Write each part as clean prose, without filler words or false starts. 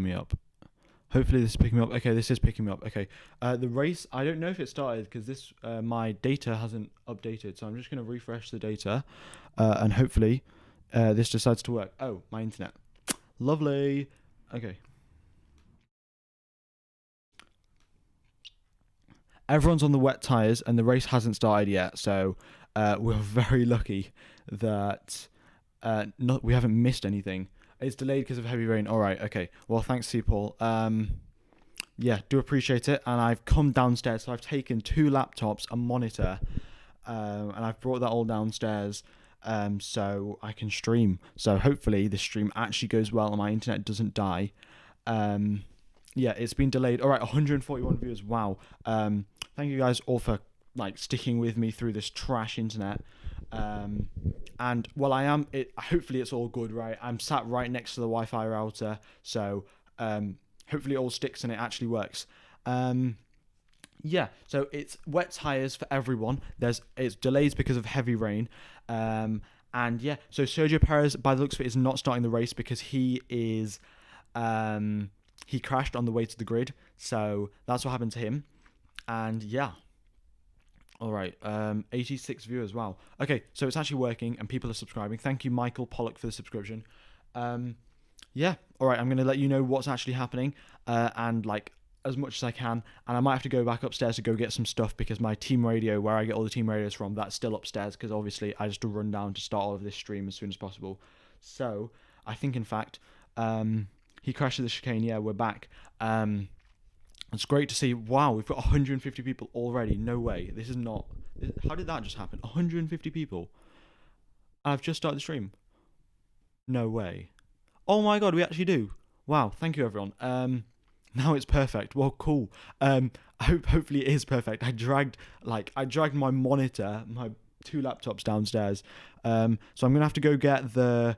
me up. Hopefully this is picking me up. Okay, this is picking me up. Okay, the race, I don't know if it started because this my data hasn't updated, so I'm just going to refresh the data, and hopefully this decides to work. Oh, my internet. Lovely. Okay. Everyone's on the wet tyres and the race hasn't started yet, so we're very lucky that we haven't missed anything. It's delayed because of heavy rain. All right, okay. Well, thanks to you, Paul. Yeah, do appreciate it. And I've come downstairs, so I've taken 2 laptops, a monitor, and I've brought that all downstairs so I can stream. So hopefully this stream actually goes well and my internet doesn't die. Yeah, it's been delayed. All right, 141 viewers. Wow. Thank you guys all for like sticking with me through this trash internet. And well, hopefully it's all good, right? I'm sat right next to the Wi-Fi router, so hopefully it all sticks and it actually works. Yeah, so it's wet tires for everyone. It's delays because of heavy rain. And yeah, so Sergio Perez, by the looks of it, is not starting the race because he crashed on the way to the grid. So that's what happened to him. And yeah. All right, 86 viewers, wow. Okay, so it's actually working and people are subscribing. Thank you, Michael Pollock, for the subscription. Yeah, all right, I'm going to let you know what's actually happening and like as much as I can. And I might have to go back upstairs to go get some stuff because my team radio, where I get all the team radios from, that's still upstairs because obviously I just have to run down to start all of this stream as soon as possible. So I think, in fact, he crashed at the chicane. Yeah, we're back. It's great to see. Wow, we've got 150 people already. No way. This is not... How did that just happen? 150 people. I've just started the stream. No way. Oh my god, we actually do. Wow, thank you everyone. Now it's perfect. Well, cool. Hopefully it is perfect. I dragged my monitor, my 2 laptops downstairs. So I'm gonna have to go get I'm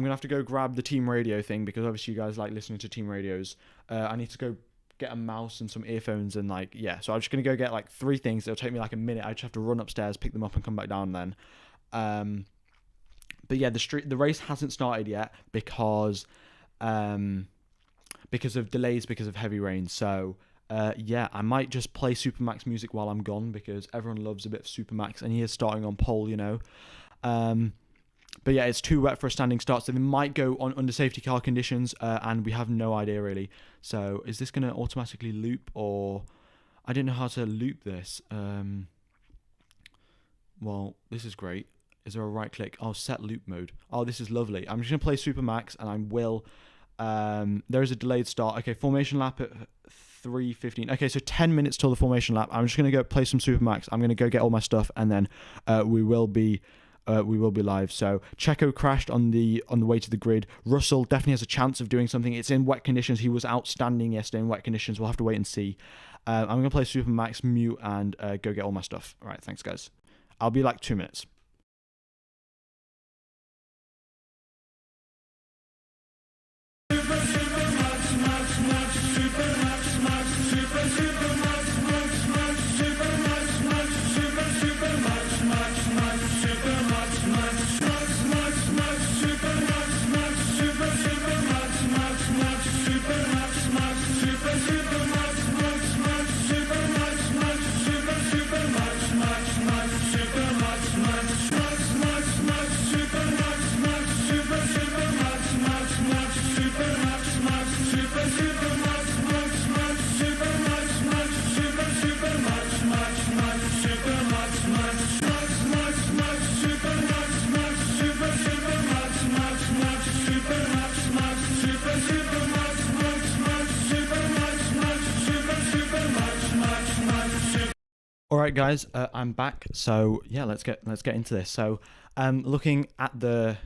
gonna have to go grab the team radio thing because obviously you guys like listening to team radios. I need to go get a mouse and some earphones and like, yeah, so I'm just gonna go get like 3 things. It'll take me like a minute. I just have to run upstairs, pick them up and come back down then. But yeah, the race hasn't started yet because of delays because of heavy rain. So yeah, I might just play Supermax music while I'm gone because everyone loves a bit of Supermax and he is starting on pole, you know. But yeah, it's too wet for a standing start, so they might go on under safety car conditions, and we have no idea really. So is this going to automatically loop, or I don't know how to loop this. Well, this is great. Is there a right click? Oh, set loop mode. Oh, this is lovely. I'm just going to play Supermax, and I will... there is a delayed start. Okay, formation lap at 3:15. Okay, so 10 minutes till the formation lap. I'm just going to go play some Supermax. I'm going to go get all my stuff, and then we will be live. So Checo crashed on the way to the grid. Russell definitely has a chance of doing something. It's in wet conditions. He was outstanding yesterday in wet conditions. We'll have to wait and see. I'm going to play Supermax, mute, and go get all my stuff. All right, thanks, guys. I'll be like 2 minutes. All right, guys, I'm back. So yeah, let's get into this. So, looking at the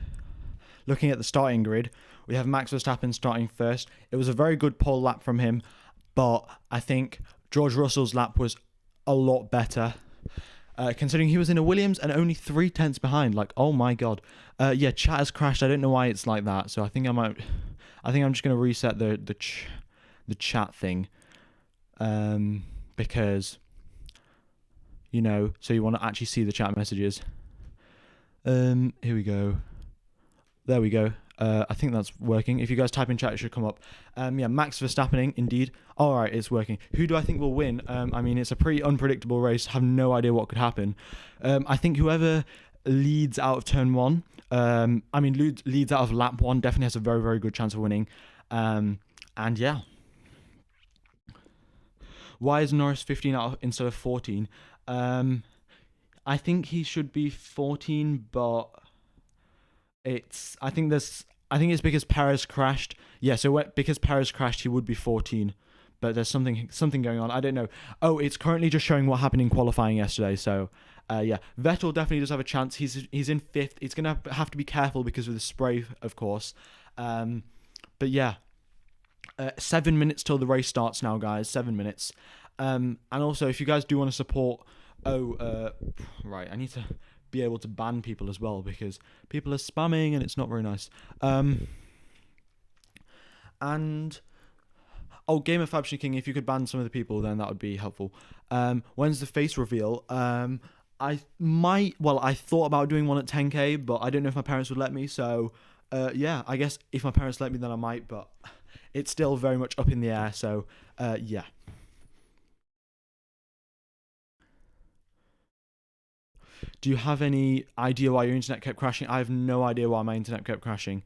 starting grid, we have Max Verstappen starting first. It was a very good pole lap from him, but I think George Russell's lap was a lot better, considering he was in a Williams and only 3/10 behind. Like, oh my god. Yeah, chat has crashed. I don't know why it's like that. So I think I'm just gonna reset the chat thing, because, you know, so you want to actually see the chat messages. Here we go. There we go. I think that's working. If you guys type in chat, it should come up. Yeah, Max Verstappen, indeed. All right, it's working. Who do I think will win? I mean, it's a pretty unpredictable race. Have no idea what could happen. I think whoever leads out of turn one, leads out of lap one, definitely has a very, very good chance of winning. And yeah. Why is Norris 15 out instead of 14? I think he should be 14, but I think it's because Perez crashed. Yeah, so because Perez crashed, he would be 14. But there's something going on. I don't know. Oh, it's currently just showing what happened in qualifying yesterday. So, yeah, Vettel definitely does have a chance. He's in fifth. He's gonna have to be careful because of the spray, of course. But yeah, 7 minutes till the race starts now, guys. 7 minutes. And also, if you guys do want to support, right, I need to be able to ban people as well because people are spamming and it's not very nice. And Game of Fabtion King, if you could ban some of the people, then that would be helpful. When's the face reveal? I thought about doing one at 10k, but I don't know if my parents would let me. So, yeah, I guess if my parents let me, then I might. But it's still very much up in the air. So, yeah. Do you have any idea why your internet kept crashing? I have no idea why my internet kept crashing.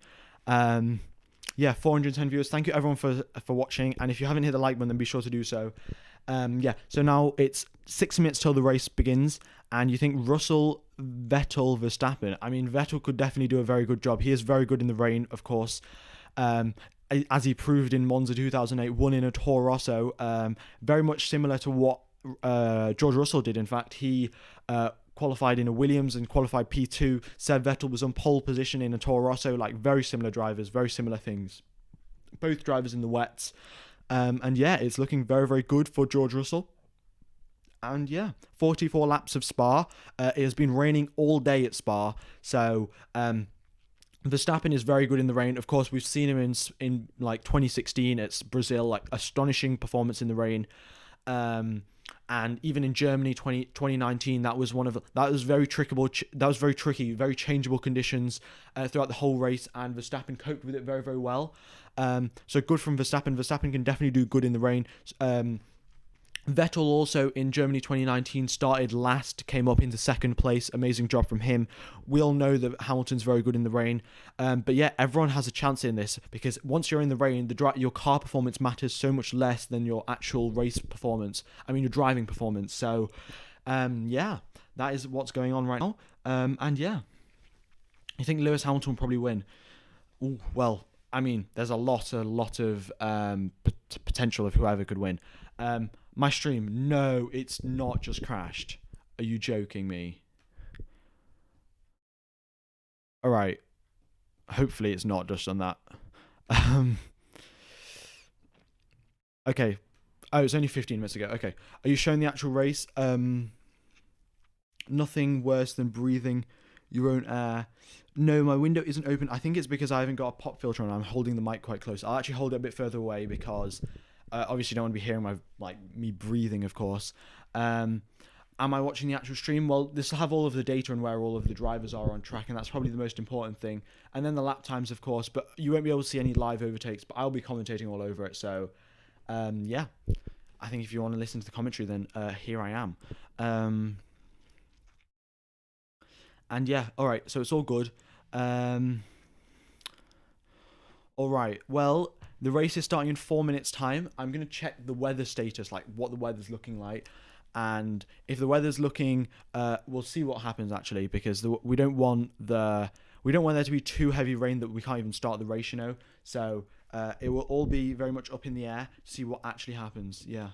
Yeah, 410 viewers. Thank you everyone for watching. And if you haven't hit the like button, then be sure to do so. Yeah, so now it's 6 minutes till the race begins. And you think Russell, Vettel, Verstappen. I mean, Vettel could definitely do a very good job. He is very good in the rain, of course. As he proved in Monza 2008, won in a Toro Rosso. Very much similar to what George Russell did. In fact, he qualified in a Williams and qualified P2. Seb Vettel was on pole position in a Toro Rosso. Like, very similar drivers, very similar things. Both drivers in the wets. And yeah, it's looking very, very good for George Russell. And yeah, 44 laps of Spa. It has been raining all day at Spa. So Verstappen is very good in the rain. Of course, we've seen him in like 2016 at Brazil, like astonishing performance in the rain. And even in Germany 2019, that was very tricky, very changeable conditions throughout the whole race, and Verstappen coped with it very, very well. So good from Verstappen. Verstappen can definitely do good in the rain. Vettel also in Germany 2019 started last, came up into second place. Amazing job from him. We all know that Hamilton's very good in the rain. But yeah, everyone has a chance in this because once you're in the rain, your car performance matters so much less than your actual race performance. I mean, your driving performance. So, yeah, that is what's going on right now. And yeah, I think Lewis Hamilton will probably win. Ooh, well, I mean, there's a lot of potential of whoever could win. My stream, no, it's not just crashed. Are you joking me? Alright. Hopefully it's not just on that. Okay. Oh, it's only 15 minutes ago. Okay. Are you showing the actual race? Nothing worse than breathing your own air. No, my window isn't open. I think it's because I haven't got a pop filter on. I'm holding the mic quite close. I'll actually hold it a bit further away because obviously you don't want to be hearing me breathing, of course. Am I watching the actual stream? Well, this will have all of the data and where all of the drivers are on track, and that's probably the most important thing. And then the lap times, of course, but you won't be able to see any live overtakes, but I'll be commentating all over it. So, yeah, I think if you want to listen to the commentary, then here I am. And yeah, all right, so it's all good. All right, well, the race is starting in 4 minutes' time. I'm going to check the weather status, like what the weather's looking like. And if the weather's looking, we'll see what happens actually, because we don't want there to be too heavy rain that we can't even start the race, you know. So it will all be very much up in the air to see what actually happens. Yeah,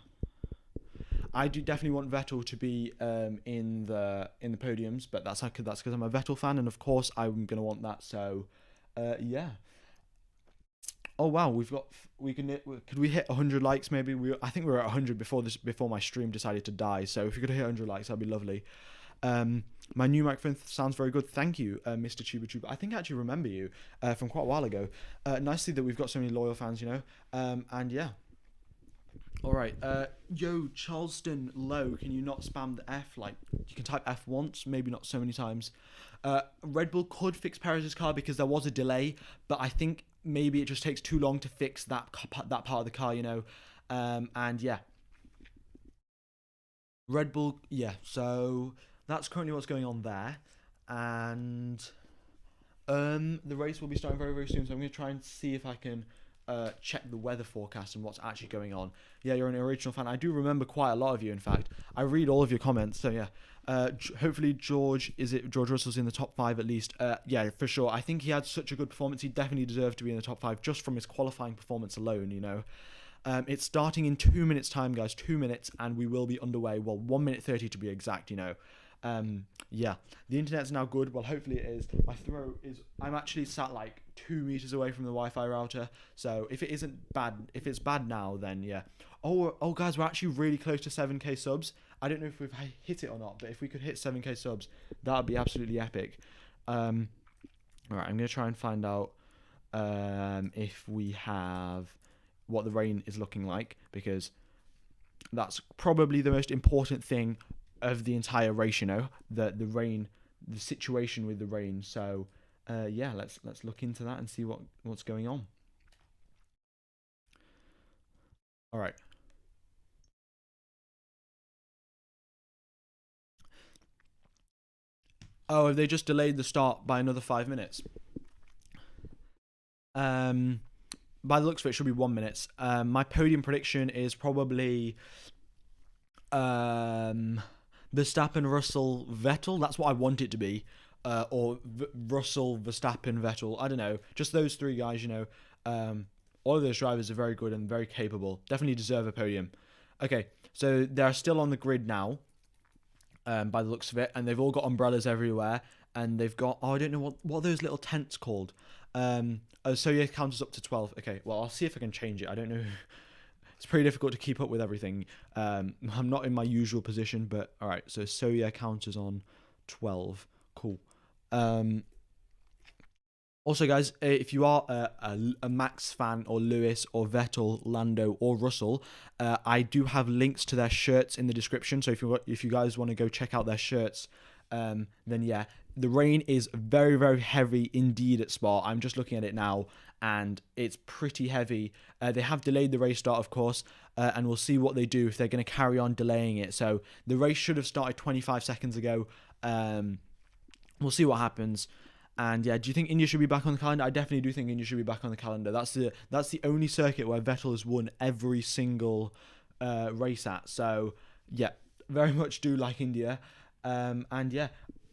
I do definitely want Vettel to be in the podiums, but that's because I'm a Vettel fan, and of course I'm gonna want that. So yeah. Oh wow, could we hit 100 likes maybe? I think we were at 100 before my stream decided to die. So if we could hit 100 likes, that'd be lovely. My new microphone sounds very good. Thank you, Mr. Tuba. I think I actually remember you from quite a while ago. Nice to see that we've got so many loyal fans, you know. And yeah, All right. Yo, Charleston Low, can you not spam the F? Like, you can type F once, maybe not so many times. Red Bull could fix Perez's car because there was a delay, but I think maybe it just takes too long to fix that part of the car, you know. And yeah, Red Bull, yeah. So that's currently what's going on there, and the race will be starting very very soon. So I'm going to try and see if I can check the weather forecast and what's actually going on. Yeah, you're an original fan. I do remember quite a lot of you. In fact, I read all of your comments. So yeah, hopefully George Russell's in the top five at least. Yeah, for sure. I think he had such a good performance. He definitely deserved to be in the top five just from his qualifying performance alone. You know. It's starting in 2 minutes time, guys. 2 minutes, and we will be underway. Well, 1 minute 30 to be exact. You know. Yeah, the internet's now good. Well, hopefully it is. My throat is. I'm actually sat like 2 meters away from the Wi-Fi router. So if it isn't bad, if it's bad now, then yeah. Oh, guys, we're actually really close to 7K subs. I don't know if we've hit it or not, but if we could hit 7K subs, that would be absolutely epic. All right, I'm gonna try and find out if we have what the rain is looking like, because that's probably the most important thing of the entire race, you know, the rain, the situation with the rain. So yeah, let's look into that and see what's going on. All right. Oh, have they just delayed the start by another 5 minutes? Um, by the looks of it, it should be 1 minute. My podium prediction is probably um, Verstappen, Russell, Vettel. That's what I want it to be. Or Russell, Verstappen, Vettel. I don't know. Just those three guys, you know. All of those drivers are very good and very capable. Definitely deserve a podium. Okay, so they're still on the grid now, by the looks of it, and they've all got umbrellas everywhere, and they've got, I don't know what are those little tents called. So yeah, count us up to 12. Okay, well, I'll see if I can change it. I don't know. It's pretty difficult to keep up with everything. I'm not in my usual position, but all right. So yeah, counters on 12. Cool. Also, guys, if you are a Max fan, or Lewis, or Vettel, Lando, or Russell, I do have links to their shirts in the description. So if you guys want to go check out their shirts, then yeah, the rain is very very heavy indeed at Spa. I'm just looking at it now, and it's pretty heavy. They have delayed the race start, of course, and we'll see what they do if they're going to carry on delaying it. So the race should have started 25 seconds ago. We'll see what happens. And yeah, do you think India should be back on the calendar? I definitely do think India should be back on the calendar. That's the only circuit where Vettel has won every single race at. So yeah, very much do like India. And yeah,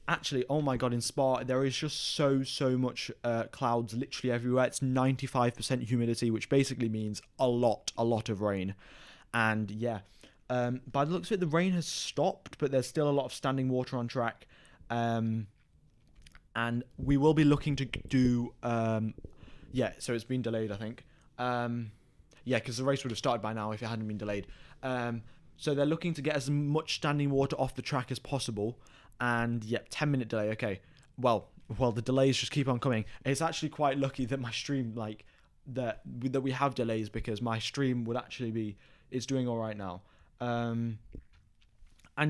actually, oh my god, in Spa there is just so much clouds literally everywhere. It's 95% humidity, which basically means a lot of rain. And yeah, by the looks of it, the rain has stopped, but there's still a lot of standing water on track. And we will be looking to do yeah, so it's been delayed, I think. Yeah, because the race would have started by now if it hadn't been delayed. So they're looking to get as much standing water off the track as possible. And yeah, 10-minute delay. Okay, well, the delays just keep on coming. It's actually quite lucky that my stream, like, that we have delays, because my stream would actually be, it's doing all right now. And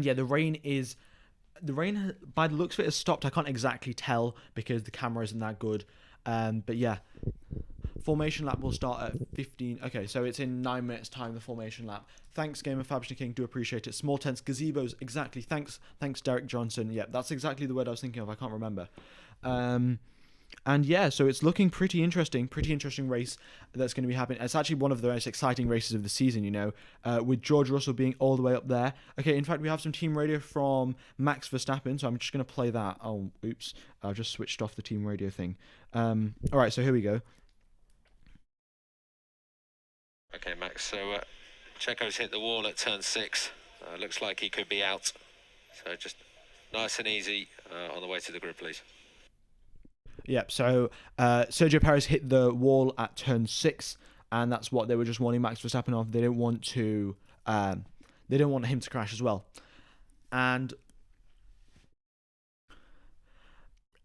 yeah, the rain, by the looks of it, has stopped. I can't exactly tell because the camera isn't that good. But yeah, formation lap will start at 15. Okay, so it's in 9 minutes time, the formation lap. Thanks, Gamer Fabtion King. Do appreciate it. Small tents, gazebos. Exactly. Thanks, Derek Johnson. Yeah, that's exactly the word I was thinking of. I can't remember. And yeah, so it's looking pretty interesting race that's going to be happening. It's actually one of the most exciting races of the season, you know, with George Russell being all the way up there. Okay, in fact, we have some team radio from Max Verstappen, so I'm just going to play that. Oh, oops, I've just switched off the team radio thing. All right, so here we go. Okay, Max, so Checo's hit the wall at turn 6. Looks like he could be out. So just nice and easy on the way to the grid, please. Yep, so Sergio Perez hit the wall at turn 6, and that's what they were just warning Max Verstappen of. They didn't want him to crash as well. And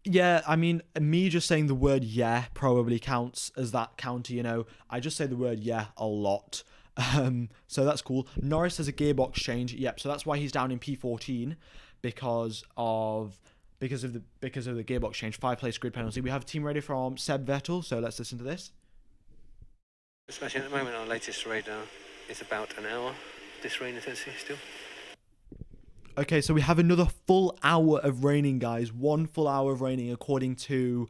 yeah, I mean, me just saying the word yeah probably counts as that counter, you know. I just say the word yeah a lot. So that's cool. Norris has a gearbox change. Yep. So that's why he's down in P14 because of the gearbox change. 5-place grid penalty. We have team radio from Seb Vettel. So let's listen to this. Especially at the moment, our latest radar is about an hour. This rain intensity still. Okay, so we have another full hour of raining, guys. 1 full hour of raining, according to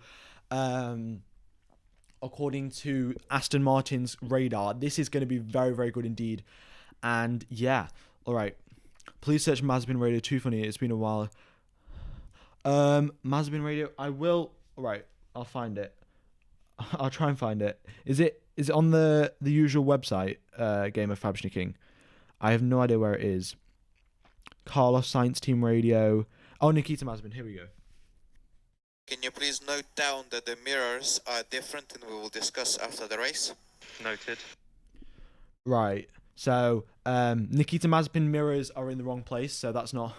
Aston Martin's radar. This is going to be very, very good indeed. And yeah, all right. Please search Mazepin Radio. Too funny. It's been a while. Mazepin Radio. I will. All right. I'll find it. I'll try and find it. Is it on the usual website? Game of Fabschnicking. I have no idea where it is. Carlos Sainz Team Radio. Oh, Nikita Mazepin. Here we go. Can you please note down that the mirrors are different and we will discuss after the race? Noted. Right. So, Nikita Mazepin mirrors are in the wrong place, so that's not...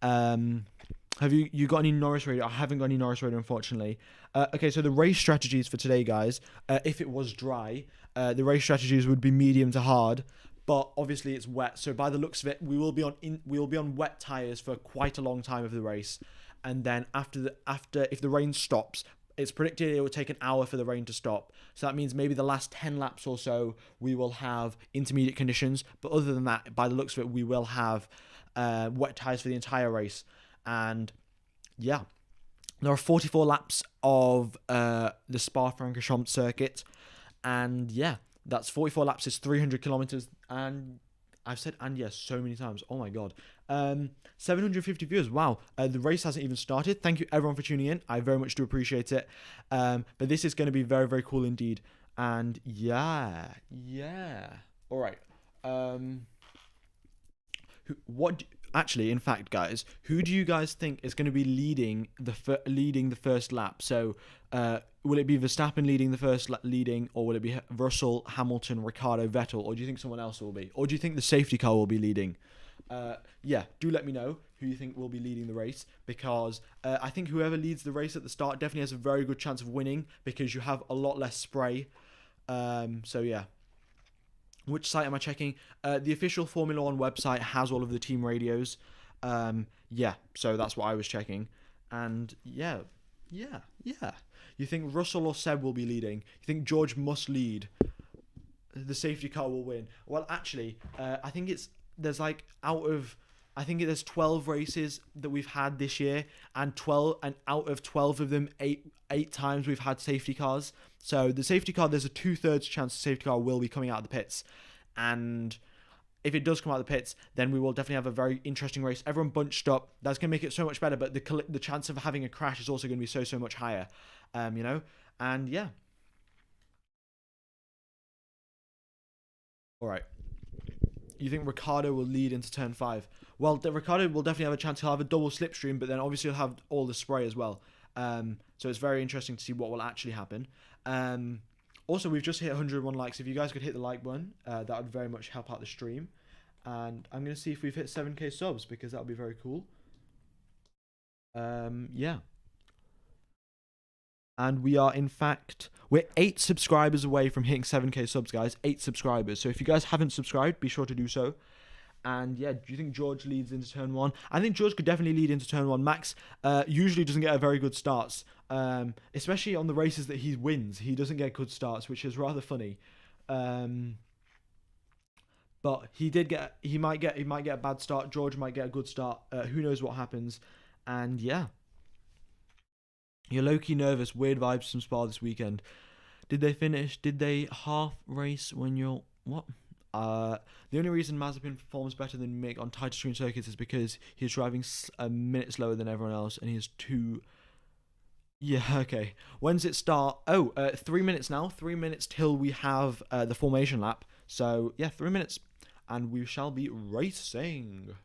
Have you got any Norris radio? I haven't got any Norris radio, unfortunately. Okay, so the race strategies for today, guys, if it was dry, the race strategies would be medium to hard, but obviously it's wet, so by the looks of it, we will be on wet tyres for quite a long time of the race. And then after if the rain stops, it's predicted it will take an hour for the rain to stop. So that means maybe the last 10 laps or so we will have intermediate conditions. But other than that, by the looks of it, we will have wet tyres for the entire race. And yeah, there are 44 laps of the Spa-Francorchamps circuit. And yeah, that's 44 laps is 300 kilometers. And I've said and yes so many times. Oh my god. 750 viewers. Wow. The race hasn't even started. Thank you everyone for tuning in. I very much do appreciate it. But this is going to be very, very cool indeed. And yeah. All right. Actually, in fact, guys, who do you guys think is going to be leading the first lap? So, will it be Verstappen leading the first leading, or will it be Russell, Hamilton, Ricciardo, Vettel, or do you think someone else will be, or do you think the safety car will be leading? Yeah, do let me know who you think will be leading the race, because I think whoever leads the race at the start definitely has a very good chance of winning because you have a lot less spray. So yeah. Which site am I checking? The official Formula One website has all of the team radios. Yeah, so that's what I was checking. And yeah. You think Russell or Seb will be leading? You think George must lead? The safety car will win. Well, actually, I think there's 12 races that we've had this year, and out of 12 of them, eight times we've had safety cars. So the safety car, there's a 2/3 chance the safety car will be coming out of the pits. And if it does come out of the pits, then we will definitely have a very interesting race. Everyone bunched up. That's going to make it so much better, but the chance of having a crash is also going to be so much higher. And yeah. All right. You think Ricciardo will lead into turn 5? Well, Ricciardo will definitely have a chance. He'll have a double slipstream, but then obviously he'll have all the spray as well. So it's very interesting to see what will actually happen. Also, we've just hit 101 likes. If you guys could hit the like button, that would very much help out the stream. And I'm going to see if we've hit 7k subs, because that would be very cool. Yeah. And we are, in fact, we're 8 subscribers away from hitting 7k subs, guys. 8 subscribers. So if you guys haven't subscribed, be sure to do so. And yeah, do you think George leads into turn 1? I think George could definitely lead into turn 1. Max usually doesn't get a very good starts, especially on the races that he wins. He doesn't get good starts, which is rather funny. But he might get a bad start. George might get a good start. Who knows what happens? And yeah. You're low-key nervous. Weird vibes from Spa this weekend. Did they half race when you're... What? The only reason Mazepin performs better than Mick on tighter stream circuits is because he's driving a minute slower than everyone else, and he has 2... Yeah, okay. When's it start? 3 minutes now. 3 minutes till we have the formation lap. So, yeah, 3 minutes. And we shall be racing.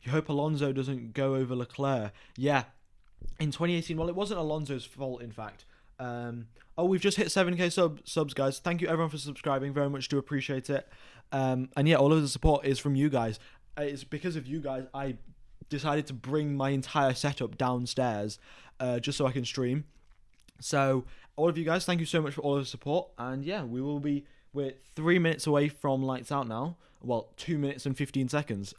You hope Alonso doesn't go over Leclerc. Yeah, in 2018. Well, it wasn't Alonso's fault, in fact. We've just hit 7k subs, guys. Thank you everyone for subscribing. Very much do appreciate it. And yeah, all of the support is from you guys. It's because of you guys I decided to bring my entire setup downstairs. just so I can stream. So all of you guys, thank you so much for all of the support. And yeah, we're 3 minutes away from lights out now. Well, 2 minutes and 15 seconds.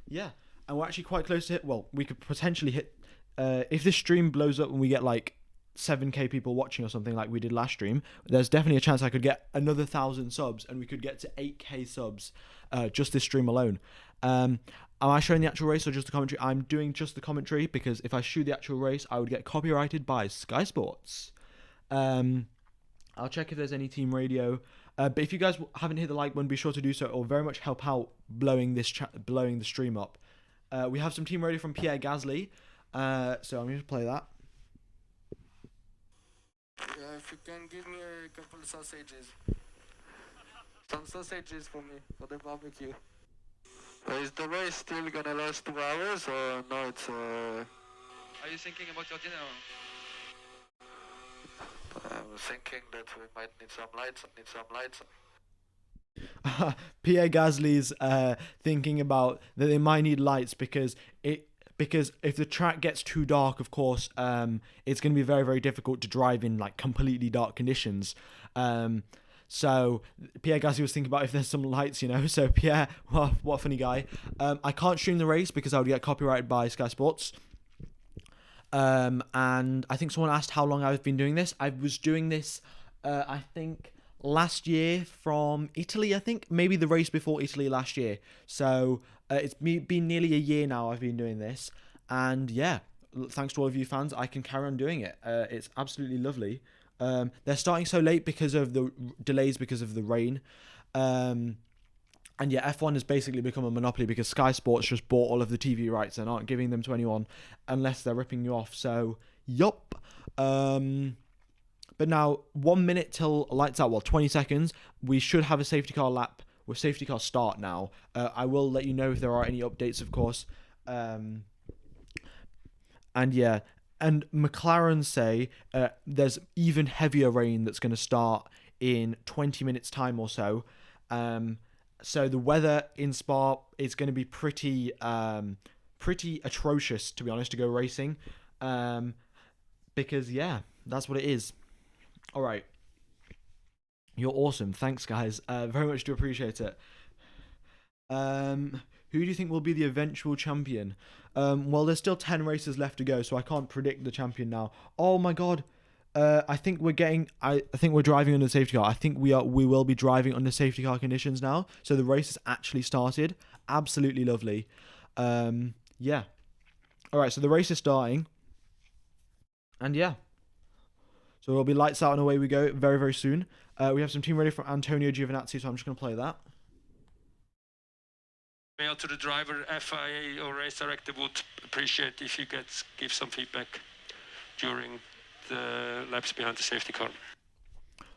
Yeah, and we're actually quite close to hit. Well, we could potentially hit if this stream blows up and we get like 7k people watching or something like we did last stream. There's definitely a chance I could get another 1,000 subs and we could get to 8k subs just this stream alone. Am I showing the actual race or just the commentary? I'm doing just the commentary because if I shoot the actual race, I would get copyrighted by Sky Sports. I'll check if there's any team radio. But if you guys haven't hit the like button, be sure to do so. It will very much help out blowing the stream up. We have some team radio from Pierre Gasly. So I'm going to play that. Yeah, if you can give me a couple of sausages. Some sausages for me, for the barbecue. Is the race still gonna last 2 hours or no? It's Are you thinking about your dinner? I was thinking that we might need some lights. Pierre Gasly's thinking about that they might need lights because if the track gets too dark, of course, it's going to be very, very difficult to drive in like completely dark conditions. So Pierre Gasly was thinking about if there's some lights, you know. So Pierre, well, what a funny guy. I can't stream the race because I would get copyrighted by Sky Sports. And I think someone asked how long I've been doing this. I was doing this, I think, last year from Italy, I think. Maybe the race before Italy last year. So it's been nearly a year now I've been doing this. And yeah, thanks to all of you fans, I can carry on doing it. It's absolutely lovely. They're starting so late because of the delays because of the rain. And yeah, F1 has basically become a monopoly because Sky Sports just bought all of the TV rights and aren't giving them to anyone unless they're ripping you off. So, yup. But now, 1 minute till lights out. Well, 20 seconds. We should have a safety car lap with safety car start now. I will let you know if there are any updates, of course. And yeah. And McLaren say there's even heavier rain that's going to start in 20 minutes time or so. So the weather in Spa is going to be pretty atrocious, to be honest, to go racing. Because, yeah, that's what it is. All right. You're awesome. Thanks, guys. Very much do appreciate it. Who do you think will be the eventual champion? Well, there's still 10 races left to go, so I can't predict the champion now. Oh my god. I think we're driving under safety car. I think we will be driving under safety car conditions now. So the race has actually started. Absolutely lovely. Yeah. All right, so the race is starting. And yeah. So it'll be lights out and away we go very, very soon. We have some team ready from Antonio Giovinazzi, so I'm just going to play that. Mail to the driver, FIA or race director would appreciate if you give some feedback during the laps behind the safety car.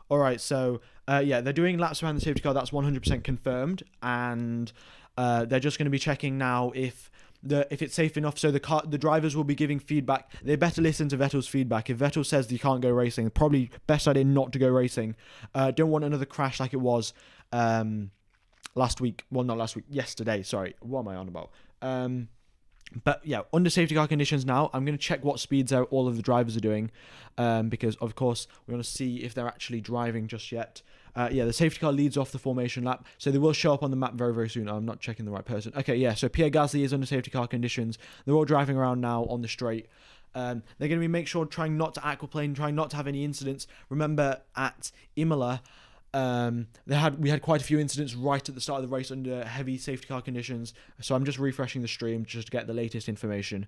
All right, so yeah, they're doing laps behind the safety car. That's 100% confirmed, and they're just going to be checking now if it's safe enough. So the drivers will be giving feedback. They better listen to Vettel's feedback. If Vettel says you can't go racing, probably best idea not to go racing. Don't want another crash like it was last week. Well, not last week. Yesterday. Sorry. What am I on about? But yeah, under safety car conditions now, I'm going to check what speeds all of the drivers are doing, because of course we want to see if they're actually driving just yet. Yeah, the safety car leads off the formation lap, so they will show up on the map very, very soon. I'm not checking the right person. Okay, yeah, so Pierre Gasly is under safety car conditions. They're all driving around now on the straight. They're going to be trying not to aquaplane, trying not to have any incidents. Remember at Imola, we had quite a few incidents right at the start of the race under heavy safety car conditions. So I'm just refreshing the stream just to get the latest information.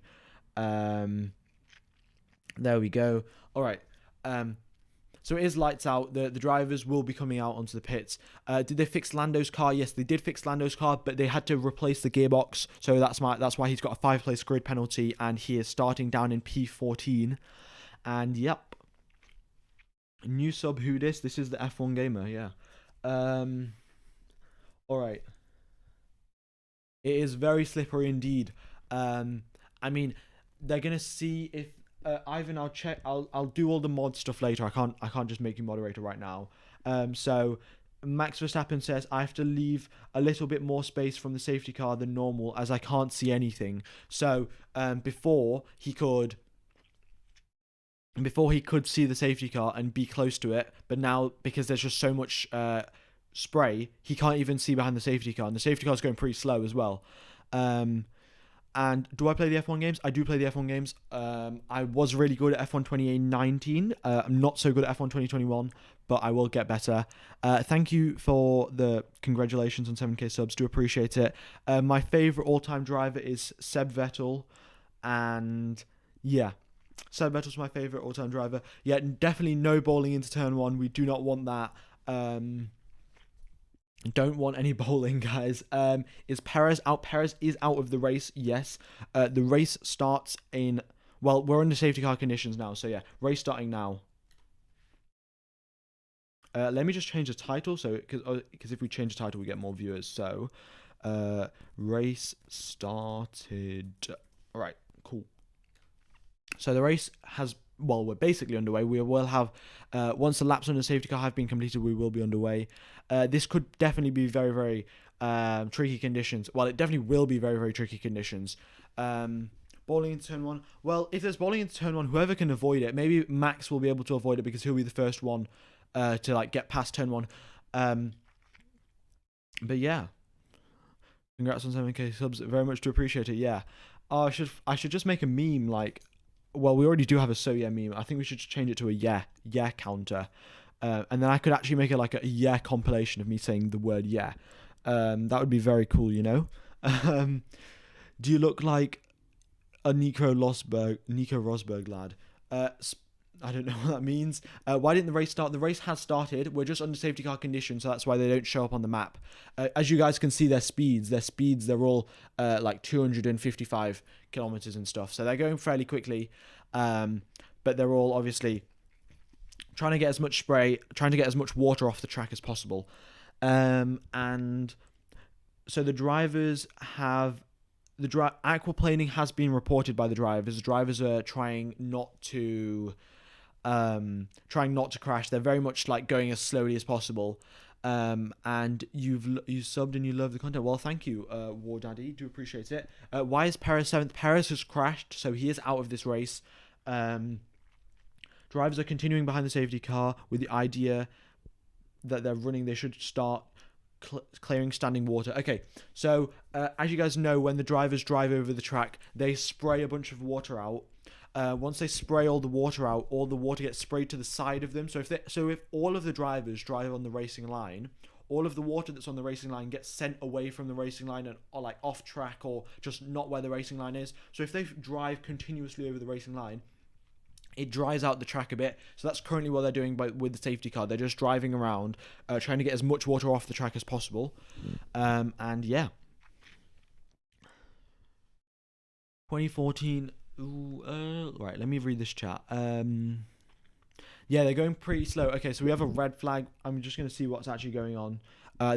There we go. All right. So it is lights out. The drivers will be coming out onto the pits. Did they fix Lando's car? Yes, they did fix Lando's car, but they had to replace the gearbox. So that's why he's got a 5-place grid penalty, and he is starting down in P14. And yep. New sub who this? This is the F1 gamer, yeah. Alright. It is very slippery indeed. I mean, they're gonna see if Ivan, I'll check. I'll do all the mod stuff later. I can't just make you moderator right now. So Max Verstappen says I have to leave a little bit more space from the safety car than normal as I can't see anything. So before he could before he could see the safety car and be close to it, but now because there's just so much spray, he can't even see behind the safety car, and the safety car is going pretty slow as well. And do I play the F1 games? I do play the F1 games. I was really good at F1 2019. I'm not so good at F1 2021, but I will get better. Thank you for the congratulations on 7k subs. Do appreciate it. My favourite all-time driver is Seb Vettel. And yeah, Seb Vettel's my favourite all-time driver. Yeah, definitely no bowling into turn 1. We do not want that. Don't want any bowling, guys. Is Perez out? Perez is out of the race, yes. The race starts in... Well, we're under safety car conditions now, so yeah. Race starting now. Let me just change the title, so because if we change the title, we get more viewers. So, race started. All right, cool. So the race has... Well, we're basically underway. We will have, once the laps under safety car have been completed, we will be underway. This could definitely be very, very tricky conditions. Well, it definitely will be very, very tricky conditions. Bowling into turn 1. Well, if there's bowling into turn 1, whoever can avoid it, maybe Max will be able to avoid it because he'll be the first one to like get past turn 1. But yeah, congrats on 7k subs. Very much to appreciate it. Yeah, I should just make a meme like. Well, we already do have a so yeah meme. I think we should change it to a yeah counter, and then I could actually make it like a yeah compilation of me saying the word yeah. That would be very cool, you know. Do you look like a Nico Rosberg lad? I don't know what that means. Why didn't the race start? The race has started. We're just under safety car conditions, so that's why they don't show up on the map. As you guys can see, their speeds, they're all like 255 kilometers and stuff. So they're going fairly quickly, but they're all obviously trying to get as much spray, trying to get as much water off the track as possible. And so the drivers have... aquaplaning has been reported by the drivers. The drivers are trying not to crash. They're very much like going as slowly as possible. And you subbed and you love the content. Well, thank you, War Daddy. Do appreciate it. Why is Perez 7th? Perez has crashed, so he is out of this race. Drivers are continuing behind the safety car with the idea that they're running. They should start clearing standing water. Okay, so as you guys know, when the drivers drive over the track, they spray a bunch of water out. Once they spray all the water out, all the water gets sprayed to the side of them. So if all of the drivers drive on the racing line, all of the water that's on the racing line gets sent away from the racing line and or like off track or just not where the racing line is. So if they drive continuously over the racing line, it dries out the track a bit. So that's currently what they're doing with the safety car. They're just driving around, trying to get as much water off the track as possible. And yeah. 2014. Right, let me read this chat. Yeah, they're going pretty slow. Okay, so we have a red flag. I'm just going to see what's actually going on.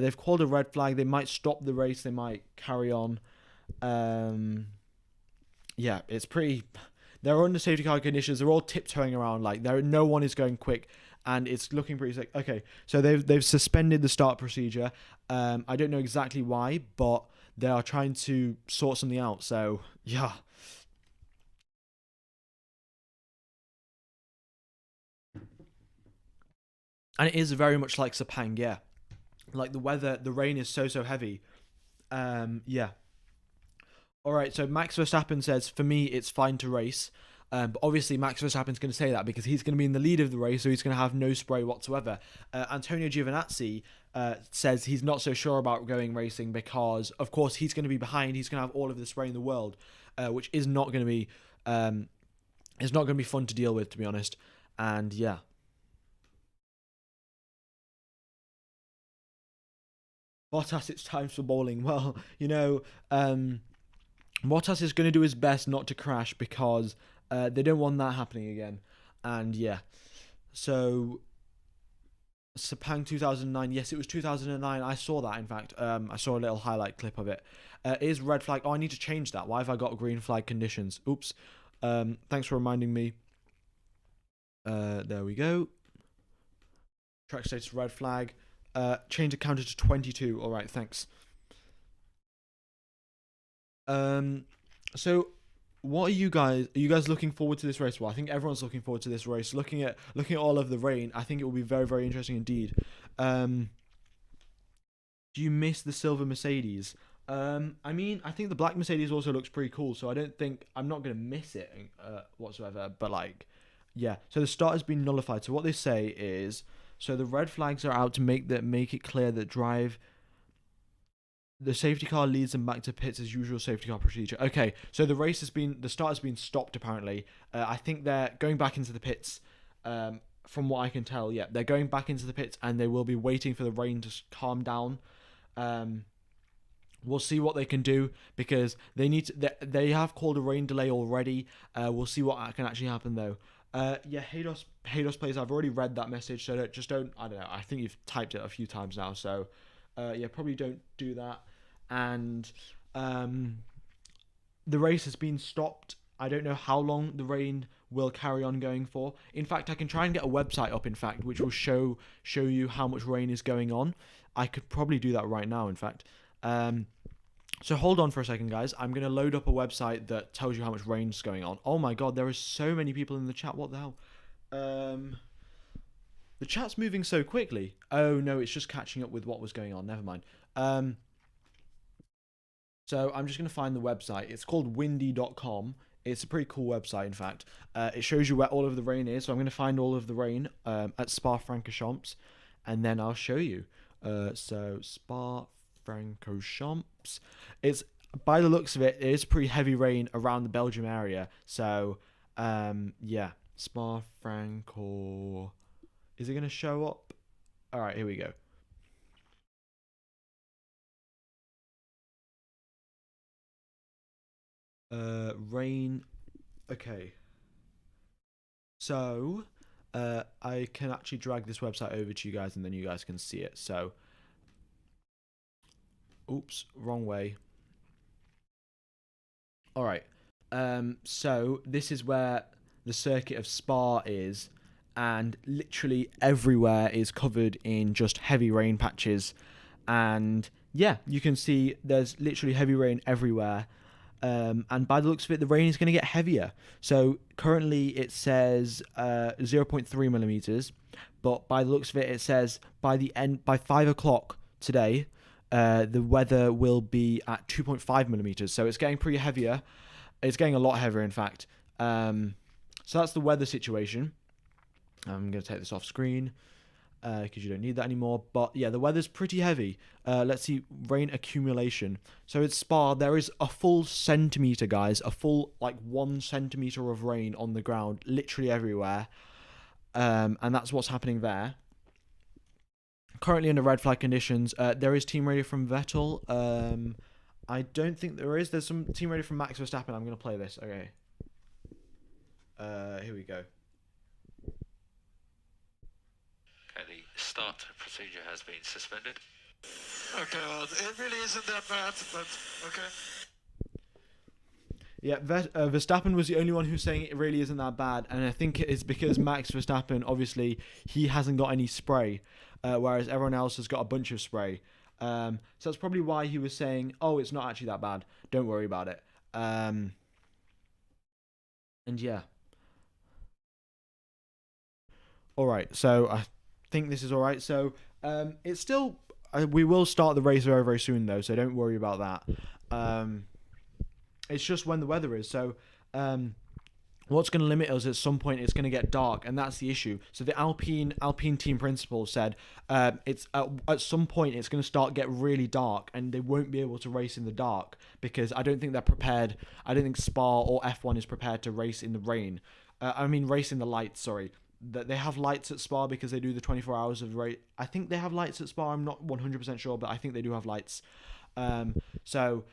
They've called a red flag. They might stop the race. They might carry on. Yeah, it's pretty... They're under safety car conditions. They're all tiptoeing around. Like, no one is going quick, and it's looking pretty sick. Okay, so they've suspended the start procedure. I don't know exactly why, but they are trying to sort something out. So yeah. And it is very much like Sepang, yeah. Like the weather, the rain is so heavy. Yeah. All right, so Max Verstappen says, for me, it's fine to race. But obviously, Max Verstappen's going to say that because he's going to be in the lead of the race, so he's going to have no spray whatsoever. Antonio Giovinazzi says he's not so sure about going racing because, of course, he's going to be behind. He's going to have all of the spray in the world, which is not going to be, it's not going to be fun to deal with, to be honest. And yeah. Bottas, it's time for bowling. Well, you know, Bottas is going to do his best not to crash because they don't want that happening again. And yeah, so Sepang 2009. Yes, it was 2009. I saw that, in fact. I saw a little highlight clip of it. Is red flag? Oh, I need to change that. Why have I got green flag conditions? Oops. Thanks for reminding me. There we go. Track status red flag. Change the counter to 22. All right, thanks. So what are you guys? Are you guys looking forward to this race? Well, I think everyone's looking forward to this race. Looking at all of the rain, I think it will be very, very interesting indeed. Do you miss the silver Mercedes? I mean, I think the black Mercedes also looks pretty cool, so I'm not gonna miss it whatsoever. But like, yeah. So the start has been nullified. So what they say is, so the red flags are out to make it clear that the safety car leads them back to pits as usual safety car procedure. Okay, so the start has been stopped apparently. I think they're going back into the pits. From what I can tell, yeah, they're going back into the pits and they will be waiting for the rain to calm down. We'll see what they can do because they have called a rain delay already. We'll see what can actually happen though. Yeah, Hados plays. I've already read that message, so don't. I don't know. I think you've typed it a few times now, so yeah, probably don't do that. And the race has been stopped. I don't know how long the rain will carry on going for. In fact, I can try and get a website up, in fact, which will show you how much rain is going on. I could probably do that right now, in fact. So hold on for a second, guys. I'm going to load up a website that tells you how much rain's going on. Oh my god, there are so many people in the chat. What the hell? The chat's moving so quickly. Oh no, it's just catching up with what was going on. Never mind. So I'm just going to find the website. It's called windy.com. It's a pretty cool website, in fact. It shows you where all of the rain is. So I'm going to find all of the rain at Spa-Francorchamps, and then I'll show you. So Spa-Francorchamps. It's, by the looks of it, it is pretty heavy rain around the Belgium area. So yeah, Spa-Francorchamps. Is it going to show up? All right, here we go. Rain. Okay. So, I can actually drag this website over to you guys, and then you guys can see it. So, oops, wrong way. All right. So this is where the circuit of Spa is, and literally everywhere is covered in just heavy rain patches, and yeah, you can see there's literally heavy rain everywhere. And by the looks of it, the rain is going to get heavier. So currently it says 0.3 millimeters, but by the looks of it, it says by 5 o'clock today, the weather will be at 2.5 millimeters. So it's getting pretty heavier. It's getting a lot heavier, in fact. So that's the weather situation. I'm going to take this off screen because you don't need that anymore. But yeah, the weather's pretty heavy. Let's see, rain accumulation. So it's Spa. There is a full centimeter, guys. A full, like, 1 centimeter of rain on the ground, literally everywhere. And that's what's happening there. Currently under red flag conditions. There is team radio from Vettel. I don't think there is. There's some team radio from Max Verstappen. I'm going to play this. Okay. Here we go. Okay, the start procedure has been suspended. Okay, well, it really isn't that bad, but okay. Yeah, Verstappen was the only one who's saying it really isn't that bad, and I think it's because Max Verstappen, obviously, he hasn't got any spray, whereas everyone else has got a bunch of spray. So that's probably why he was saying, oh, it's not actually that bad, don't worry about it. And yeah. Alright, so I think this is alright. So it's still, we will start the race very, very soon though, so don't worry about that. It's just when the weather is. So what's going to limit us at some point, it's going to get dark, and that's the issue. So the Alpine team principal said it's at some point it's going to start get really dark, and they won't be able to race in the dark because I don't think they're prepared. I don't think Spa or F1 is prepared to race in the rain. I mean, race in the lights, sorry. They have lights at Spa because they do the 24 hours of race. I think they have lights at Spa. I'm not 100% sure, but I think they do have lights. So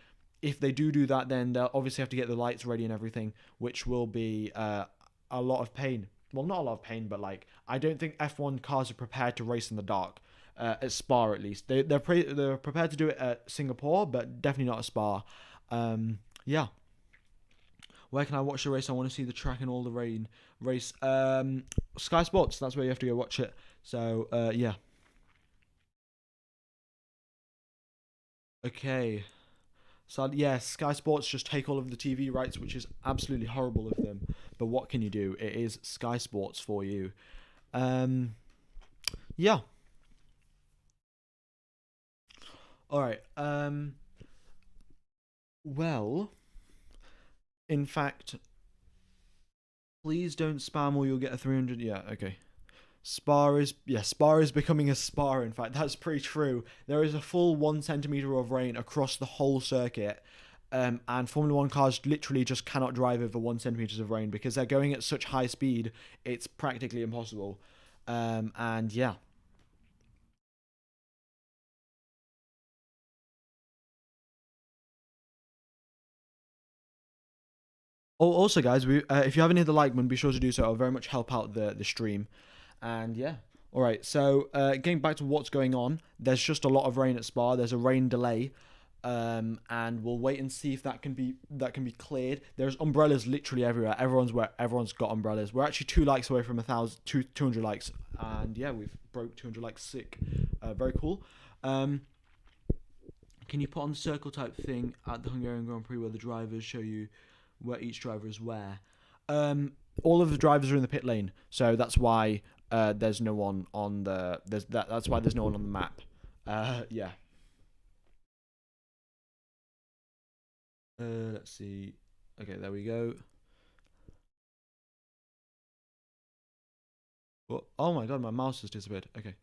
if they do that, then they'll obviously have to get the lights ready and everything, which will be a lot of pain. Well, not a lot of pain, but like, I don't think F1 cars are prepared to race in the dark, at Spa at least. They're prepared to do it at Singapore, but definitely not at Spa. Yeah. Where can I watch the race? I want to see the track and all the race. Sky Sports, that's where you have to go watch it. So, yeah. Okay. So yeah, Sky Sports just take all of the TV rights, which is absolutely horrible of them. But what can you do? It is Sky Sports for you. Yeah. All right. Well, in fact, please don't spam or you'll get a 300. Yeah. Okay. Spa is becoming a spa. In fact, that's pretty true. There is a full 1 centimeter of rain across the whole circuit, and Formula One cars literally just cannot drive over 1 centimeters of rain because they're going at such high speed. It's practically impossible. And yeah. Oh, also, guys, if you haven't hit the like button, be sure to do so. It'll very much help out the stream. And yeah. All right. So getting back to what's going on, there's just a lot of rain at Spa. There's a rain delay, and we'll wait and see if that can be cleared. There's umbrellas literally everywhere. Everyone's got umbrellas. We're actually 2 likes away from 200 likes, and yeah, we've broke 200 likes. Sick. Very cool. Can you put on the circle type thing at the Hungarian Grand Prix where the drivers show you where each driver is where? All of the drivers are in the pit lane, so that's why there's no one on the that's why there's no one on the map. Yeah. Let's see. Okay, there we go. Oh my god, my mouse has disappeared. Okay.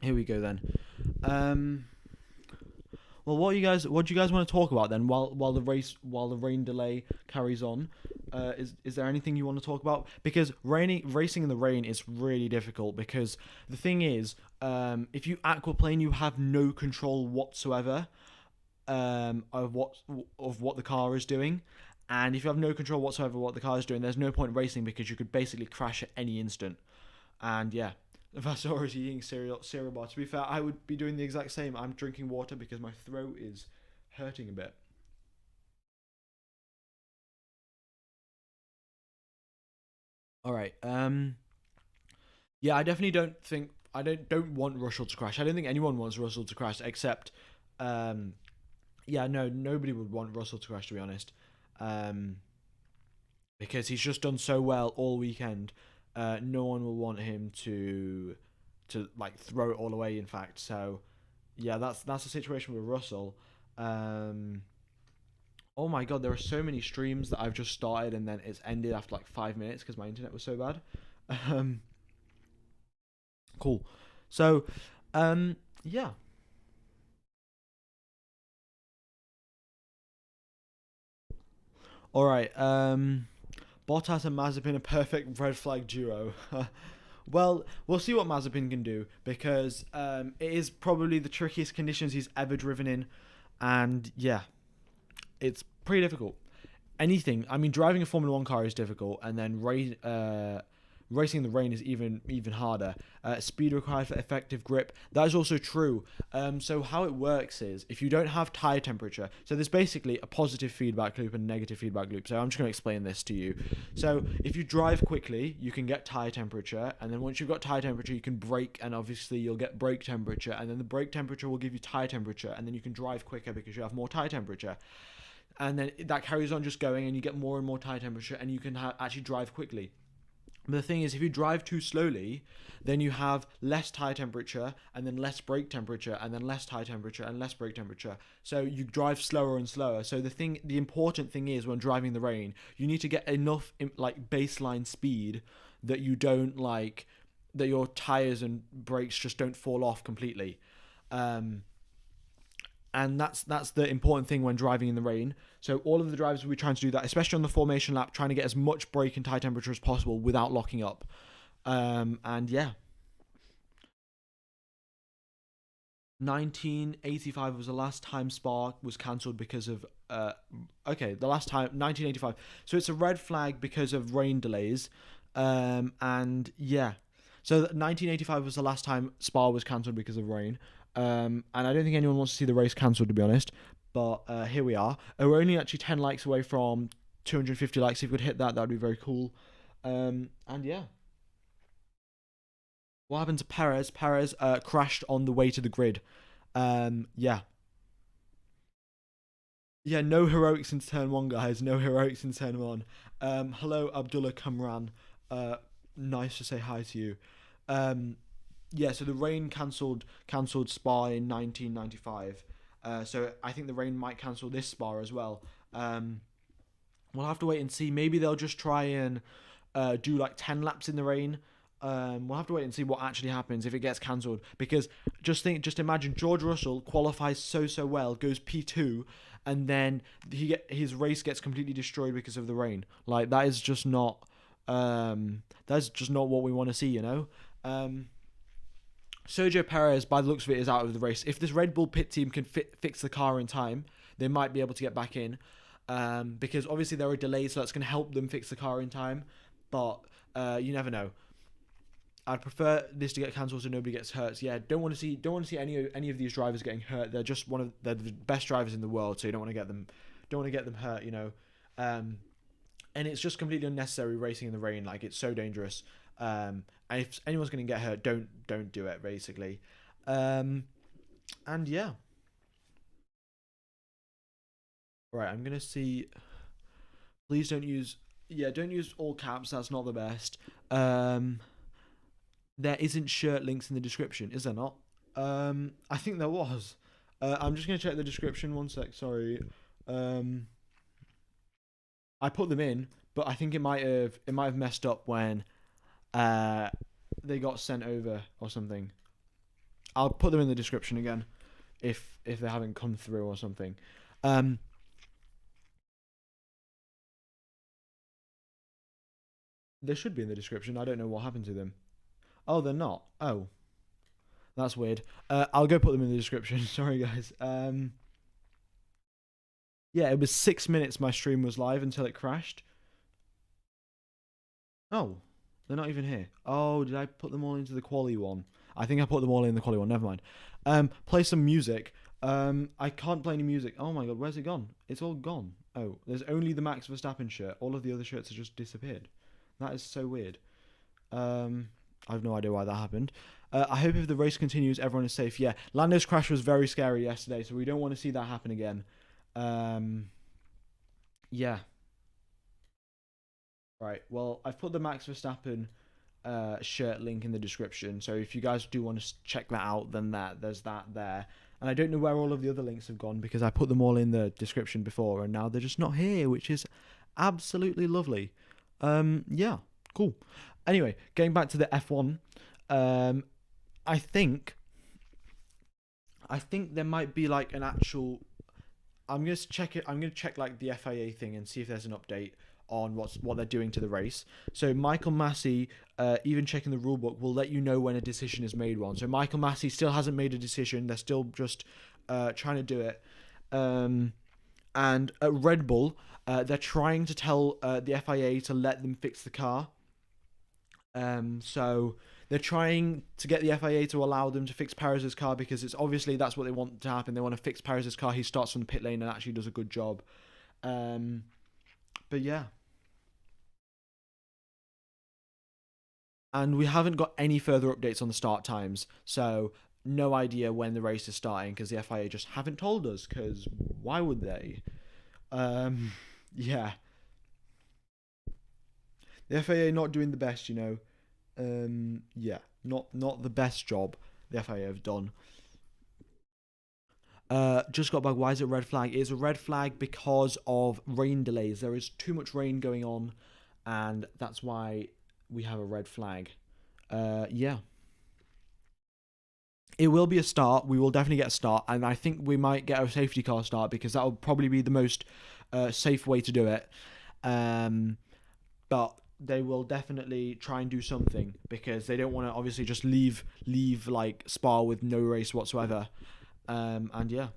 Here we go then. Well, what do you guys want to talk about then while the rain delay carries on? Is there anything you want to talk about? Because racing in the rain is really difficult because the thing is, if you aquaplane, you have no control whatsoever of what the car is doing. And if you have no control whatsoever what the car is doing, there's no point racing because you could basically crash at any instant. And yeah. Vasora is eating cereal bar. To be fair, I would be doing the exact same. I'm drinking water because my throat is hurting a bit. All right. Yeah, I definitely don't want Russell to crash. I don't think anyone wants Russell to crash except yeah, no, nobody would want Russell to crash, to be honest. Because he's just done so well all weekend. No one will want him to like throw it all away. In fact, so yeah, that's the situation with Russell. Oh my god, there are so many streams that I've just started and then it's ended after like 5 minutes because my internet was so bad. Cool. So, yeah. All right. Bottas and Mazepin, a perfect red flag duo. Well, we'll see what Mazepin can do because it is probably the trickiest conditions he's ever driven in, and yeah, it's pretty difficult. Driving a Formula One car is difficult, and then racing in the rain is even harder. Speed required for effective grip, that is also true. So how it works is, if you don't have tire temperature, so there's basically a positive feedback loop and a negative feedback loop. So I'm just going to explain this to you. So if you drive quickly, you can get tire temperature, and then once you've got tire temperature, you can brake, and obviously you'll get brake temperature, and then the brake temperature will give you tire temperature, and then you can drive quicker because you have more tire temperature. And then that carries on just going, and you get more and more tire temperature, and you can actually drive quickly. But the thing is, if you drive too slowly, then you have less tire temperature, and then less brake temperature, and then less tire temperature, and less brake temperature. So you drive slower and slower. So the important thing is, when driving in the rain, you need to get enough like baseline speed that you don't that your tires and brakes just don't fall off completely. And that's the important thing when driving in the rain. So all of the drivers will be trying to do that, especially on the formation lap, trying to get as much brake and tire temperature as possible without locking up. And yeah. 1985 was the last time Spa was cancelled because of the last time 1985. So it's a red flag because of rain delays. And yeah. So 1985 was the last time Spa was cancelled because of rain. And I don't think anyone wants to see the race cancelled, to be honest. But here we are. We're only actually 10 likes away from 250 likes. If we could hit that, that would be very cool. And yeah. What happened to Perez? Perez crashed on the way to the grid. Yeah. Yeah, no heroics in turn one, guys. No heroics in turn one. Hello, Abdullah Kamran. Nice to say hi to you. Yeah, so the rain cancelled Spa in 1995. So I think the rain might cancel this Spa as well. We'll have to wait and see. Maybe they'll just try and do like 10 laps in the rain. We'll have to wait and see what actually happens if it gets cancelled. Because just imagine George Russell qualifies so well, goes P2, and then his race gets completely destroyed because of the rain. Like that is just not what we want to see, you know. Sergio Perez, by the looks of it, is out of the race. If this Red Bull pit team can fix the car in time, they might be able to get back in. Because obviously there are delays, so that's going to help them fix the car in time. But you never know. I'd prefer this to get cancelled so nobody gets hurt. So yeah, don't want to see any of these drivers getting hurt. They're just they're the best drivers in the world, so you don't want to get them hurt, you know. And it's just completely unnecessary racing in the rain. Like it's so dangerous. And if anyone's going to get hurt, don't do it, basically. And yeah. Right, I'm gonna see. Please don't use all caps. That's not the best. There isn't shirt links in the description, is there not? I think there was. I'm just gonna check the description. One sec. Sorry. I put them in, but I think it might have messed up when they got sent over or something. I'll put them in the description again if they haven't come through or something. They should be in the description. I don't know what happened to them. Oh, they're not. Oh, that's weird. I'll go put them in the description. Sorry, guys. Yeah, it was 6 minutes my stream was live until it crashed. Oh, they're not even here. Oh, did I put them all into the quali one? I think I put them all in the quali one. Never mind. Play some music. I can't play any music. Oh my god, where's it gone? It's all gone. Oh, there's only the Max Verstappen shirt. All of the other shirts have just disappeared. That is so weird. I have no idea why that happened. I hope if the race continues, everyone is safe. Yeah, Lando's crash was very scary yesterday, so we don't want to see that happen again. Yeah. Right, well, I've put the Max Verstappen shirt link in the description, so if you guys do want to check that out, then there's that there. And I don't know where all of the other links have gone because I put them all in the description before, and now they're just not here, which is absolutely lovely. Yeah, cool. Anyway, getting back to the F1, I think there might be like an actual. I'm gonna check it. I'm gonna check like the FIA thing and see if there's an update on what they're doing to the race. So Michael Massey, even checking the rulebook, will let you know when a decision is made. So Michael Massey still hasn't made a decision. They're still just trying to do it. And at Red Bull, they're trying to tell the FIA to let them fix the car. So they're trying to get the FIA to allow them to fix Perez's car because it's obviously that's what they want to happen. They want to fix Perez's car. He starts from the pit lane and actually does a good job. But yeah. And we haven't got any further updates on the start times. So no idea when the race is starting because the FIA just haven't told us because why would they? Yeah. The FIA not doing the best, you know. Yeah, not the best job the FIA have done. Just got back. Why is it a red flag? It is a red flag because of rain delays. There is too much rain going on, and that's why we have a red flag. Yeah. It will be a start. We will definitely get a start, and I think we might get a safety car start because that will probably be the most safe way to do it. But they will definitely try and do something because they don't want to obviously just leave like Spa with no race whatsoever. And yeah.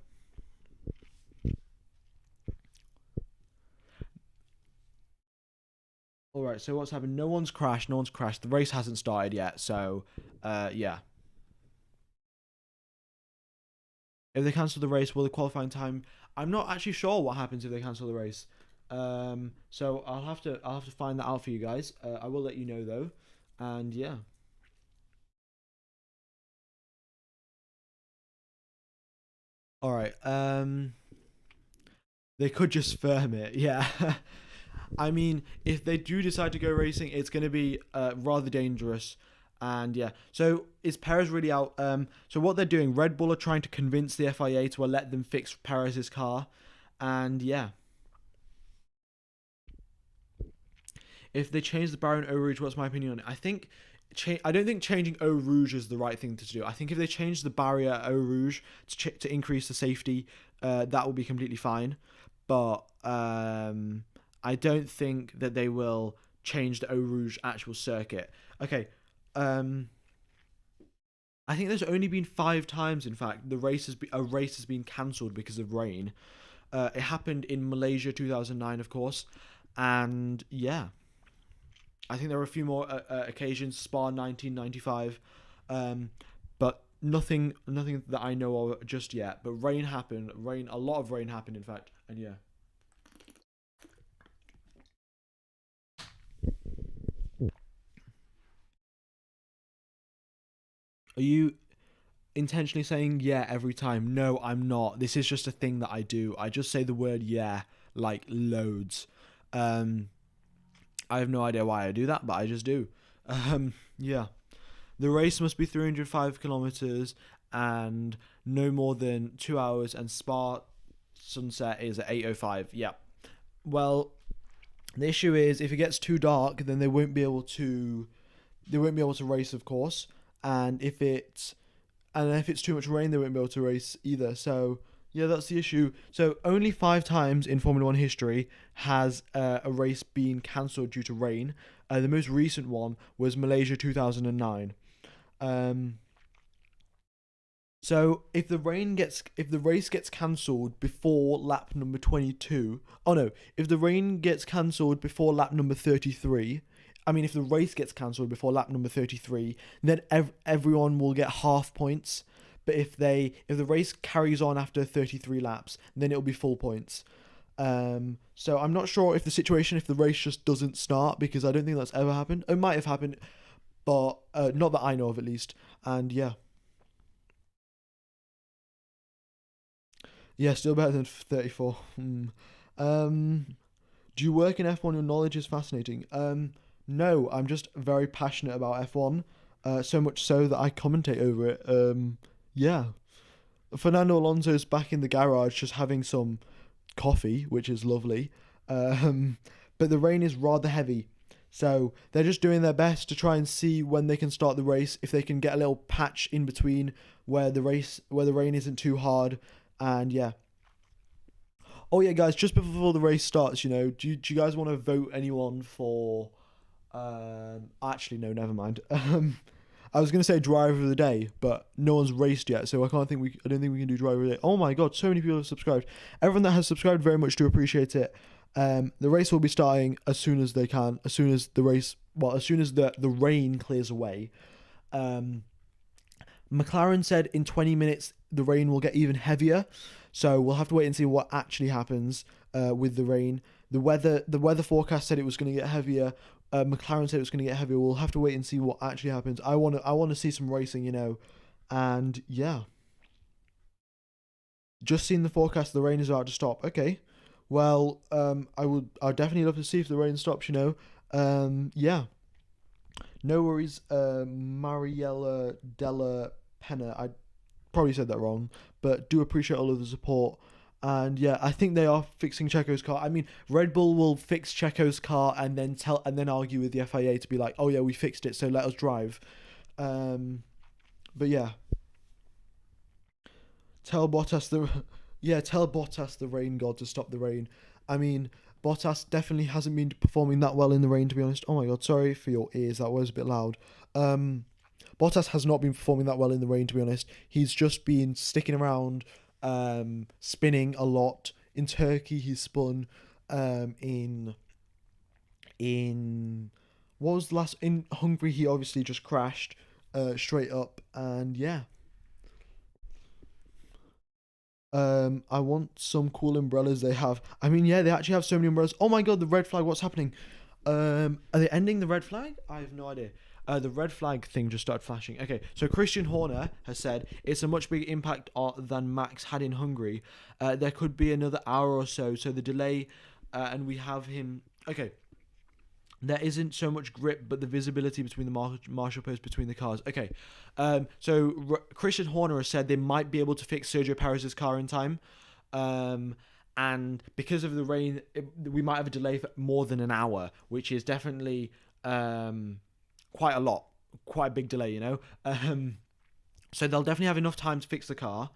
All right. So what's happened? No one's crashed. The race hasn't started yet. So, yeah. If they cancel the race, will the qualifying time? I'm not actually sure what happens if they cancel the race. So I'll have to find that out for you guys. I will let you know though, and yeah. All right. They could just firm it. Yeah. I mean, if they do decide to go racing, it's going to be rather dangerous. And yeah, so is Perez really out? So what they're doing, Red Bull are trying to convince the FIA to let them fix Perez's car. And yeah, if they change the barrier in Eau Rouge, what's my opinion on it? I don't think changing Eau Rouge is the right thing to do. I think if they change the barrier at Eau Rouge to increase the safety, that will be completely fine. But I don't think that they will change the Eau Rouge actual circuit. Okay. I think there's only been 5 times, in fact, a race has been cancelled because of rain. It happened in Malaysia 2009, of course, and yeah, I think there were a few more occasions, Spa 1995, but nothing that I know of just yet. But rain happened, a lot of rain happened, in fact, and yeah. Are you intentionally saying yeah every time? No, I'm not. This is just a thing that I do. I just say the word yeah like loads. I have no idea why I do that, but I just do. Yeah. The race must be 305 kilometers and no more than 2 hours, and Spa sunset is at 8:05. Yeah. Well, the issue is if it gets too dark, then they won't be able to race, of course. And if it's too much rain, they won't be able to race either. So yeah, that's the issue. So only 5 times in Formula 1 history has a race been cancelled due to rain. The most recent one was Malaysia 2009. So if the race gets cancelled before lap number 22, if the rain gets cancelled before lap number 33. If the race gets cancelled before lap number 33, then everyone will get half points. But if the race carries on after 33 laps, then it'll be full points. So I'm not sure if the race just doesn't start, because I don't think that's ever happened. It might have happened, but not that I know of, at least. And yeah. Yeah, still better than 34. Do you work in F1? Your knowledge is fascinating. No, I'm just very passionate about F1, so much so that I commentate over it. Yeah. Fernando Alonso's back in the garage just having some coffee, which is lovely. But the rain is rather heavy, so they're just doing their best to try and see when they can start the race, if they can get a little patch in between where the rain isn't too hard, and yeah. Oh yeah, guys, just before the race starts, do you guys want to vote anyone for... Actually, no, never mind. I was going to say driver of the day, but no one's raced yet, so I don't think we can do driver of the day. Oh my god, so many people have subscribed. Everyone that has subscribed, very much do appreciate it. The race will be starting as soon as they can, as soon as the rain clears away. McLaren said in 20 minutes the rain will get even heavier, so we'll have to wait and see what actually happens with the rain. The weather forecast said it was going to get heavier. McLaren said it was going to get heavier. We'll have to wait and see what actually happens. I want to see some racing, and yeah. Just seen the forecast. The rain is about to stop. Okay, well, I'd definitely love to see if the rain stops. Yeah. No worries, Mariella Della Penna. I probably said that wrong, but do appreciate all of the support. And yeah, I think they are fixing Checo's car. Red Bull will fix Checo's car and then argue with the FIA to be like, oh yeah, we fixed it, so let us drive. But yeah, tell Bottas the rain god to stop the rain. Bottas definitely hasn't been performing that well in the rain, to be honest. Oh my god, sorry for your ears, that was a bit loud. Bottas has not been performing that well in the rain, to be honest. He's just been sticking around, spinning a lot. In Turkey he spun, in what was the last, in Hungary he obviously just crashed straight up, and yeah. I want some cool umbrellas they have. Yeah, they actually have so many umbrellas. Oh my god, the red flag, what's happening? Are they ending the red flag? I have no idea. The red flag thing just started flashing. Okay, so Christian Horner has said it's a much bigger impact than Max had in Hungary. There could be another hour or so. So the delay, and we have him. Okay. There isn't so much grip, but the visibility between the marshal posts between the cars. Okay, Christian Horner has said they might be able to fix Sergio Perez's car in time, and because of the rain, we might have a delay for more than an hour, which is definitely quite a lot, quite a big delay, you know. So they'll definitely have enough time to fix the car.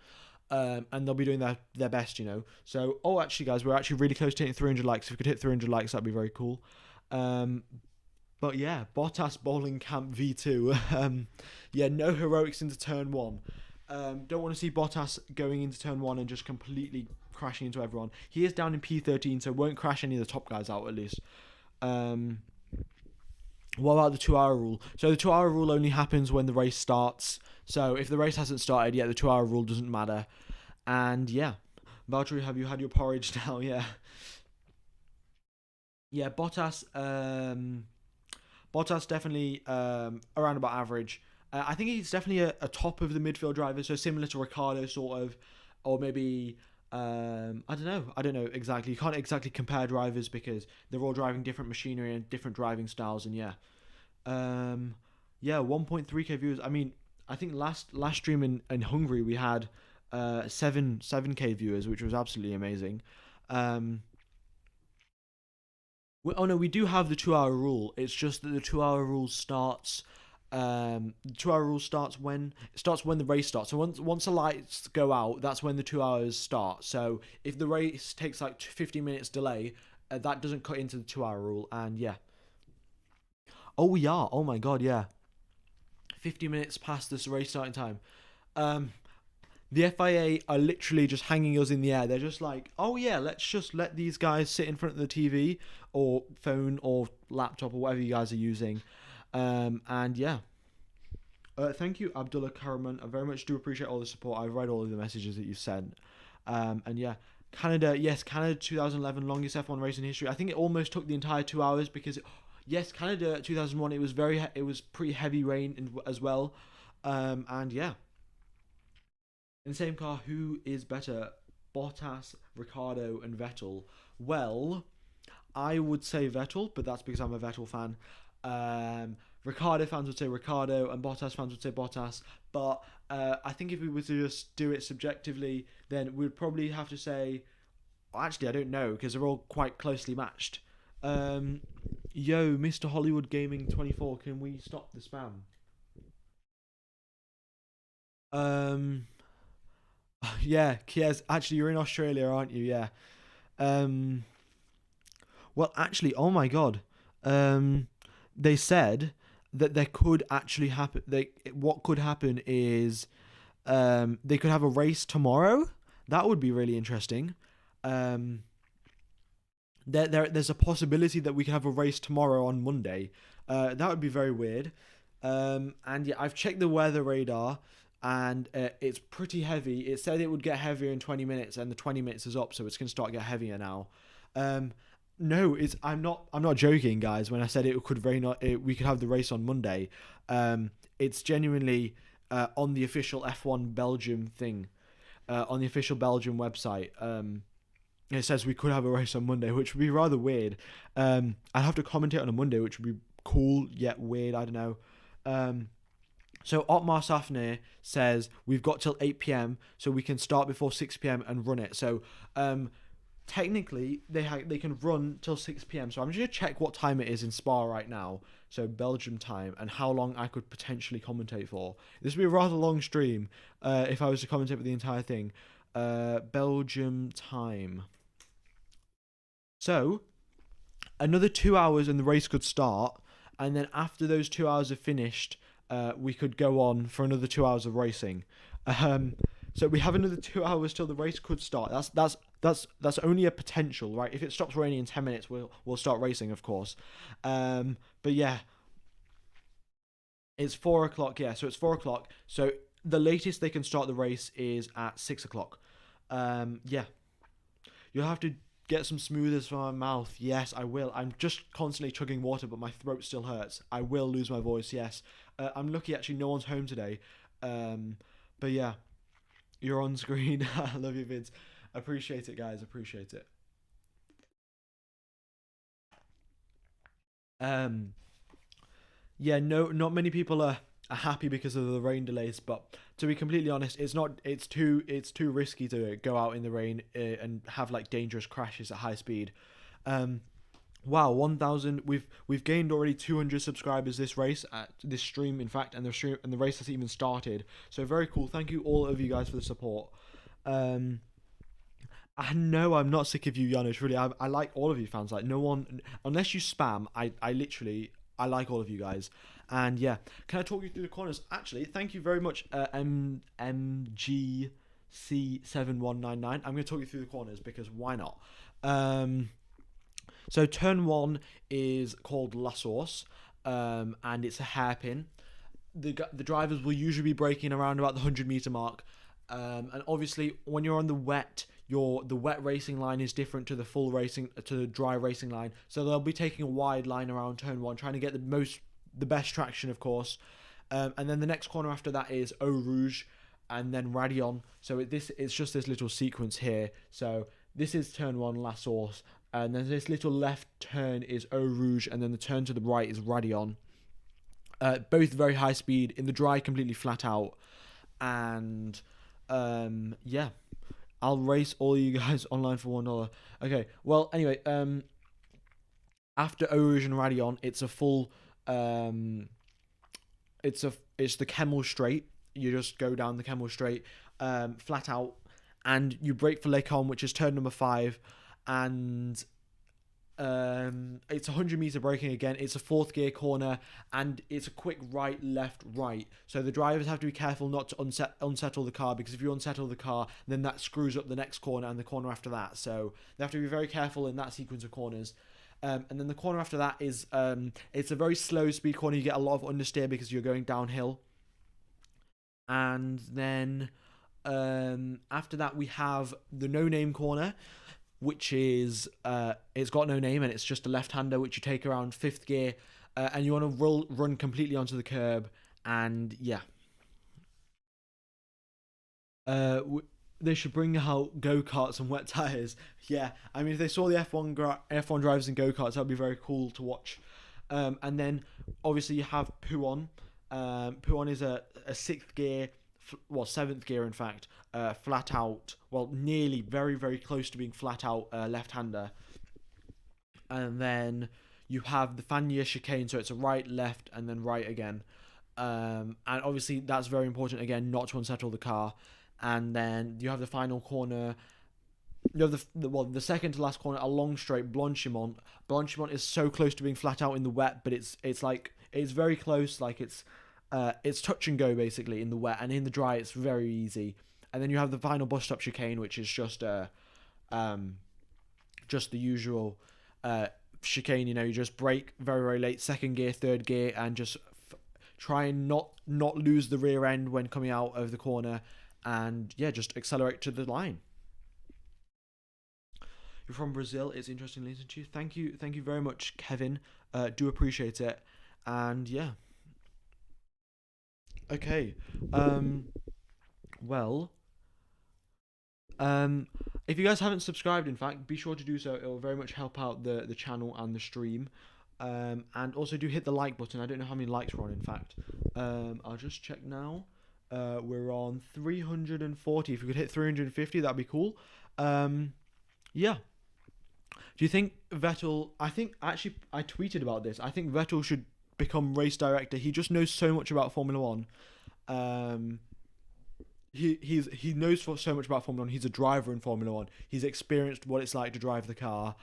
And they'll be doing their best, you know. So, actually, guys, we're actually really close to hitting 300 likes. If we could hit 300 likes, that'd be very cool. But yeah, Bottas Bowling Camp V2. Yeah, no heroics into turn 1. Don't want to see Bottas going into turn 1 and just completely crashing into everyone. He is down in P13, so won't crash any of the top guys out at least. What about the 2-hour rule? So the 2-hour rule only happens when the race starts. So if the race hasn't started yet, the 2-hour rule doesn't matter. And yeah, Valtteri, have you had your porridge now? Yeah. Yeah, Bottas definitely around about average. I think he's definitely a top of the midfield driver, so similar to Ricciardo sort of, or maybe I don't know exactly. You can't exactly compare drivers because they're all driving different machinery and different driving styles, and yeah, 1.3k viewers. I mean, I think last stream in Hungary we had 7k viewers, which was absolutely amazing. We do have the 2-hour rule. It's just that the 2-hour rule starts. The 2-hour rule starts when the race starts. So once the lights go out, that's when the 2 hours start. So if the race takes like 15 minutes delay, that doesn't cut into the 2-hour rule. And yeah. Oh, we are. Oh my god, yeah. 50 minutes past this race starting time. The FIA are literally just hanging us in the air. They're just like, oh yeah, let's just let these guys sit in front of the TV or phone or laptop or whatever you guys are using. And yeah. Thank you, Abdullah Karaman. I very much do appreciate all the support. I've read all of the messages that you sent. And yeah. Canada 2011, longest F1 race in history. I think it almost took the entire 2 hours because, Canada 2001, it was pretty heavy rain as well. And yeah. In the same car, who is better? Bottas, Ricciardo, and Vettel. Well, I would say Vettel, but that's because I'm a Vettel fan. Ricciardo fans would say Ricciardo, and Bottas fans would say Bottas. But I think if we were to just do it subjectively, then we'd probably have to say... Well, actually, I don't know, because they're all quite closely matched. Yo, Mr. Hollywood Gaming 24, can we stop the spam? Yeah, Kies, actually, you're in Australia, aren't you? Yeah. Well, actually, oh my god. They said that there could actually happen... What could happen is... they could have a race tomorrow. That would be really interesting. There's a possibility that we could have a race tomorrow on Monday. That would be very weird. And yeah, I've checked the weather radar... and it's pretty heavy. It said it would get heavier in 20 minutes, and the 20 minutes is up, so it's going to start to get heavier now. No, I'm not joking, guys. When I said we could have the race on Monday, it's genuinely on the official F1 Belgium thing, on the official Belgium website. It says we could have a race on Monday, which would be rather weird. I'd have to commentate on a Monday, which would be cool yet weird. I don't know. So Otmar Safnir says we've got till 8 p.m. so we can start before 6 p.m. and run it. So technically they can run till 6 p.m. So I'm just going to check what time it is in Spa right now. So Belgium time and how long I could potentially commentate for. This would be a rather long stream if I was to commentate for the entire thing. Belgium time. So another 2 hours and the race could start. And then after those 2 hours are finished... we could go on for another 2 hours of racing. So we have another 2 hours till the race could start. That's only a potential, right? If it stops raining in 10 minutes, we'll start racing, of course. But yeah, it's 4 o'clock. Yeah, so it's 4 o'clock. So the latest they can start the race is at 6 o'clock. Yeah, you'll have to get some smoothers for my mouth. Yes, I will. I'm just constantly chugging water, but my throat still hurts. I will lose my voice, yes. I'm lucky, actually, no one's home today. But yeah, you're on screen. I love you, Vince. Appreciate it, guys. Appreciate it. Yeah, no, not many people are happy because of the rain delays, but to be completely honest, it's too risky to go out in the rain and have like dangerous crashes at high speed. Wow, 1,000. We've gained already 200 subscribers this race at this stream, in fact, and the race has even started. So very cool. Thank you all of you guys for the support. I know I'm not sick of you, Janusz. Really, I like all of you fans. Like no one, unless you spam, I literally like all of you guys. And yeah, can I talk you through the corners? Actually, thank you very much, MGC7199. I'm going to talk you through the corners because why not? So turn 1 is called La Source, and it's a hairpin. The drivers will usually be braking around about the 100-meter mark, and obviously when you're on the wet, the wet racing line is different to the dry racing line. So they'll be taking a wide line around turn 1, trying to get the best traction, of course. And then the next corner after that is Eau Rouge, and then Radion. So it's just this little sequence here. So this is turn 1, La Source. And then this little left turn is Eau Rouge, and then the turn to the right is Radion. Both very high speed, in the dry completely flat out. And yeah, I'll race all you guys online for $1. Okay, well anyway, after Eau Rouge and Radion, it's a full it's the Kemmel Straight. You just go down the Kemmel Straight, flat out, and you brake for Les Combes, which is turn number 5. And it's 100-meter braking again. It's a 4th gear corner, and it's a quick right, left, right. So the drivers have to be careful not to unsettle the car, because if you unsettle the car, then that screws up the next corner and the corner after that. So they have to be very careful in that sequence of corners. And then the corner after that is it's a very slow speed corner. You get a lot of understeer because you're going downhill. And then after that we have the no name corner, which is it's got no name, and it's just a left-hander which you take around 5th gear, and you want to run completely onto the curb. And yeah, they should bring out go-karts and wet tires. Yeah, I mean, if they saw the F1 drivers in go-karts, that'd be very cool to watch. And then obviously you have Pouon. Pouon is a 6th gear, 7th gear in fact, flat out, well, nearly, very, very close to being flat out left-hander. And then you have the Fagnes chicane, so it's a right, left, and then right again. And obviously that's very important, again, not to unsettle the car. And then you have the final corner. You have the second to last corner, a long straight, Blanchimont. Blanchimont is so close to being flat out in the wet, but it's very close. Like it's touch and go basically in the wet, and in the dry it's very easy. And then you have the final bus stop chicane, which is just the usual chicane. You know, you just brake very, very late, 2nd gear, 3rd gear, and just try and not lose the rear end when coming out of the corner. And yeah, just accelerate to the line. You're from Brazil. It's interesting listening to you. Thank you very much, Kevin. Do appreciate it. And yeah. Okay. Well. If you guys haven't subscribed, in fact, be sure to do so. It will very much help out the channel and the stream. And also do hit the like button. I don't know how many likes we're on, in fact. I'll just check now. We're on 340. If we could hit 350, that'd be cool. Yeah. Do you think Vettel... I tweeted about this. I think Vettel should become race director. He just knows so much about Formula 1. He knows so much about Formula 1. He's a driver in Formula 1. He's experienced what it's like to drive the car.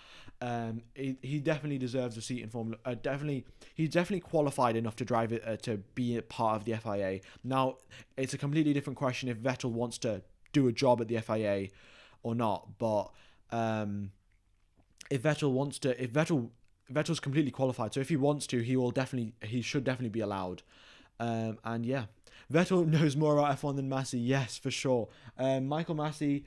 He definitely deserves a seat in Formula. He's definitely qualified enough to drive it to be a part of the FIA. Now, it's a completely different question if Vettel wants to do a job at the FIA or not. But if Vettel's completely qualified, so if he wants to, he should definitely be allowed. And yeah. Vettel knows more about F1 than Massey, yes, for sure. Michael Massey,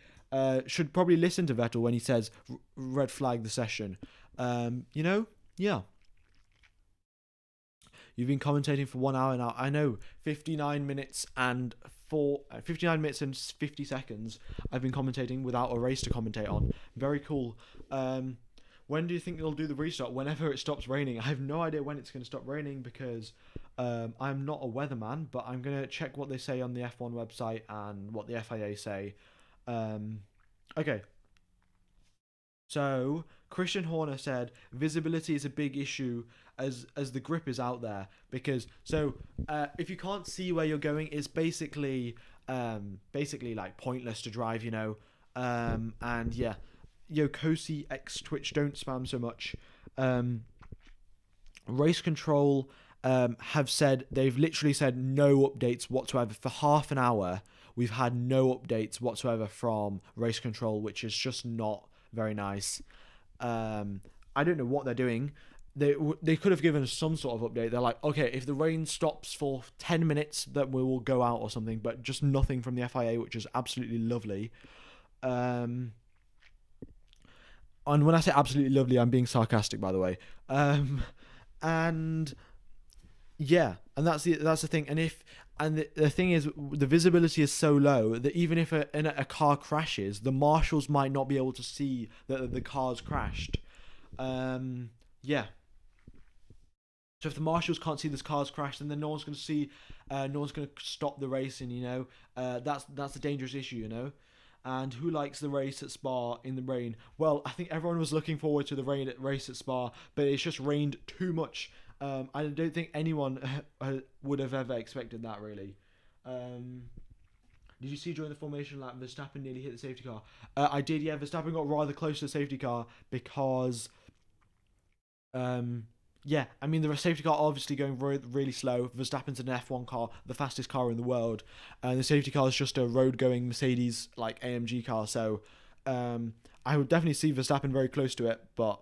should probably listen to Vettel when he says red flag the session. You know, yeah. You've been commentating for 1 hour now. I know, 59 minutes and 50 seconds. I've been commentating without a race to commentate on. Very cool. When do you think they'll do the restart? Whenever it stops raining. I have no idea when it's going to stop raining because I'm not a weatherman, but I'm going to check what they say on the F1 website and what the FIA say. Okay. So Christian Horner said visibility is a big issue as the grip is out there because if you can't see where you're going, it's basically like pointless to drive, you know. And yeah, Yokosi X Twitch, don't spam so much. Race Control they've literally said no updates whatsoever for half an hour. We've had no updates whatsoever from Race Control, which is just not very nice. I don't know what they're doing. They could have given us some sort of update. They're like, okay, if the rain stops for 10 minutes, then we will go out or something, but just nothing from the FIA, which is absolutely lovely. And when I say absolutely lovely, I'm being sarcastic, by the way. And yeah, and that's the thing. And the thing is, the visibility is so low that even if a car crashes, the marshals might not be able to see that the car's crashed. Yeah. So if the marshals can't see this car's crashed, then no one's going to see, no one's going to stop the racing, you know. That's a dangerous issue, you know. And who likes the race at Spa in the rain? Well, I think everyone was looking forward to the race at Spa, but it's just rained too much. I don't think anyone would have ever expected that, really. Did you see during the formation lap, Verstappen nearly hit the safety car? I did, yeah. Verstappen got rather close to the safety car because... yeah, I mean, the safety car obviously going really slow. Verstappen's an F1 car, the fastest car in the world. And the safety car is just a road-going Mercedes, like, AMG car. So, I would definitely see Verstappen very close to it. But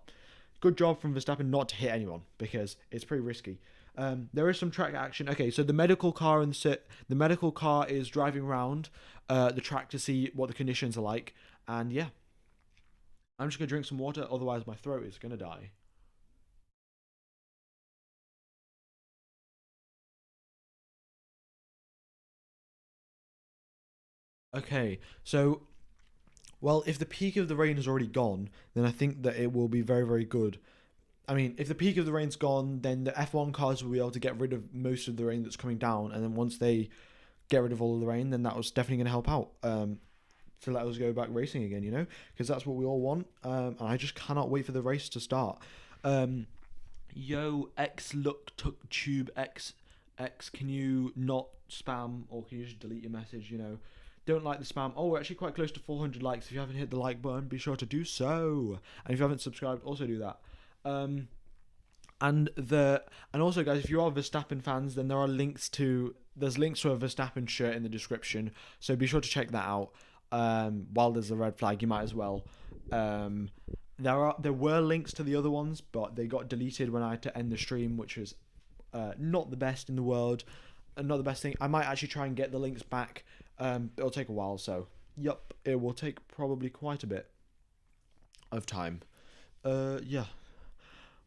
good job from Verstappen not to hit anyone, because it's pretty risky. There is some track action. Okay, so the medical car is driving around the track to see what the conditions are like. And, yeah. I'm just going to drink some water, otherwise my throat is going to die. Okay, so, well, if the peak of the rain has already gone, then I think that it will be very, very good. I mean, if the peak of the rain's gone, then the F1 cars will be able to get rid of most of the rain that's coming down, and then once they get rid of all of the rain, then that was definitely going to help out to let us go back racing again, you know? Because that's what we all want, and I just cannot wait for the race to start. Yo, X look took tube X, can you not spam, or can you just delete your message, you know? Don't like the spam. Oh, we're actually quite close to 400 likes. If you haven't hit the like button, be sure to do so. And if you haven't subscribed, also do that. And also, guys, if you are Verstappen fans, then there's links to a Verstappen shirt in the description. So be sure to check that out. While there's a red flag, you might as well. There were links to the other ones, but they got deleted when I had to end the stream, which was not the best in the world. Not the best thing. I might actually try and get the links back. It'll take a while, so yup, it will take probably quite a bit of time. Yeah.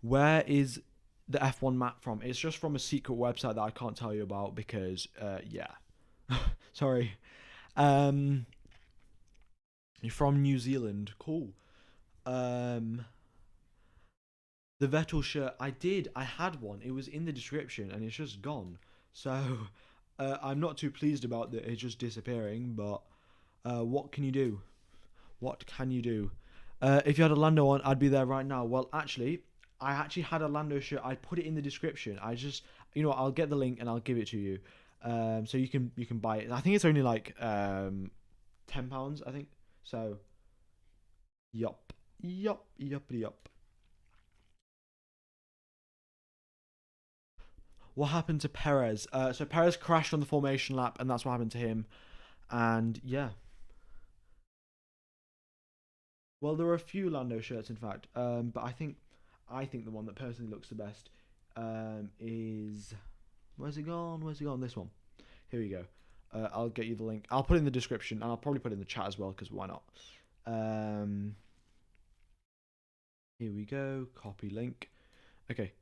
Where is the F1 map from? It's just from a secret website that I can't tell you about because, yeah. Sorry. You're from New Zealand. Cool. The Vettel shirt, I had one. It was in the description and it's just gone. So, I'm not too pleased about that it's just disappearing, but what can you do? What can you do? If you had a Lando on, I'd be there right now. Well, actually, I actually had a Lando shirt. I put it in the description. I just, I'll get the link and I'll give it to you. So you can buy it. I think it's only like £10, I think. So, yup. What happened to Perez? So Perez crashed on the formation lap, and that's what happened to him. And yeah. Well, there are a few Lando shirts, in fact. But I think the one that personally looks the best is... Where's it gone? This one. Here we go. I'll get you the link. I'll put it in the description, and I'll probably put it in the chat as well, because why not? Here we go. Copy link. Okay.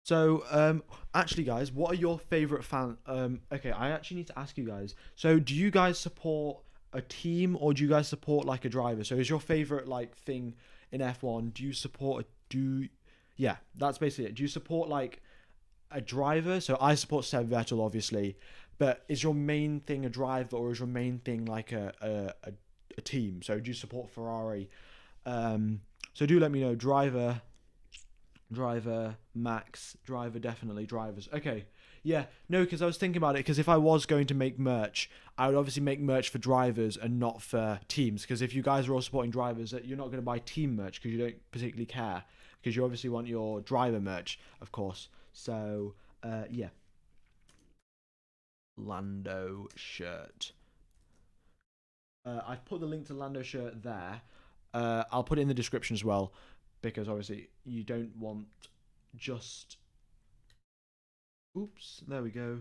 So, actually, guys, what are your favorite okay, I actually need to ask you guys. So, do you guys support a team, or do you guys support like a driver? So, is your favorite like thing in F1? Do you support Yeah, that's basically it. Do you support like a driver? So, I support Seb Vettel, obviously, but is your main thing a driver, or is your main thing like a team? So, do you support Ferrari? So do let me know. Driver, Max, driver, definitely drivers. Okay, yeah, no, because I was thinking about it, because if I was going to make merch, I would obviously make merch for drivers and not for teams, because if you guys are all supporting drivers, you're not going to buy team merch because you don't particularly care, because you obviously want your driver merch, of course. So, yeah. Lando shirt. I've put the link to Lando shirt there. I'll put it in the description as well, because obviously you don't want just... Oops, there we go.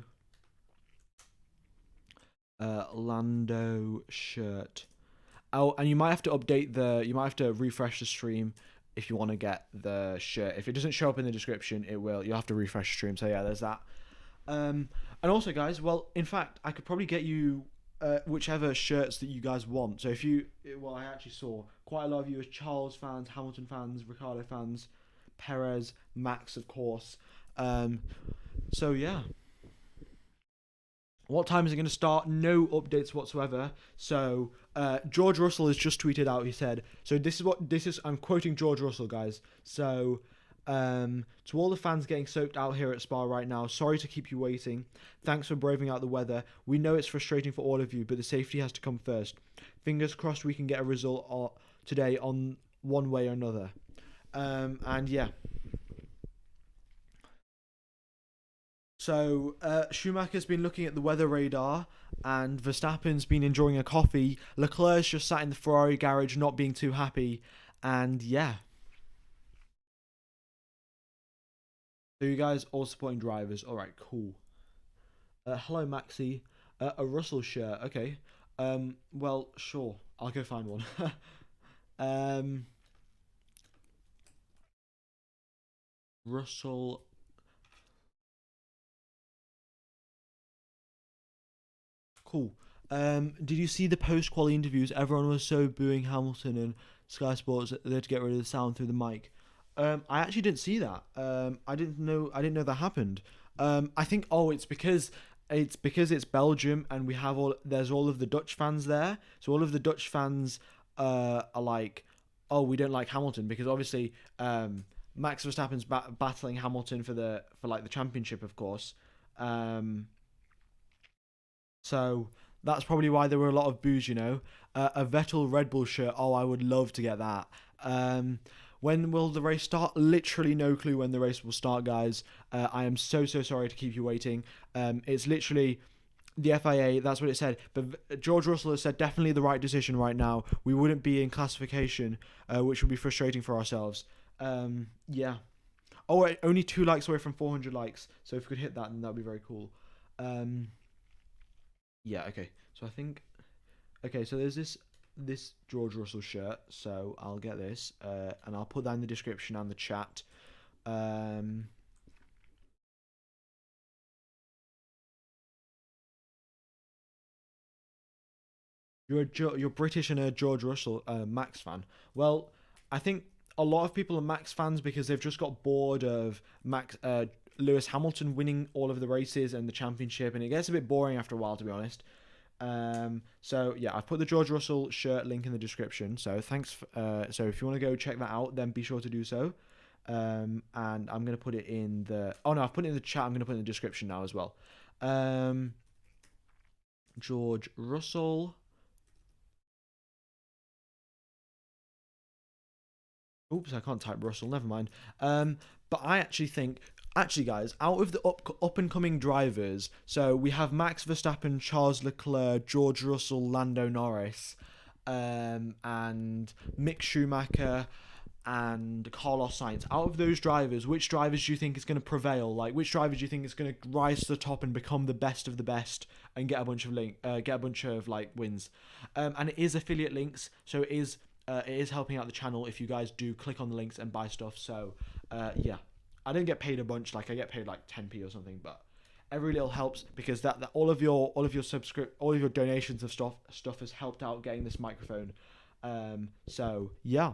Lando shirt. Oh, and you might have to update you might have to refresh the stream if you want to get the shirt. If it doesn't show up in the description, it will. You'll have to refresh the stream. So yeah, there's that. And also, guys, well, in fact, I could probably get you whichever shirts that you guys want. So if you, well, I actually saw quite a lot of you as Charles fans, Hamilton fans, Ricciardo fans, Perez, Max, of course. So yeah. What time is it going to start? No updates whatsoever. So George Russell has just tweeted out. He said, so this is. I'm quoting George Russell, guys. So. To all the fans getting soaked out here at Spa right now, sorry to keep you waiting. Thanks for braving out the weather. We know it's frustrating for all of you, but the safety has to come first. Fingers crossed we can get a result today on one way or another. And yeah. So Schumacher's been looking at the weather radar, and Verstappen's been enjoying a coffee. Leclerc's just sat in the Ferrari garage not being too happy, and yeah. So you guys all supporting drivers. All right, cool. Hello, Maxi. A Russell shirt. Okay. Well, sure. I'll go find one. Russell. Cool. Did you see the post-quali interviews? Everyone was so booing Hamilton and Sky Sports that they had to get rid of the sound through the mic. I actually didn't see that. I didn't know that happened. I think it's because it's Belgium, and there's all of the Dutch fans there. So all of the Dutch fans are like, oh, we don't like Hamilton, because obviously Max Verstappen's battling Hamilton for the championship, of course. So that's probably why there were a lot of boos, a Vettel Red Bull shirt. Oh, I would love to get that. When will the race start? Literally no clue when the race will start, guys. I am so sorry to keep you waiting. It's literally the FIA, that's what it said. But George Russell has said definitely the right decision right now. We wouldn't be in classification, which would be frustrating for ourselves. Yeah. Oh, wait, only 2 likes away from 400 likes. So if we could hit that, then that would be very cool. Yeah, okay. So I think... Okay, so there's this George Russell shirt, so I'll get this, and I'll put that in the description and the chat. You're British and a George Russell Max fan. Well, I think a lot of people are Max fans because they've just got bored of Lewis Hamilton winning all of the races and the championship, and it gets a bit boring after a while, to be honest. So yeah, I've put the George Russell shirt link in the description. So thanks. So if you want to go check that out, then be sure to do so. And I'm gonna put it in the. Oh no, I've put it in the chat. I'm gonna put it in the description now as well. George Russell. Oops, I can't type Russell. Never mind. But I actually think. Actually, guys, out of the up-and-coming drivers, so we have Max Verstappen, Charles Leclerc, George Russell, Lando Norris, and Mick Schumacher, and Carlos Sainz. Out of those drivers, which drivers do you think is going to prevail? Like, which drivers do you think is going to rise to the top and become the best of the best and get a bunch of like wins? And it is affiliate links, so it is helping out the channel if you guys do click on the links and buy stuff. So yeah, I didn't get paid a bunch. Like, I get paid like 10p or something, but every little helps, because that all of your donations of stuff has helped out getting this microphone. So yeah,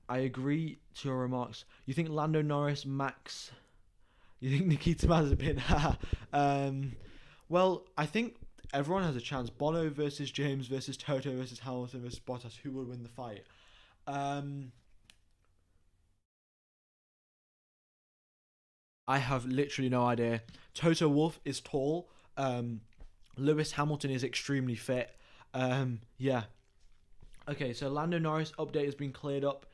I agree to your remarks. You think Lando Norris, Max? You think Nikita Mazepin? Well, I think everyone has a chance. Bono versus James versus Toto versus Hamilton versus Bottas. Who would win the fight? I have literally no idea. Toto Wolff is tall. Lewis Hamilton is extremely fit. Yeah. Okay, so Lando Norris update has been cleared up.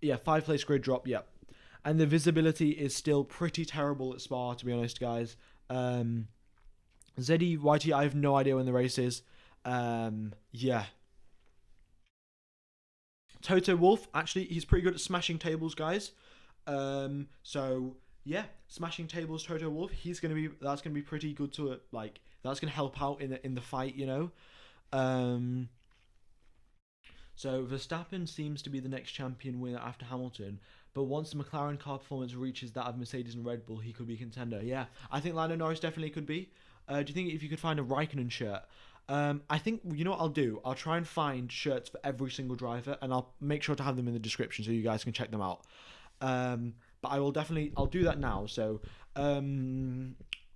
Yeah, 5-place grid drop, yeah. And the visibility is still pretty terrible at Spa, to be honest, guys. Zeddy, YT, I have no idea when the race is. Yeah. Toto Wolff, actually, he's pretty good at smashing tables, guys. So yeah, smashing tables, Toto Wolff. That's gonna be pretty good to it. Like, that's gonna help out in the fight, you know. So Verstappen seems to be the next champion winner after Hamilton, but once the McLaren car performance reaches that of Mercedes and Red Bull, he could be a contender. Yeah, I think Lando Norris definitely could be. Do you think if you could find a Raikkonen shirt? I think, you know what I'll do? I'll try and find shirts for every single driver, and I'll make sure to have them in the description so you guys can check them out. But I'll do that now. So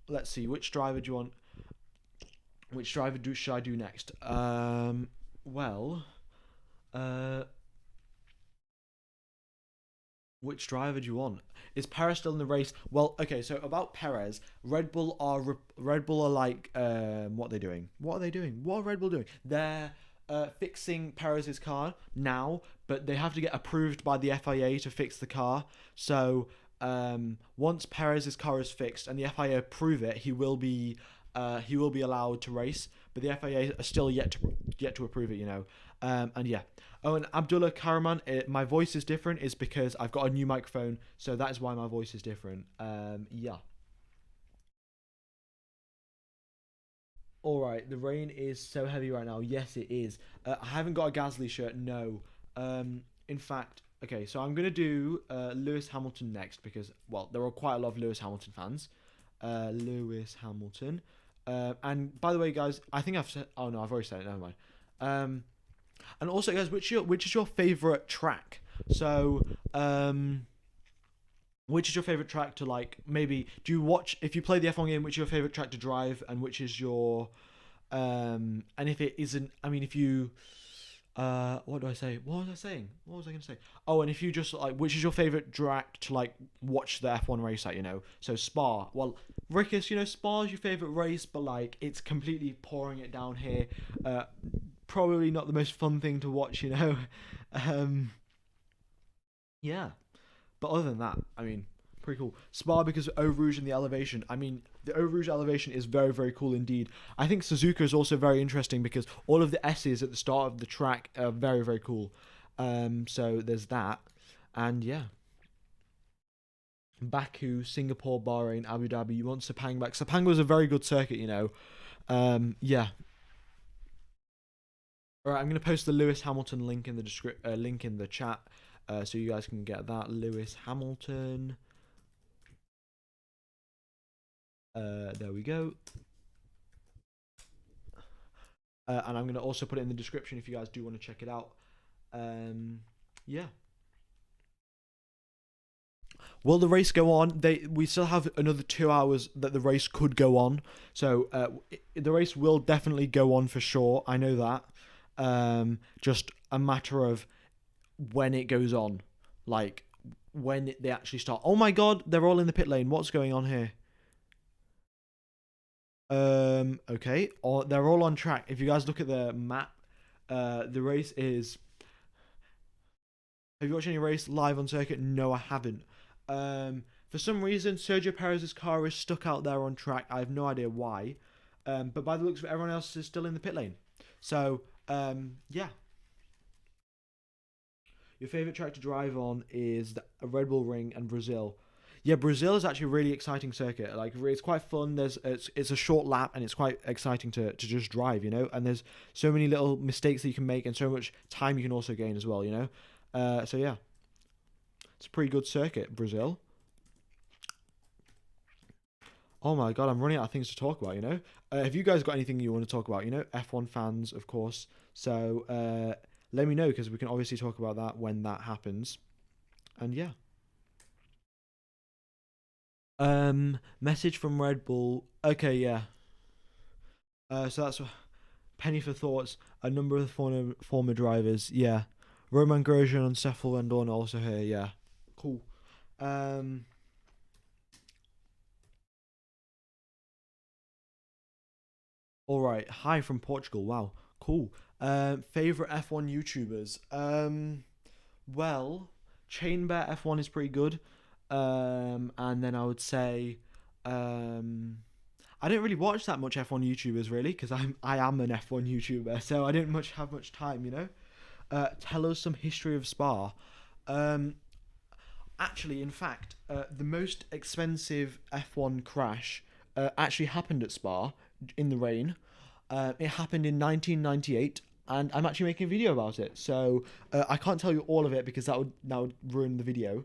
let's see, which driver do you want? Which driver should I do next? Which driver do you want? Is Perez still in the race? Well, okay, so about Perez, Red Bull are like, what are they doing? What are Red Bull doing? They're fixing Perez's car now, but they have to get approved by the FIA to fix the car. So once Perez's car is fixed and the FIA approve it, he will be allowed to race. But the FIA are still yet to approve it, you know. And yeah. Oh, and Abdullah Karaman, my voice is different is because I've got a new microphone, so that is why my voice is different. Yeah. Alright, the rain is so heavy right now. Yes, it is. I haven't got a Gasly shirt, no. In fact, okay, so I'm going to do Lewis Hamilton next because, well, there are quite a lot of Lewis Hamilton fans. Lewis Hamilton. And by the way, guys, I think I've said... Oh, no, I've already said it. Never mind. And also, guys, which is your favourite track? So, which is your favourite track to, like, maybe... Do you watch... If you play the F1 game, which is your favourite track to drive? And which is your... and if it isn't... I mean, if you... what do I say? What was I saying? What was I going to say? Oh, and if you just, like, which is your favourite track to, like, watch the F1 race at, you know? So, Spa. Well, Rickus, you know, Spa is your favourite race, but, like, it's completely pouring it down here. Probably not the most fun thing to watch, you know? Yeah. But other than that, I mean, pretty cool. Spa because of Eau Rouge and the elevation. I mean, the Eau Rouge elevation is very, very cool indeed. I think Suzuka is also very interesting because all of the S's at the start of the track are very, very cool. So there's that. And yeah. Baku, Singapore, Bahrain, Abu Dhabi. You want Sepang back. Sepang was a very good circuit, you know. Yeah. Alright, I'm going to post the Lewis Hamilton link in the link in the chat. So you guys can get that. Lewis Hamilton. There we go. And I'm going to also put it in the description if you guys do want to check it out. Yeah. Will the race go on? We still have another 2 hours that the race could go on. So the race will definitely go on for sure. I know that. Just a matter of when it goes on. Like, when they actually start. Oh my god, they're all in the pit lane. What's going on here? Okay. They're all on track. If you guys look at the map, the race is... Have you watched any race live on circuit? No, I haven't. For some reason, Sergio Perez's car is stuck out there on track. I have no idea why. But by the looks of it, everyone else is still in the pit lane. So, yeah. Your favorite track to drive on is the Red Bull Ring and Brazil. Yeah, Brazil is actually a really exciting circuit. Like, it's quite fun. It's a short lap, and it's quite exciting to just drive, you know. And there's so many little mistakes that you can make, and so much time you can also gain as well, you know. So yeah, it's a pretty good circuit, Brazil. Oh my god, I'm running out of things to talk about, you know. Have you guys got anything you want to talk about? You know, F1 fans, of course. So let me know, because we can obviously talk about that when that happens. And yeah. Message from Red Bull. Okay, yeah. So that's penny for thoughts. A number of the former drivers. Yeah. Roman Grosjean and Stoffel Vandoorne also here. Yeah. Cool. All right. Hi from Portugal. Wow. Cool. Favorite F1 YouTubers. Well, Chainbear F1 is pretty good. And then I would say, I don't really watch that much F1 YouTubers really, because I am an F1 YouTuber, so I don't have much time, you know. Tell us some history of Spa. Actually, in fact, the most expensive F1 crash actually happened at Spa in the rain. It happened in 1998. And I'm actually making a video about it, so I can't tell you all of it because that would ruin the video.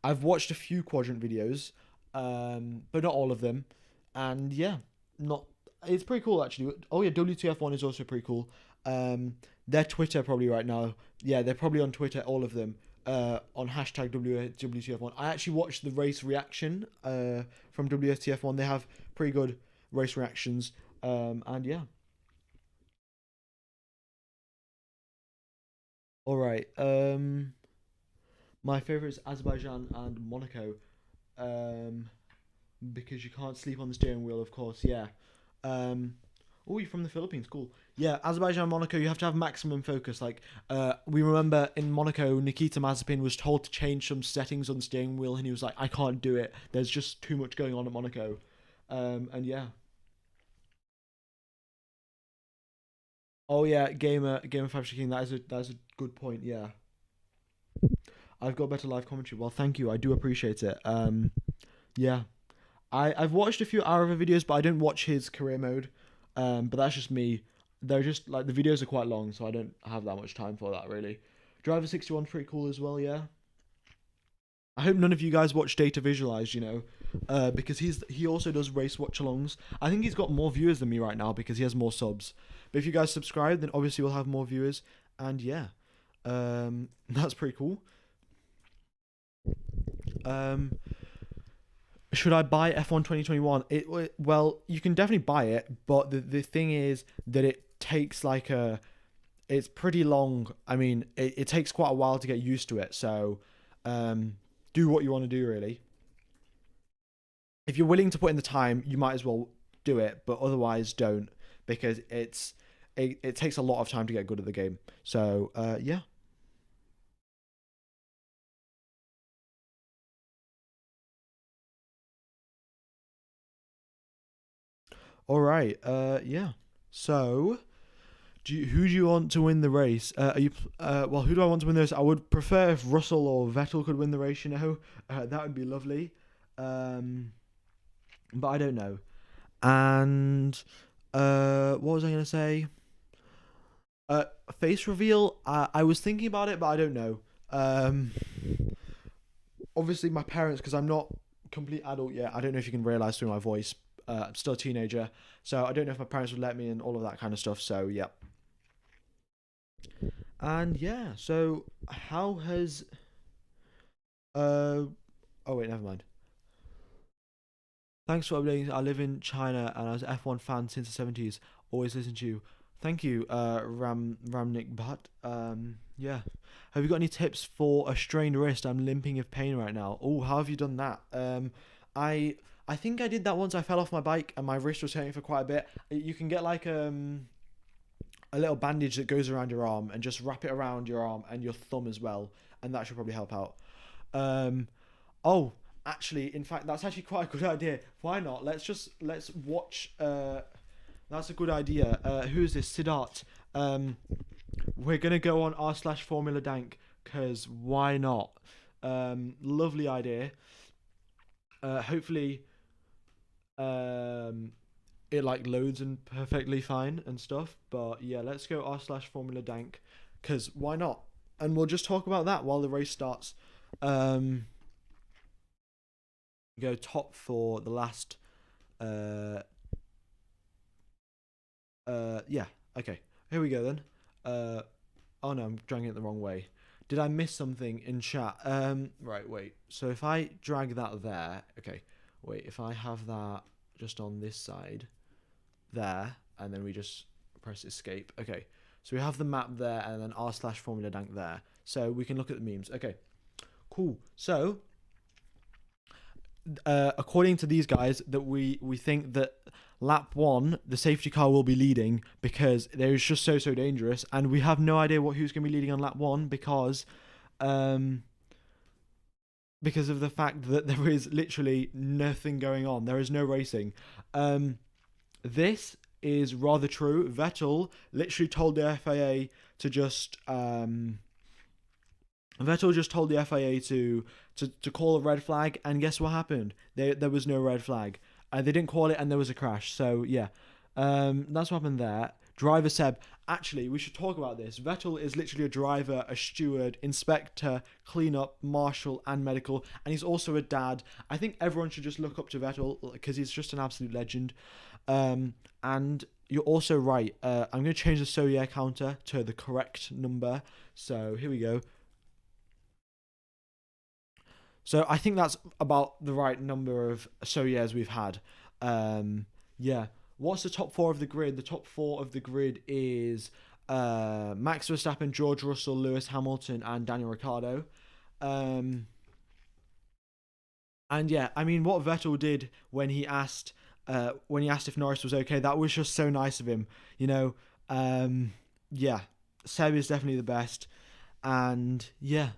I've watched a few quadrant videos, but not all of them, and yeah, it's pretty cool actually. Oh yeah, WTF1 is also pretty cool. Their Twitter probably right now, yeah, they're probably on Twitter, all of them, on hashtag WTF1. I actually watched the race reaction from WTF1. They have pretty good race reactions, and yeah. All right. My favorite is Azerbaijan and Monaco, because you can't sleep on the steering wheel, of course. Yeah. Oh, you're from the Philippines. Cool. Yeah, Azerbaijan and Monaco, you have to have maximum focus. Like, we remember in Monaco, Nikita Mazepin was told to change some settings on the steering wheel, and he was like, I can't do it. There's just too much going on at Monaco. And yeah. Oh yeah, Gamer 5 King. That is a good point. Yeah. I've got better live commentary. Well, thank you. I do appreciate it. Yeah. I've watched a few Arava videos, but I don't watch his career mode. But that's just me. They're just like the videos are quite long, so I don't have that much time for that really. Driver 61's pretty cool as well, yeah. I hope none of you guys watch Data Visualize, you know, because he also does race watchalongs. I think he's got more viewers than me right now because he has more subs. But if you guys subscribe, then obviously we'll have more viewers. And yeah, that's pretty cool. Should I buy F1 2021? Well, you can definitely buy it, but the thing is that it takes it's pretty long. I mean, it takes quite a while to get used to it. So, do what you want to do, really. If you're willing to put in the time, you might as well do it, but otherwise don't, because it takes a lot of time to get good at the game. So, yeah. All right. Yeah. So, who do you want to win the race? Well, who do I want to win the race? I would prefer if Russell or Vettel could win the race. You know, that would be lovely. But I don't know. And what was I gonna say? Face reveal. I was thinking about it, but I don't know. Obviously, my parents, because I'm not complete adult yet. I don't know if you can realize through my voice. I'm still a teenager, so I don't know if my parents would let me and all of that kind of stuff. So yeah. And yeah, so how has oh wait, never mind. Thanks for updating. I live in China and I was an F1 fan since the 70s. Always listen to you. Thank you, Ramnik Bhatt. Yeah. Have you got any tips for a strained wrist? I'm limping with pain right now. Oh, how have you done that? I think I did that once. I fell off my bike and my wrist was hurting for quite a bit. You can get like a little bandage that goes around your arm and just wrap it around your arm and your thumb as well, and that should probably help out. Oh, actually, in fact, that's actually quite a good idea. Why not? Let's watch. That's a good idea. Who is this? Siddharth. we're gonna go on r/Formula Dank because why not? Lovely idea. Hopefully, it like loads and perfectly fine and stuff. But yeah, let's go r/Formula Dank because why not? And we'll just talk about that while the race starts. Go top for the last. Yeah. Okay. Here we go then. Oh no, I'm dragging it the wrong way. Did I miss something in chat? Right, wait. So if I drag that there, okay. Wait, if I have that just on this side, there, and then we just press escape. Okay. So we have the map there, and then r/Formula Dank there. So we can look at the memes. Okay. Cool. So, according to these guys, that we think that lap 1, the safety car will be leading because they're just so dangerous, and we have no idea who's going to be leading on lap 1 because of the fact that there is literally nothing going on. There is no racing. This is rather true. Vettel literally told the FIA to just Vettel just told the FIA to call a red flag, and guess what happened? There was no red flag. They didn't call it, and there was a crash. So yeah, that's what happened there. Driver Seb. Actually, we should talk about this. Vettel is literally a driver, a steward, inspector, cleanup, marshal, and medical, and he's also a dad. I think everyone should just look up to Vettel because he's just an absolute legend. And you're also right. I'm going to change the so-yeah counter to the correct number. So here we go. So I think that's about the right number of so-yeahs we've had. Yeah. What's the top 4 of the grid? The top 4 of the grid is Max Verstappen, George Russell, Lewis Hamilton, and Daniel Ricciardo. And yeah, I mean, what Vettel did when he asked if Norris was okay, that was just so nice of him. You know, yeah, Seb is definitely the best, and yeah.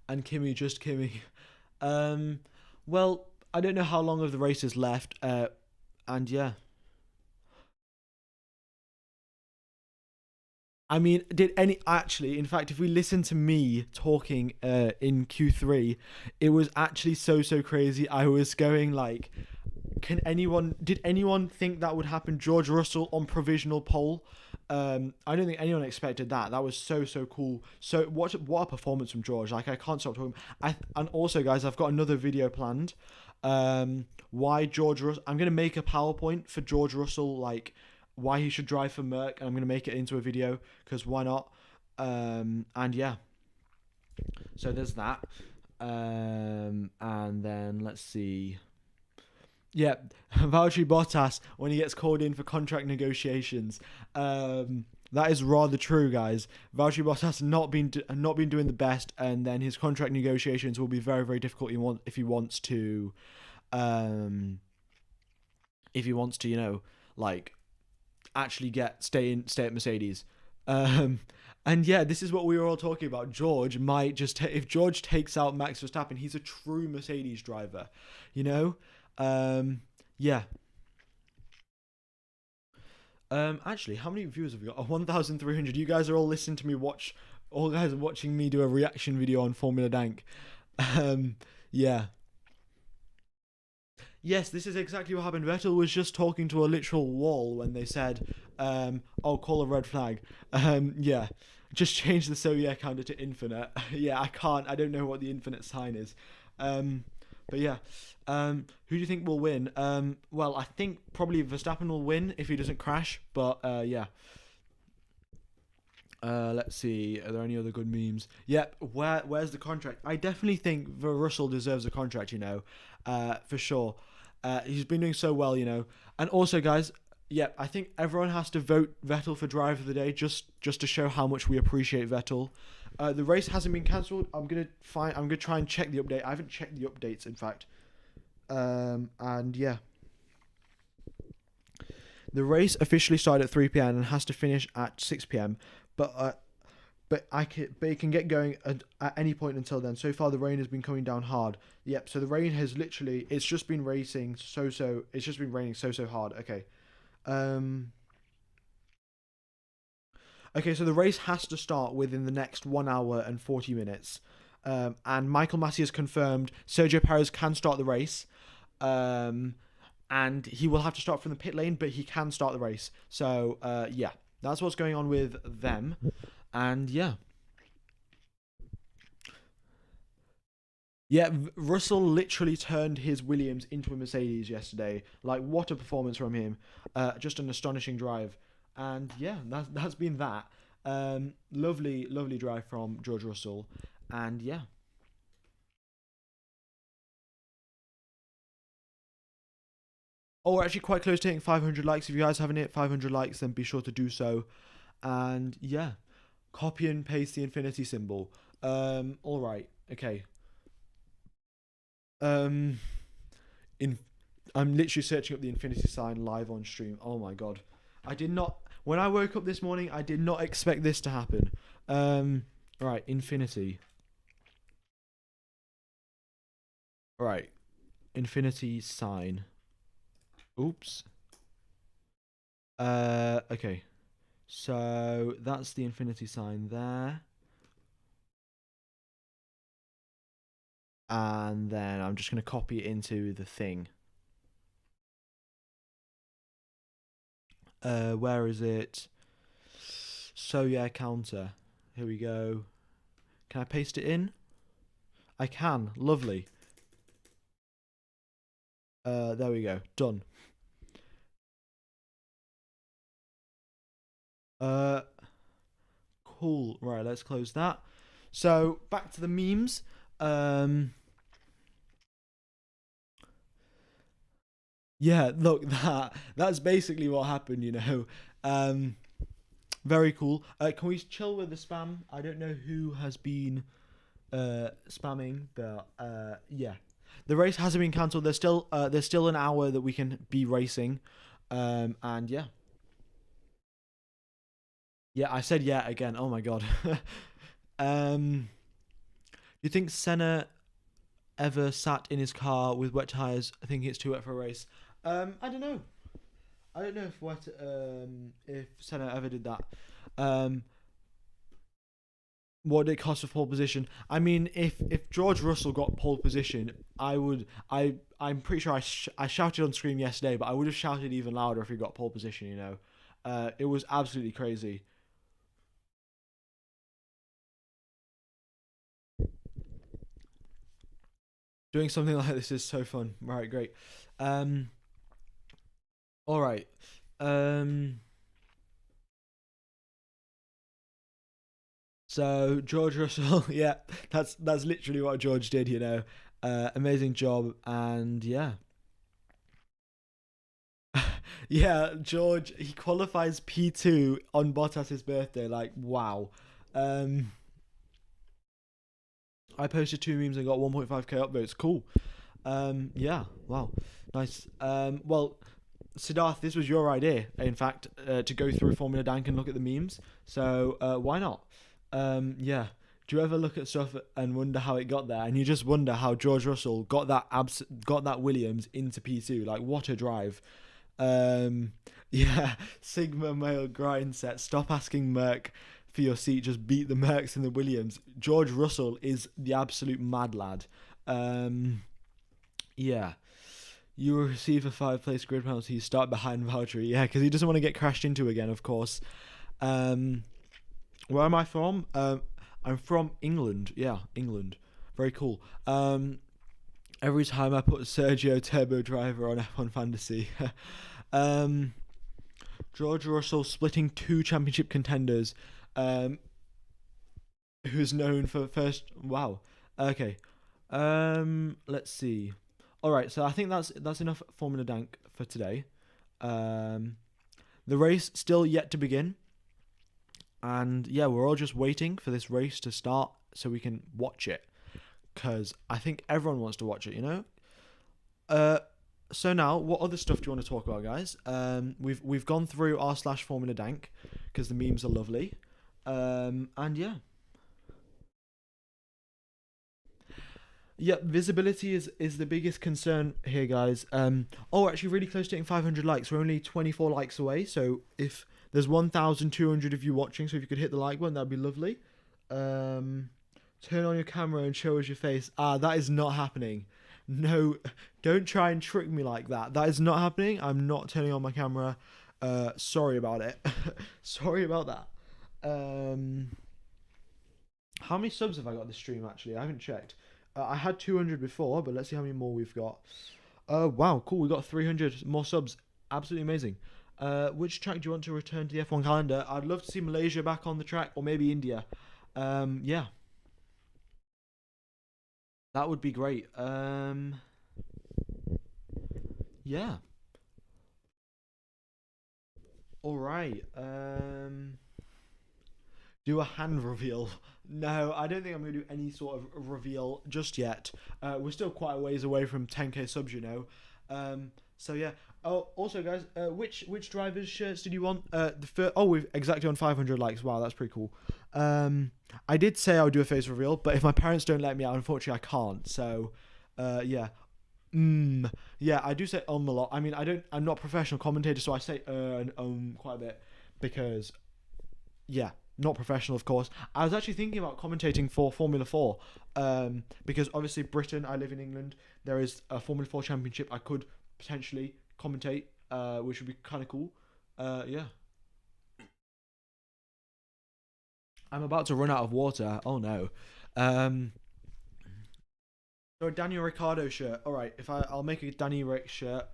And Kimi, just Kimi. Well, I don't know how long of the race is left, and yeah. I mean, in fact, if we listen to me talking in Q3, it was actually so crazy. I was going like, did anyone think that would happen? George Russell on provisional pole. I don't think anyone expected that. That was so cool. So what a performance from George. Like, I can't stop talking. And also, guys, I've got another video planned. Why George Russell? I'm gonna make a PowerPoint for George Russell, like why he should drive for Merc, and I'm gonna make it into a video because why not? And yeah. So there's that. And then let's see. Yeah, Valtteri Bottas when he gets called in for contract negotiations. That is rather true, guys. Valtteri Bottas not been doing the best, and then his contract negotiations will be very difficult. If he wants to, you know, like actually stay at Mercedes. And yeah, this is what we were all talking about. George might just if George takes out Max Verstappen, he's a true Mercedes driver, you know. Yeah. Actually, how many viewers have we got? 1,300. You guys are all listening to me all guys are watching me do a reaction video on Formula Dank. Yeah. Yes, this is exactly what happened. Vettel was just talking to a literal wall when they said, oh, call a red flag. Yeah. Just change the so-yeah counter to infinite. Yeah, I don't know what the infinite sign is. But yeah, who do you think will win? Well, I think probably Verstappen will win if he doesn't crash. But yeah. Let's see. Are there any other good memes? Yep. Where's the contract? I definitely think Russell deserves a contract. You know, for sure. He's been doing so well. You know, and also, guys. Yep. I think everyone has to vote Vettel for driver of the day just to show how much we appreciate Vettel. The race hasn't been cancelled. I'm gonna try and check the update. I haven't checked the updates, in fact. And yeah, the race officially started at 3 p.m. and has to finish at 6 p.m. But it can get going at any point until then. So far, the rain has been coming down hard. Yep. So the rain has it's just been racing it's just been raining so hard. Okay. Okay, so the race has to start within the next 1 hour and 40 minutes. And Michael Massey has confirmed Sergio Perez can start the race. And he will have to start from the pit lane, but he can start the race. So, yeah, that's what's going on with them. And, yeah. Yeah, Russell literally turned his Williams into a Mercedes yesterday. Like, what a performance from him. Just an astonishing drive. And, yeah, that's been that. Lovely, lovely drive from George Russell. And, yeah. Oh, we're actually quite close to hitting 500 likes. If you guys haven't hit 500 likes, then be sure to do so. And, yeah. Copy and paste the infinity symbol. All right. Okay. I'm literally searching up the infinity sign live on stream. Oh my god. When I woke up this morning, I did not expect this to happen. Right, infinity. Right. Infinity sign. Oops. Okay. So that's the infinity sign there. And then I'm just going to copy it into the thing. Where is it? So yeah, counter. Here we go. Can I paste it in? I can. Lovely. There we go. Done. Cool. Right, let's close that. So back to the memes. Yeah, look, that's basically what happened, you know. Very cool. Can we chill with the spam? I don't know who has been spamming, but yeah. The race hasn't been cancelled. There's still an hour that we can be racing. And yeah. Yeah, I said yeah again. Oh my god. You think Senna ever sat in his car with wet tires thinking it's too wet for a race? I don't know. I don't know if Senna ever did that. What did it cost for pole position? I mean, if George Russell got pole position, I'm pretty sure I shouted on screen yesterday, but I would have shouted even louder if he got pole position. You know, it was absolutely crazy. Doing something like this is so fun. Right, great. All right. So George Russell, yeah, that's literally what George did, you know. Amazing job, and yeah. Yeah, George, he qualifies P2 on Bottas's birthday, like wow. I posted 2 memes and got 1.5k upvotes. Cool. Yeah, wow. Nice. Well, Siddharth, this was your idea, in fact, to go through Formula Dank and look at the memes. So, why not? Yeah. Do you ever look at stuff and wonder how it got there? And you just wonder how George Russell got that Williams into P2. Like, what a drive. Yeah. Sigma male grind set. Stop asking Merc for your seat. Just beat the Mercs and the Williams. George Russell is the absolute mad lad. Yeah. You will receive a 5-place grid penalty. Start behind Valtteri. Yeah, because he doesn't want to get crashed into again, of course. Where am I from? I'm from England. Yeah, England. Very cool. Every time I put Sergio Turbo Driver on F1 Fantasy. George Russell splitting 2 championship contenders. Who's known for first... Wow. Okay. Let's see. Alright, so I think that's enough Formula Dank for today. The race still yet to begin. And yeah, we're all just waiting for this race to start so we can watch it. Because I think everyone wants to watch it, you know? So now, what other stuff do you want to talk about, guys? We've gone through r/Formula Dank because the memes are lovely. And yeah. Yeah, visibility is the biggest concern here, guys. Oh, we're actually really close to hitting 500 likes. We're only 24 likes away. So if There's 1,200 of you watching, so if you could hit the like button, that'd be lovely. Turn on your camera and show us your face. That is not happening. No, don't try and trick me like that. That is not happening. I'm not turning on my camera. Sorry about it. Sorry about that. How many subs have I got this stream, actually? I haven't checked. I had 200 before, but let's see how many more we've got. Wow, cool. We got 300 more subs. Absolutely amazing. Which track do you want to return to the F1 calendar? I'd love to see Malaysia back on the track, or maybe India. Yeah. That would be great. Yeah. All right. Do a hand reveal. No, I don't think I'm going to do any sort of reveal just yet. We're still quite a ways away from 10k subs, you know. So yeah. Oh, also guys, which drivers' shirts did you want? We've exactly on 500 likes. Wow, that's pretty cool. I did say I would do a face reveal, but if my parents don't let me out, unfortunately I can't. So, yeah. Yeah, I do say a lot. I mean, I'm not a professional commentator, so I say and quite a bit because, yeah, not professional, of course. I was actually thinking about commentating for Formula 4, because obviously Britain, I live in England, there is a Formula 4 championship I could potentially commentate, which would be kind of cool. Yeah. I'm about to run out of water. Oh no. So a Daniel Ricciardo shirt. All right, I'll make a Danny Rick shirt.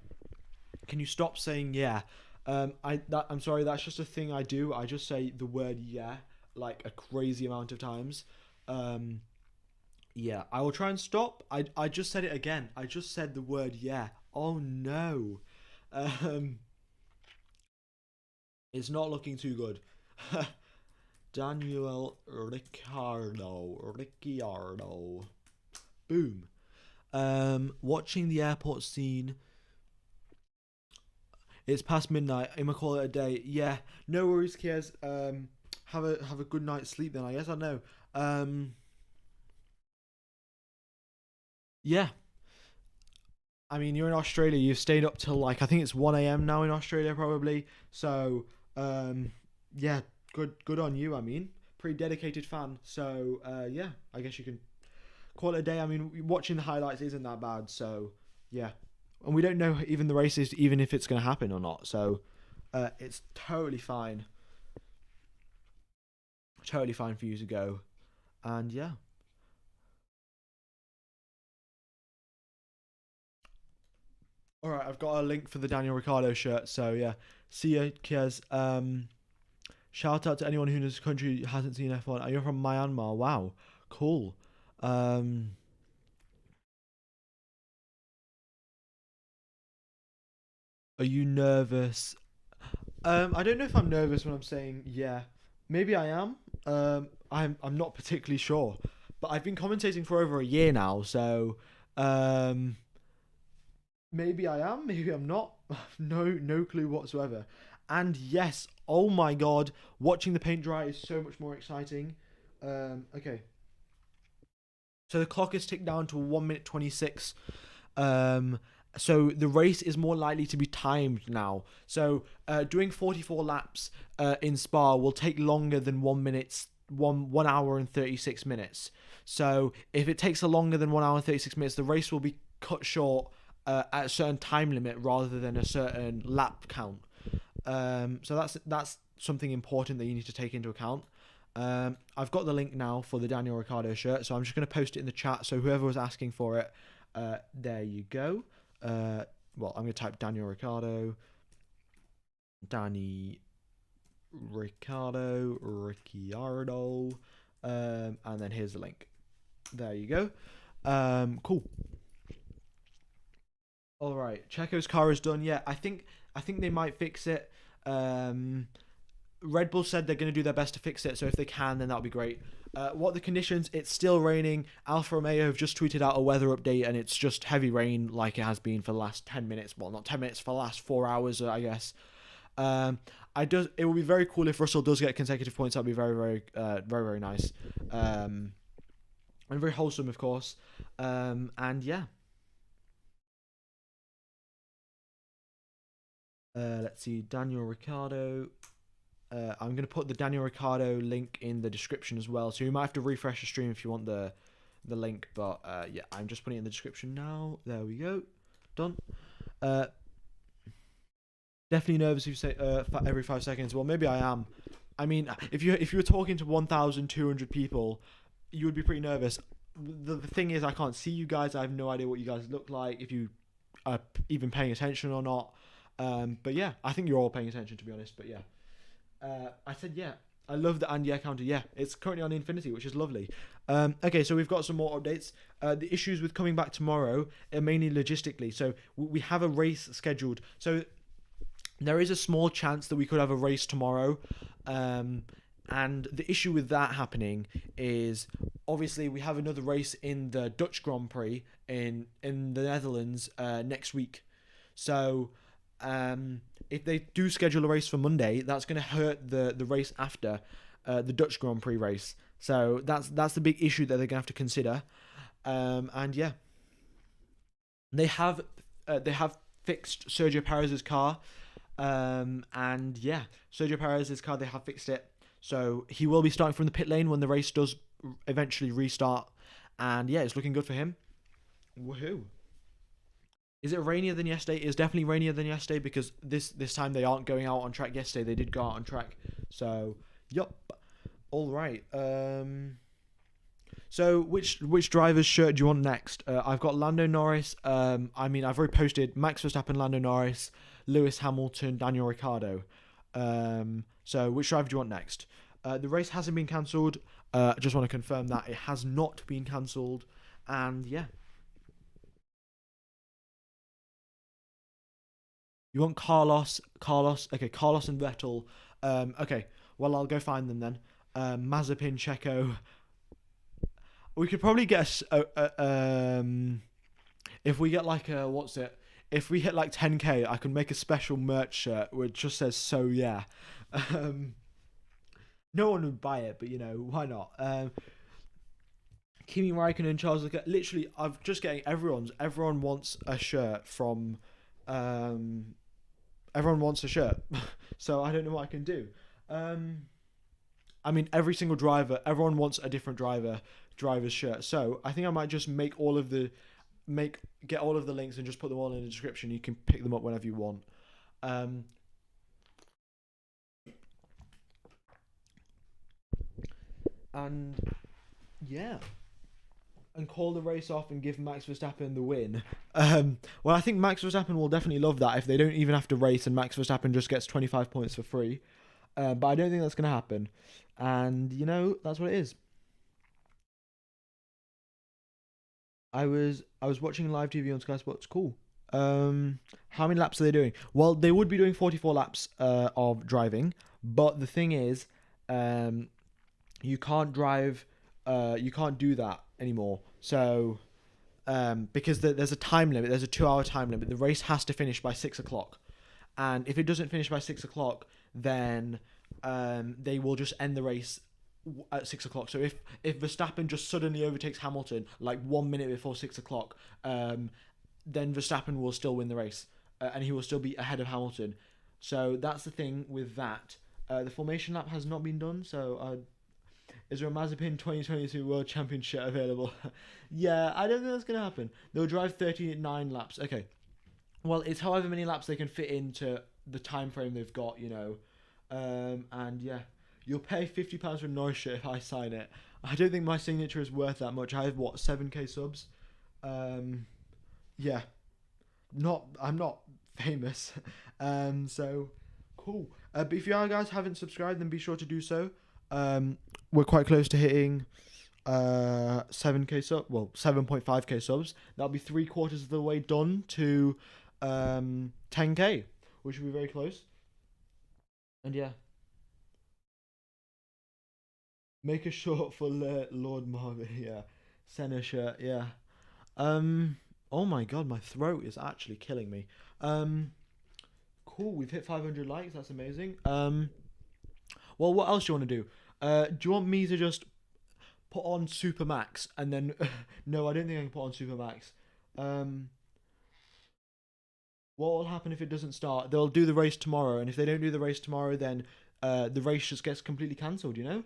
Can you stop saying yeah? I'm sorry. That's just a thing I do. I just say the word yeah like a crazy amount of times. Yeah, I will try and stop. I just said it again. I just said the word yeah. Oh no. It's not looking too good. Daniel Ricciardo. Boom. Watching the airport scene. It's past midnight. I'm gonna call it a day. Yeah, no worries, Kies. Have a good night's sleep then. I guess I know. Yeah. I mean, you're in Australia. You've stayed up till like I think it's 1 a.m. now in Australia probably. So, yeah, good on you. I mean, pretty dedicated fan. So, yeah, I guess you can call it a day. I mean, watching the highlights isn't that bad. So, yeah, and we don't know even the races, even if it's going to happen or not. So, it's totally fine. Totally fine for you to go, and yeah. All right, I've got a link for the Daniel Ricciardo shirt. So yeah, see ya, Kies. Shout out to anyone who in this country hasn't seen F1. Are you from Myanmar? Wow, cool. Are you nervous? I don't know if I'm nervous when I'm saying yeah. Maybe I am. I'm not particularly sure, but I've been commentating for over a year now, so maybe I am, maybe I'm not. No clue whatsoever. And yes, oh my god, watching the paint dry is so much more exciting. Okay. So the clock is ticked down to 1 minute 26. So the race is more likely to be timed now. So doing 44 laps in Spa will take longer than 1 hour and 36 minutes. So if it takes a longer than 1 hour and 36 minutes, the race will be cut short at a certain time limit rather than a certain lap count. So that's something important that you need to take into account. I've got the link now for the Daniel Ricciardo shirt, so I'm just going to post it in the chat. So whoever was asking for it, there you go. Well, I'm going to type Daniel Ricciardo, Ricciardo, and then here's the link. There you go. Cool. All right, Checo's car is done. Yeah, I think they might fix it. Red Bull said they're going to do their best to fix it, so if they can, then that'll be great. What are the conditions? It's still raining. Alfa Romeo have just tweeted out a weather update, and it's just heavy rain like it has been for the last 10 minutes. Well, not 10 minutes, for the last 4 hours, I guess. It would be very cool if Russell does get consecutive points. That'd be very, very nice. And very wholesome, of course. And yeah. Let's see, Daniel Ricciardo. I'm going to put the Daniel Ricciardo link in the description as well. So you might have to refresh the stream if you want the link. But yeah, I'm just putting it in the description now. There we go. Done. Definitely nervous if you say every 5 seconds. Well, maybe I am. I mean, if you were talking to 1,200 people, you would be pretty nervous. The thing is, I can't see you guys. I have no idea what you guys look like, if you are even paying attention or not. But yeah, I think you're all paying attention, to be honest. But yeah, I said yeah. I love the and yeah counter. Yeah, it's currently on infinity, which is lovely. Okay, so we've got some more updates. The issues with coming back tomorrow are mainly logistically. So we have a race scheduled. So there is a small chance that we could have a race tomorrow. And the issue with that happening is, obviously, we have another race in the Dutch Grand Prix in the Netherlands next week. So if they do schedule a race for Monday, that's going to hurt the race after the Dutch Grand Prix race. So that's the big issue that they're going to have to consider. And yeah, they have fixed Sergio Perez's car. And yeah, Sergio Perez's car, they have fixed it. So he will be starting from the pit lane when the race does eventually restart. And yeah, it's looking good for him. Woohoo. Is it rainier than yesterday? It's definitely rainier than yesterday, because this time they aren't going out on track. Yesterday they did go out on track. So, yup. All right. So which driver's shirt do you want next? I've got Lando Norris. I mean, I've already posted Max Verstappen, Lando Norris, Lewis Hamilton, Daniel Ricciardo. So which driver do you want next? The race hasn't been cancelled. I just want to confirm that it has not been cancelled. And yeah. You want Carlos. Okay, Carlos and Vettel. Okay, well, I'll go find them then. Mazepin, Checo. We could probably get if we get like a, what's it? If we hit like 10k, I can make a special merch shirt which just says "so yeah." No one would buy it, but you know, why not? Kimi Räikkönen, Charles Leclerc. Literally, I'm just getting everyone wants a shirt from everyone wants a shirt. So I don't know what I can do. I mean, every single driver, everyone wants a different driver's shirt. So I think I might just get all of the links and just put them all in the description. You can pick them up whenever you want. And yeah, and call the race off and give Max Verstappen the win. Well, I think Max Verstappen will definitely love that if they don't even have to race and Max Verstappen just gets 25 points for free. But I don't think that's going to happen. And, you know, that's what it is. I was watching live TV on Sky Sports. Cool. How many laps are they doing? Well, they would be doing 44 laps of driving. But the thing is, you can't drive... you can't do that anymore. So, because there's a time limit. There's a 2-hour time limit. The race has to finish by 6 o'clock. And if it doesn't finish by 6 o'clock, then they will just end the race at 6 o'clock. So if Verstappen just suddenly overtakes Hamilton like 1 minute before 6 o'clock, then Verstappen will still win the race, and he will still be ahead of Hamilton. So that's the thing with that. The formation lap has not been done. So is there a Mazepin 2022 World Championship available? Yeah, I don't think that's gonna happen. They'll drive 39 laps. Okay. Well, it's however many laps they can fit into the time frame they've got, you know. And yeah, you'll pay £50 for a Norris shirt if I sign it. I don't think my signature is worth that much. I have 7k subs. Yeah, I'm not famous. So cool. But if you guys haven't subscribed, then be sure to do so. We're quite close to hitting 7k subs. Well, 7.5k subs. That'll be 3/4 of the way done to 10k, which will be very close. And yeah, make a short for Lord Marvin. Yeah, Senna shirt. Yeah. Oh my god, my throat is actually killing me. Cool. We've hit 500 likes. That's amazing. Well, what else do you want to do? Do you want me to just put on Super Max and then? No, I don't think I can put on Super Max. What will happen if it doesn't start? They'll do the race tomorrow, and if they don't do the race tomorrow, then the race just gets completely cancelled. Yeah.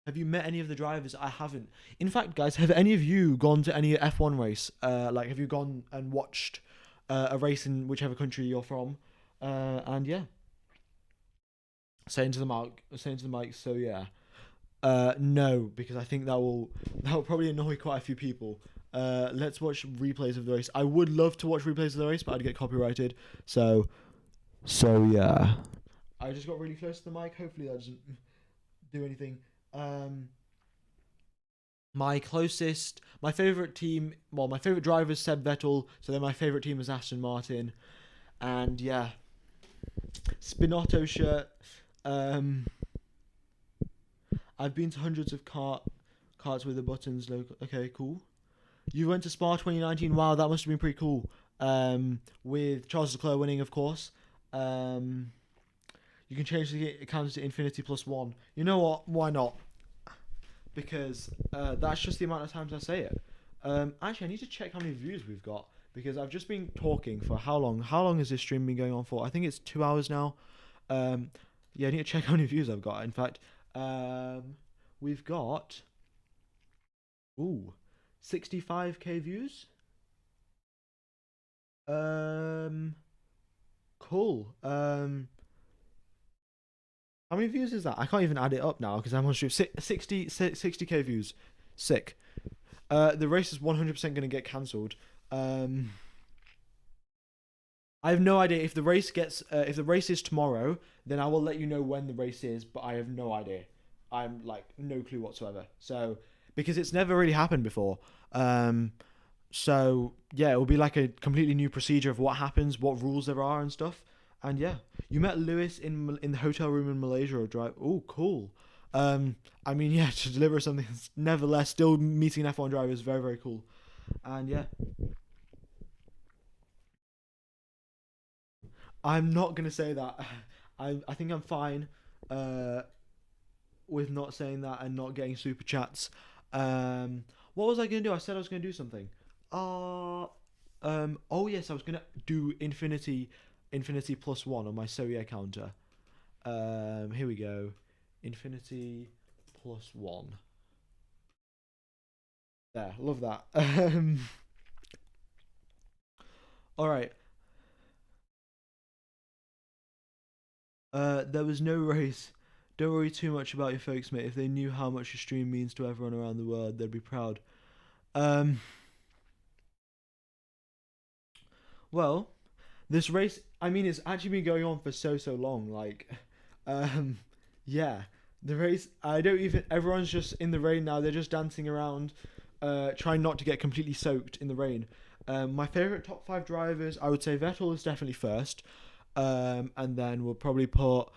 Have you met any of the drivers? I haven't. In fact, guys, have any of you gone to any F1 race? Like, have you gone and watched a race in whichever country you're from? And yeah, saying to the mic. So yeah, no, because I think that will probably annoy quite a few people. Let's watch replays of the race. I would love to watch replays of the race, but I'd get copyrighted. So yeah. I just got really close to the mic. Hopefully that doesn't do anything. My favorite team, well, my favorite driver is Seb Vettel, so then my favorite team is Aston Martin, and yeah, Spinotto shirt. I've been to hundreds of carts with the buttons logo. Okay, cool. You went to Spa 2019. Wow, that must have been pretty cool. With Charles Leclerc winning, of course. You can change the counter to infinity +1. You know what? Why not? Because that's just the amount of times I say it. Actually, I need to check how many views we've got, because I've just been talking for how long? How long has this stream been going on for? I think it's 2 hours now. Yeah, I need to check how many views I've got. In fact, we've got 65k views. Cool. How many views is that? I can't even add it up now because I'm on stream. 60k views. Sick. The race is 100% going to get cancelled. I have no idea if the race if the race is tomorrow, then I will let you know when the race is, but I have no idea. I'm like no clue whatsoever. So, because it's never really happened before. So yeah, it will be like a completely new procedure of what happens, what rules there are and stuff. And yeah, you met Lewis in the hotel room in Malaysia or drive. Oh, cool. I mean, yeah, to deliver something that's nevertheless still meeting an F1 driver is very, very cool. And yeah, I'm not gonna say that. I think I'm fine with not saying that and not getting super chats. What was I gonna do? I said I was gonna do something. Oh yes, I was gonna do infinity +1 on my Soya counter. Here we go. Infinity +1. There, love that. Alright. There was no race. Don't worry too much about your folks, mate. If they knew how much your stream means to everyone around the world, they'd be proud. Well, this race, I mean, it's actually been going on for so long. Like, yeah, the race, everyone's just in the rain now. They're just dancing around, trying not to get completely soaked in the rain. My favorite top 5 drivers, I would say Vettel is definitely first. And then we'll probably put,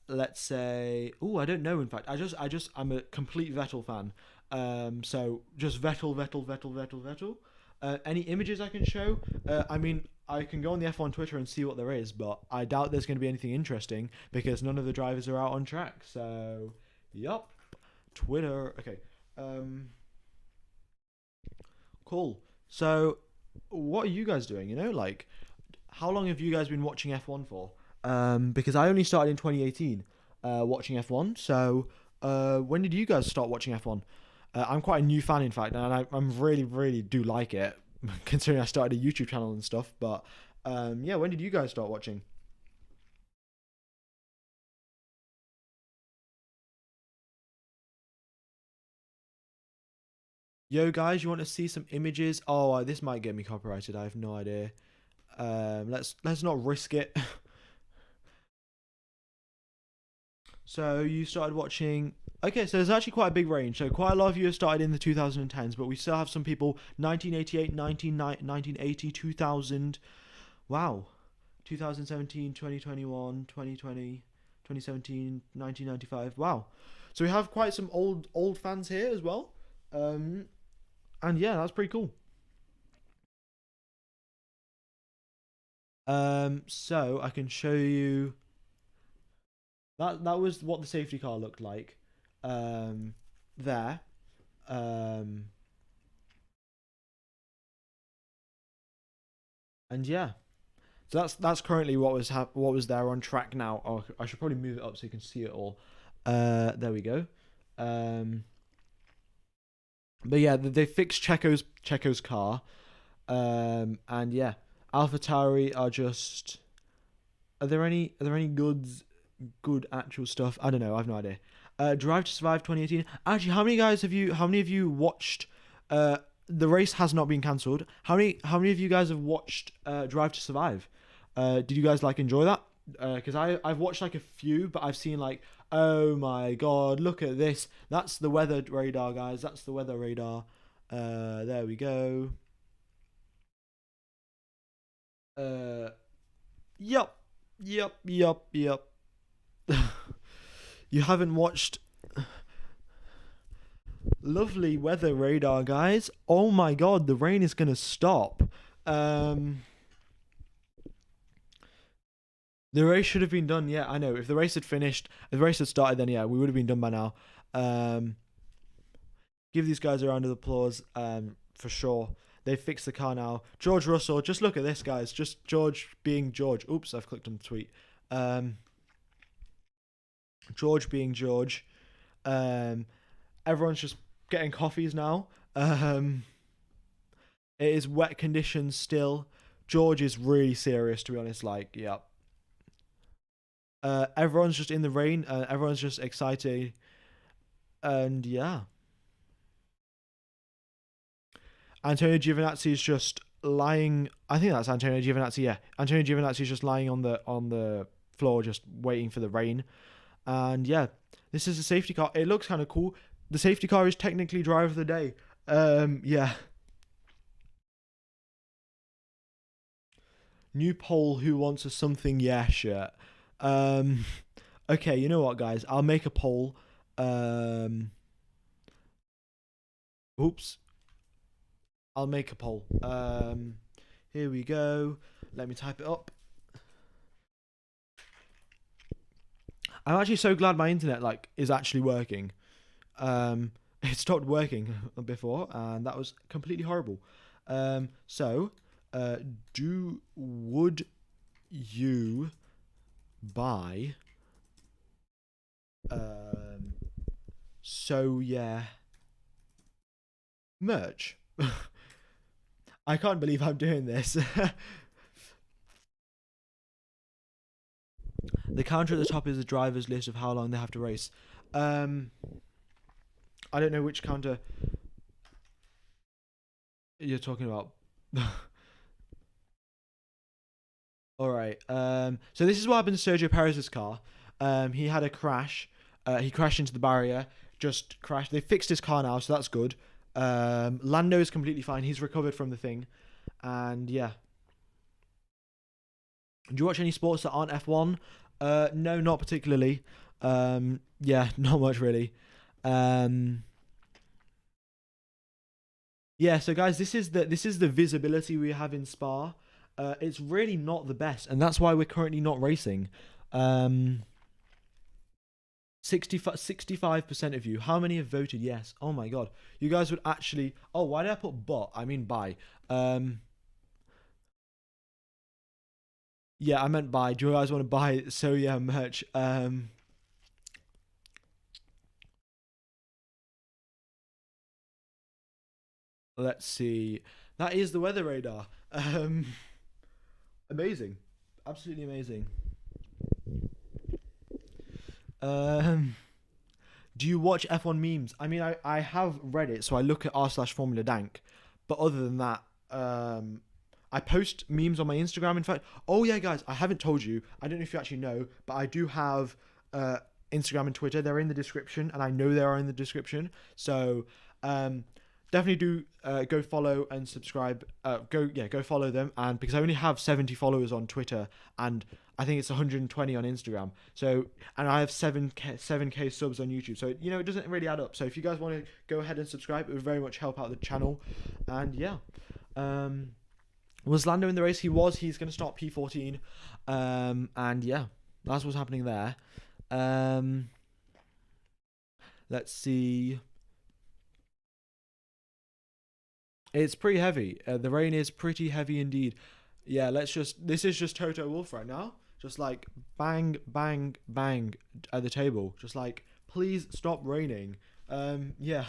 let's say, I don't know. In fact, I'm a complete Vettel fan. So just Vettel. Any images I can show? I mean, I can go on the F1 Twitter and see what there is, but I doubt there's going to be anything interesting because none of the drivers are out on track. So, yup. Twitter. Okay. Cool. So, what are you guys doing? Like, how long have you guys been watching F1 for? Because I only started in 2018 watching F1. So, when did you guys start watching F1? I'm quite a new fan, in fact, and I'm really, really do like it, considering I started a YouTube channel and stuff. But yeah, when did you guys start watching? Yo, guys, you want to see some images? Oh, this might get me copyrighted. I have no idea. Let's not risk it. So you started watching. Okay, so there's actually quite a big range. So quite a lot of you have started in the 2010s, but we still have some people 1988, 1980, 2000. Wow. 2017, 2021, 2020, 2017, 1995. Wow. So we have quite some old fans here as well. And yeah, that's pretty cool. So I can show you that was what the safety car looked like. There. And yeah, So that's currently what was there on track now. Oh, I should probably move it up so you can see it all. There we go. But yeah, they fixed Checo's car. And yeah, AlphaTauri are just. Are there any good actual stuff? I don't know. I have no idea. Drive to Survive 2018. Actually, how many of you watched? The race has not been cancelled. How many of you guys have watched Drive to Survive? Did you guys enjoy that? Because I've watched a few, but I've seen oh my god, look at this. That's the weather radar, guys. That's the weather radar. There we go. Yup. You haven't watched lovely weather radar, guys. Oh my god, the rain is gonna stop. The race should have been done. Yeah, I know. If the race had finished, if the race had started, then yeah, we would have been done by now. Give these guys a round of applause. For sure. They fixed the car now. George Russell, just look at this, guys. Just George being George. Oops, I've clicked on the tweet. George being George. Everyone's just getting coffees now. It is wet conditions still. George is really serious, to be honest. Yeah. Everyone's just in the rain. Everyone's just excited. And yeah. Antonio Giovinazzi is just lying. I think that's Antonio Giovinazzi. Yeah, Antonio Giovinazzi is just lying on the floor, just waiting for the rain. And yeah, this is a safety car. It looks kind of cool. The safety car is technically driver of the day. Yeah. New poll. Who wants a something yeah shirt? Okay, you know what, guys? I'll make a poll. Oops. I'll make a poll. Here we go. Let me type it up. I'm actually so glad my internet is actually working. It stopped working before, and that was completely horrible. Would you buy so yeah merch? I can't believe I'm doing this. The counter at the top is the driver's list of how long they have to race. I don't know which counter you're talking about. All right. So this is what happened to Sergio Perez's car. He had a crash. He crashed into the barrier. Just crashed. They fixed his car now, so that's good. Lando is completely fine. He's recovered from the thing. And yeah. Do you watch any sports that aren't F1? No, not particularly. Yeah, not much really. Yeah, so guys, this is the visibility we have in Spa. It's really not the best, and that's why we're currently not racing. 65% of you. How many have voted yes? Oh my god. You guys would actually... Oh, why did I put but? I mean buy. Yeah, I meant buy. Do you guys want to buy So Yeah merch? Let's see. That is the weather radar. Amazing. Absolutely amazing. Do you watch F1 memes? I mean, I have read it, so I look at r/Formula Dank. But other than that, I post memes on my Instagram. In fact, oh yeah, guys, I haven't told you. I don't know if you actually know, but I do have Instagram and Twitter. They're in the description, and I know they are in the description. So definitely do go follow and subscribe. Go follow them. And because I only have 70 followers on Twitter, and I think it's 120 on Instagram. So, and I have 7k subs on YouTube. So, you know, it doesn't really add up. So if you guys want to go ahead and subscribe, it would very much help out the channel. And yeah. Was Lando in the race? He was. He's going to start P14. And yeah, that's what's happening there. Let's see. It's pretty heavy. The rain is pretty heavy indeed. Yeah, this is just Toto Wolff right now. Just like bang, bang, bang at the table. Just like, please stop raining. Yeah.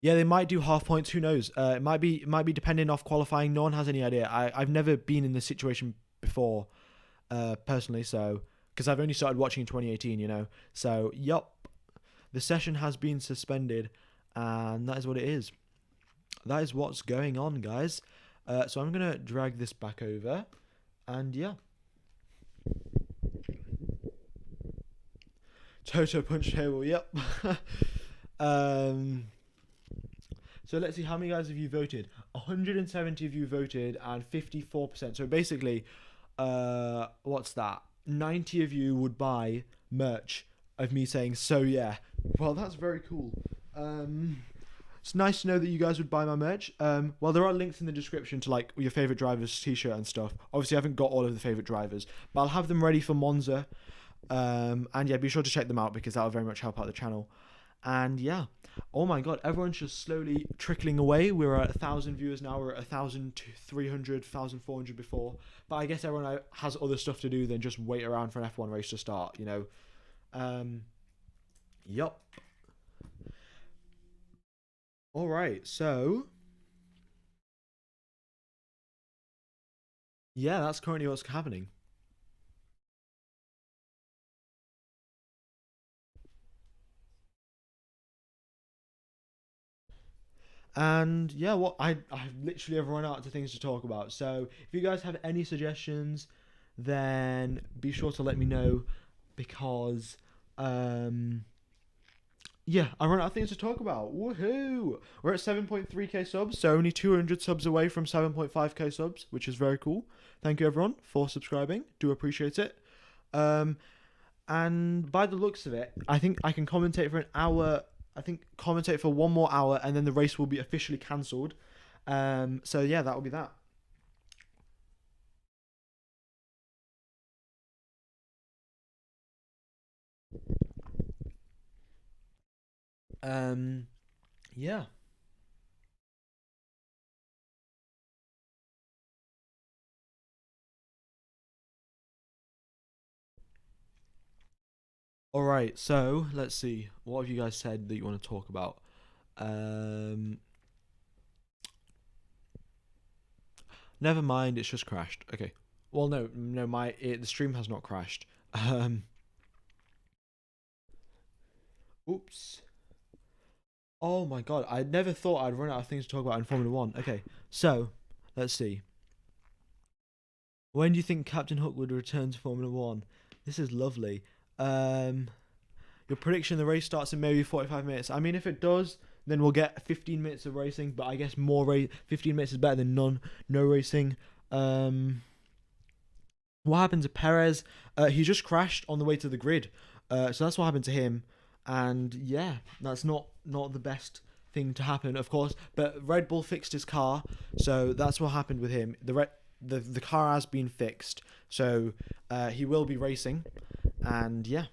Yeah, they might do half points. Who knows? It might be depending off qualifying. No one has any idea. I've never been in this situation before, personally. So because I've only started watching in 2018, you know. So yup, the session has been suspended, and that is what it is. That is what's going on, guys. So I'm gonna drag this back over, and yeah. Toto punch table. Yep. So let's see, how many guys have you voted? 170 of you voted and 54%. So basically, what's that? 90 of you would buy merch of me saying, so yeah. Well, that's very cool. It's nice to know that you guys would buy my merch. Well, there are links in the description to like your favorite drivers t-shirt and stuff. Obviously, I haven't got all of the favorite drivers, but I'll have them ready for Monza. And yeah, be sure to check them out because that will very much help out the channel. And yeah, oh my god, everyone's just slowly trickling away. We're at 1,000 viewers now. We're at 1,300, 1,400 before. But I guess everyone has other stuff to do than just wait around for an F1 race to start, you know. Yup. All right, so yeah, that's currently what's happening. And yeah, I literally have run out of things to talk about. So if you guys have any suggestions, then be sure to let me know, because yeah, I run out of things to talk about. Woohoo! We're at 7.3k subs, so only 200 subs away from 7.5k subs, which is very cool. Thank you everyone for subscribing. Do appreciate it. And by the looks of it, I think I can commentate for an hour. I think commentate for 1 more hour, and then the race will be officially cancelled. So yeah, that will be that. Yeah. All right, so let's see. What have you guys said that you want to talk about? Never mind, it's just crashed. Okay. Well, no, the stream has not crashed. Oops. Oh my god, I never thought I'd run out of things to talk about in Formula 1. Okay, so let's see. When do you think Captain Hook would return to Formula 1? This is lovely. Your prediction, the race starts in maybe 45 minutes. I mean, if it does, then we'll get 15 minutes of racing, but I guess 15 minutes is better than no racing. What happened to Perez? He just crashed on the way to the grid. So that's what happened to him. And yeah, that's not the best thing to happen, of course. But Red Bull fixed his car, so that's what happened with him. The car has been fixed, so he will be racing. And yeah.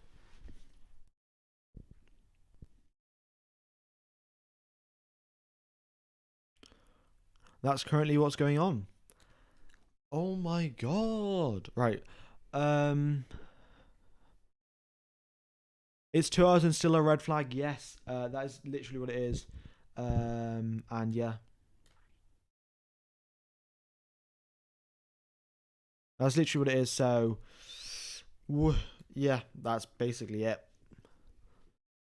That's currently what's going on. Oh my god. Right. It's 2 hours and still a red flag. Yes. That is literally what it is. And yeah. That's literally what it is. So yeah, that's basically it.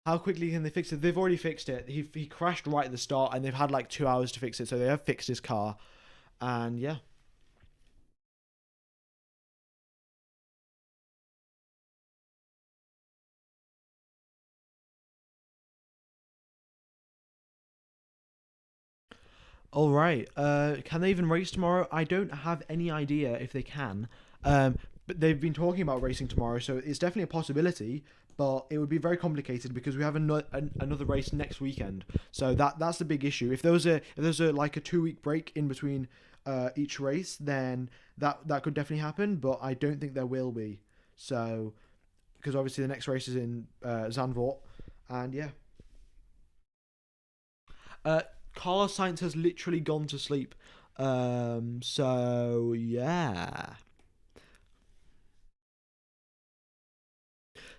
How quickly can they fix it? They've already fixed it. He crashed right at the start, and they've had like 2 hours to fix it. So they have fixed his car, and yeah. All right. Can they even race tomorrow? I don't have any idea if they can. But they've been talking about racing tomorrow, so it's definitely a possibility. But it would be very complicated because we have another race next weekend. So that's the big issue. If there was a like a 2-week break in between each race, then that could definitely happen. But I don't think there will be. So because obviously the next race is in Zandvoort, and yeah. Carlos Sainz has literally gone to sleep. So yeah.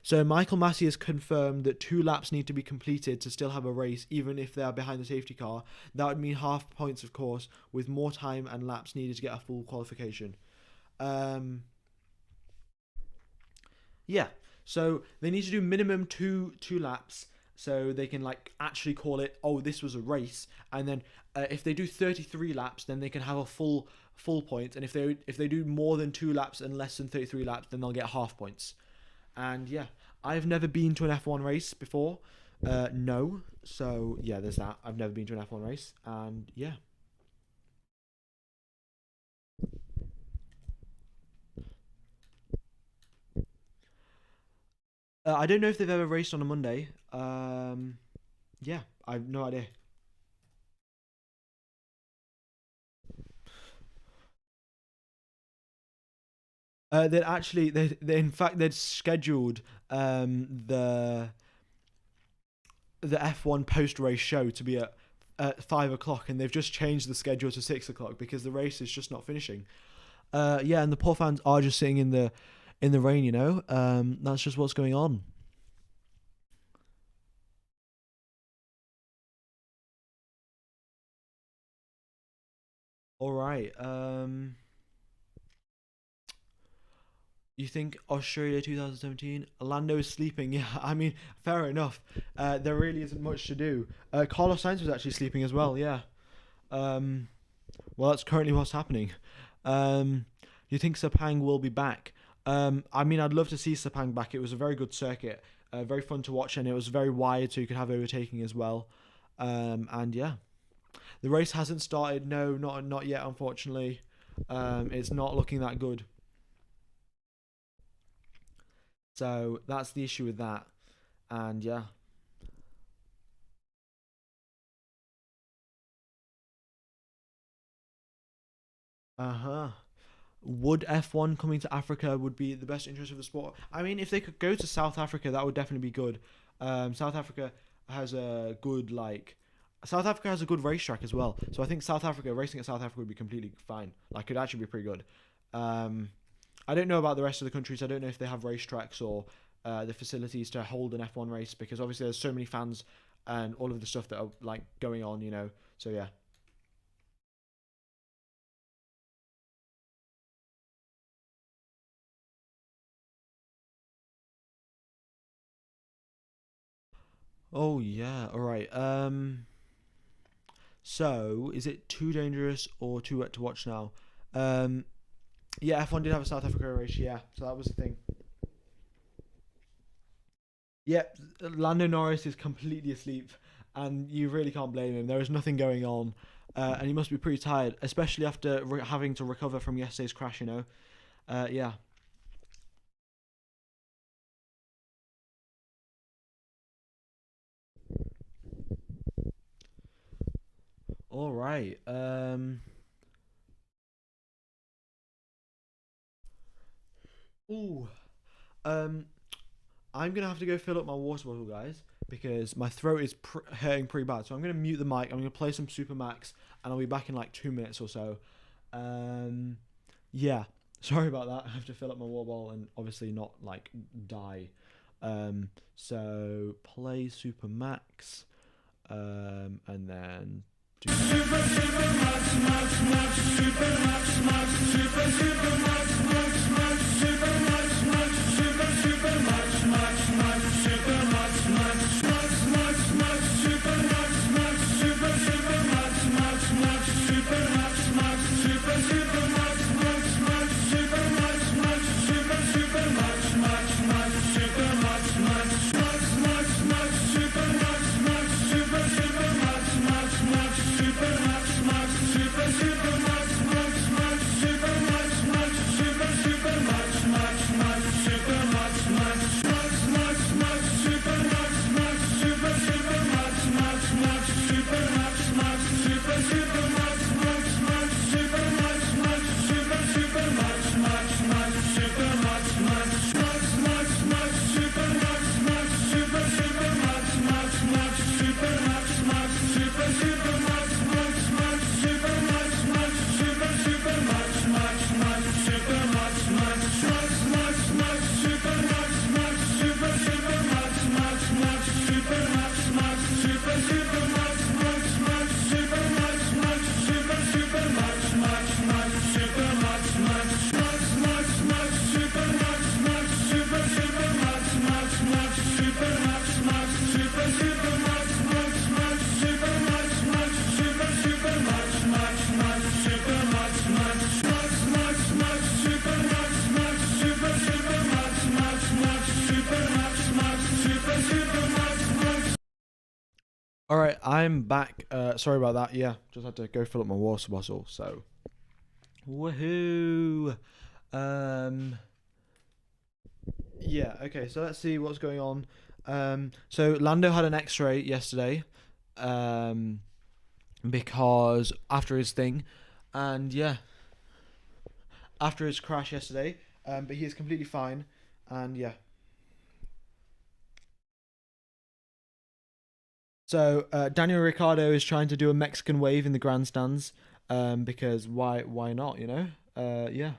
So Michael Massey has confirmed that 2 laps need to be completed to still have a race, even if they are behind the safety car. That would mean half points, of course, with more time and laps needed to get a full qualification. Yeah, so they need to do minimum two laps, so they can like actually call it, oh, this was a race. And then if they do 33 laps, then they can have a full point. And if they do more than 2 laps and less than 33 laps, then they'll get half points. And yeah, I've never been to an F1 race before. No. So yeah, there's that. I've never been to an F1 race. And yeah. I don't know if they've ever raced on a Monday. Yeah, I have no idea. They'd scheduled the F1 post race show to be at 5 o'clock, and they've just changed the schedule to 6 o'clock because the race is just not finishing. Yeah, and the poor fans are just sitting in the rain, you know. That's just what's going on. All right. You think Australia 2017? Lando is sleeping. Yeah, I mean, fair enough. There really isn't much to do. Carlos Sainz was actually sleeping as well. Yeah. Well, that's currently what's happening. You think Sepang will be back? I mean, I'd love to see Sepang back. It was a very good circuit, very fun to watch, and it was very wide, so you could have overtaking as well. And yeah, the race hasn't started. No, not yet, unfortunately. It's not looking that good. So that's the issue with that. And yeah. Would F1 coming to Africa would be the best interest of the sport? I mean, if they could go to South Africa, that would definitely be good. South Africa has a good racetrack as well. So I think racing at South Africa would be completely fine. Like, it'd actually be pretty good. I don't know about the rest of the countries. I don't know if they have racetracks or the facilities to hold an F1 race, because obviously there's so many fans and all of the stuff that are like going on, you know. So yeah. Oh yeah, all right. So is it too dangerous or too wet to watch now? Yeah, F1 did have a South Africa race, yeah, so that was the thing. Yep, Lando Norris is completely asleep, and you really can't blame him. There is nothing going on, and he must be pretty tired, especially after having to recover from yesterday's crash, you know. Yeah. All right. Ooh. I'm gonna have to go fill up my water bottle, guys, because my throat is hurting pretty bad. So I'm gonna mute the mic. I'm gonna play some Super Max, and I'll be back in like 2 minutes or so. Yeah. Sorry about that. I have to fill up my water bottle and obviously not like die. So play Super Max, and then. Super Max, Max, Max, Super Max, Max, Super Max, Max, Max, Super Max, Max, Super Max, Max, Max, Super Max, Max, Max, Max, Max, Super Max, Max, Super Max, Max, Max, Super Max, Max, Super Max, Max, Max, Super Max, Max, Super Max, Max, Max, Super Max, Max, Max, Max, Max, Super Max, Max, Super Max, Max, Max, Super Max, Max, Super Max, Max, Max, Super Max, Max, Super Max, Max. All right, I'm back. Sorry about that. Yeah, just had to go fill up my water bottle. So, woohoo! Yeah. Okay. So let's see what's going on. So Lando had an X-ray yesterday, because after his thing, and yeah, after his crash yesterday. But he is completely fine, and yeah. So Daniel Ricciardo is trying to do a Mexican wave in the grandstands, because why not, you know? Yeah.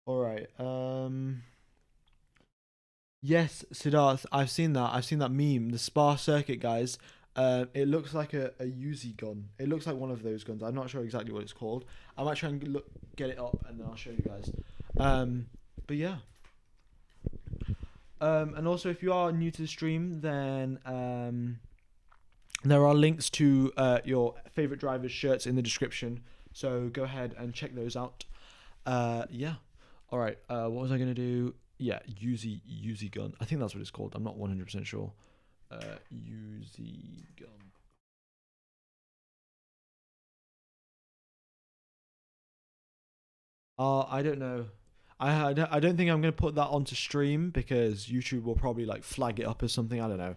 All right. Yes, Siddharth, I've seen that. I've seen that meme, the Spa circuit, guys. It looks like a Uzi gun. It looks like one of those guns. I'm not sure exactly what it's called. I might try and get it up, and then I'll show you guys. But yeah. And also, if you are new to the stream, then there are links to your favorite drivers' shirts in the description. So go ahead and check those out. Yeah. All right. What was I gonna do? Yeah, Uzi gun. I think that's what it's called. I'm not 100% sure. Uzi gun. I don't know. I don't think I'm gonna put that onto stream because YouTube will probably like flag it up as something. I don't know.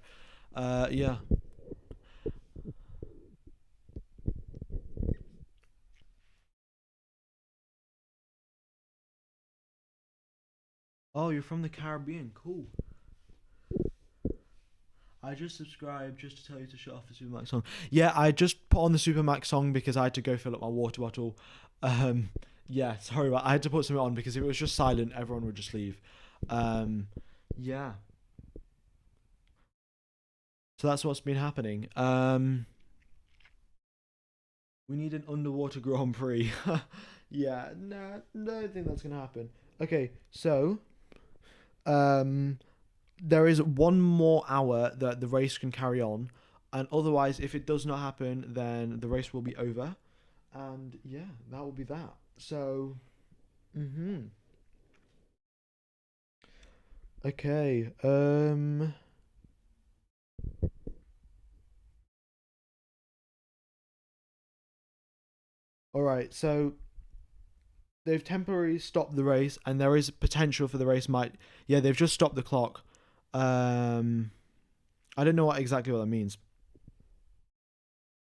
Yeah. Oh, you're from the Caribbean. Cool. I just subscribed just to tell you to shut off the Supermax song. Yeah, I just put on the Supermax song because I had to go fill up my water bottle. Yeah, sorry about. I had to put something on because if it was just silent, everyone would just leave. Yeah. So that's what's been happening. We need an underwater Grand Prix. Yeah, no, don't think that's gonna happen. Okay, so there is one more hour that the race can carry on, and otherwise, if it does not happen, then the race will be over, and yeah, that will be that. So, okay, all right, so they've temporarily stopped the race, and there is potential for the race might. Yeah, they've just stopped the clock. I don't know exactly what that means.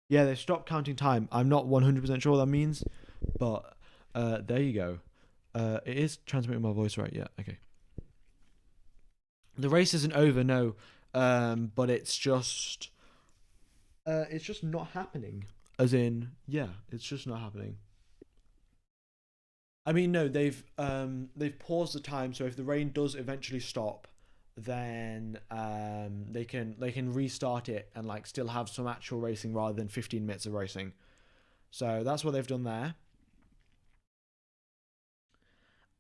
Yeah, they've stopped counting time. I'm not 100% sure what that means, but there you go. It is transmitting my voice right. Yeah, okay. The race isn't over, no, but it's just not happening. As in, yeah, it's just not happening. I mean, no, they've paused the time, so if the rain does eventually stop, then they can restart it and like still have some actual racing rather than 15 minutes of racing. So that's what they've done there.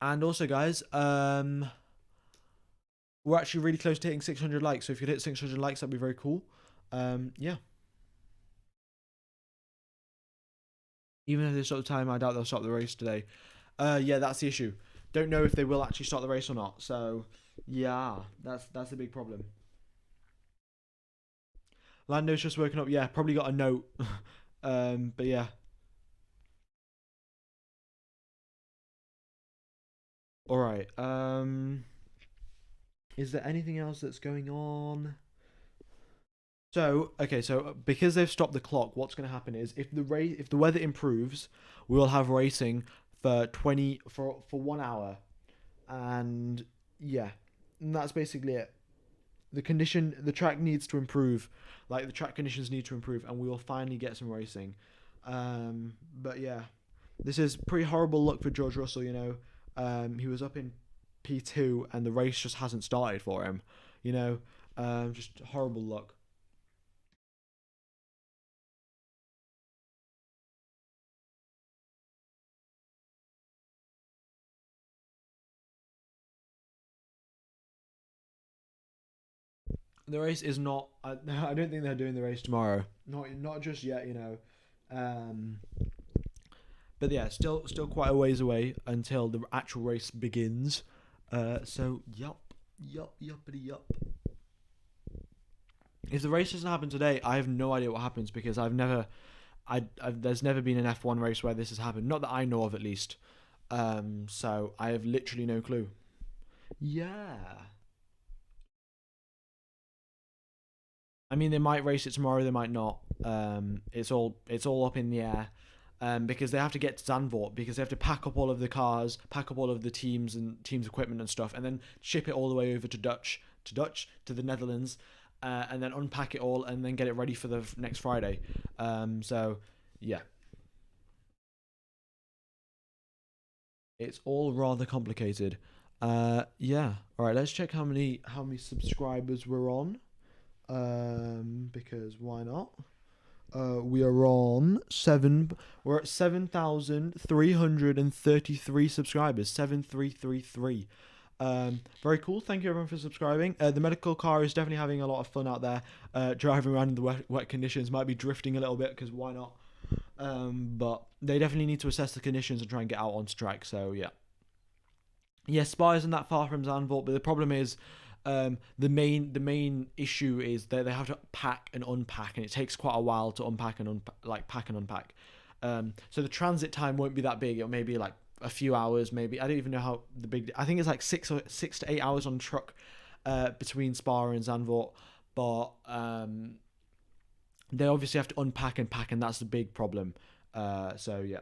And also, guys, we're actually really close to hitting 600 likes. So if you could hit 600 likes, that'd be very cool. Yeah. Even if they stop the time, I doubt they'll stop the race today. Yeah, that's the issue. Don't know if they will actually start the race or not. So yeah, that's a big problem. Lando's just woken up. Yeah, probably got a note. But yeah. All right. Is there anything else that's going on? So okay, so because they've stopped the clock, what's going to happen is if the weather improves, we will have racing for 1 hour, and yeah, and that's basically it. The track needs to improve, like the track conditions need to improve, and we will finally get some racing. But yeah, this is pretty horrible luck for George Russell. You know, he was up in P2 and the race just hasn't started for him. You know, just horrible luck. The race is not. I don't think they're doing the race tomorrow. Not just yet, you know. But yeah, still quite a ways away until the actual race begins. So yuppity yup. If the race doesn't happen today, I have no idea what happens because there's never been an F1 race where this has happened. Not that I know of, at least. So I have literally no clue. Yeah. I mean, they might race it tomorrow. They might not. It's all up in the air. Because they have to get to Zandvoort, because they have to pack up all of the cars, pack up all of the teams equipment and stuff, and then ship it all the way over to the Netherlands, and then unpack it all and then get it ready for the next Friday. So yeah, it's all rather complicated. Yeah. All right. Let's check how many subscribers we're on. Because why not? We are on we're at 7,333 subscribers. 7,333. Very cool. Thank you everyone for subscribing. The medical car is definitely having a lot of fun out there. Driving around in the wet conditions, might be drifting a little bit because why not? But they definitely need to assess the conditions and try and get out on strike. So yeah. Yes, Spa isn't that far from Zandvoort, but the problem is, the main issue is that they have to pack and unpack, and it takes quite a while to unpack and pack and unpack. So the transit time won't be that big. It may be like a few hours, maybe. I don't even know how big. I think it's like 6 to 8 hours on truck, between Spa and Zandvoort. But they obviously have to unpack and pack, and that's the big problem. So yeah.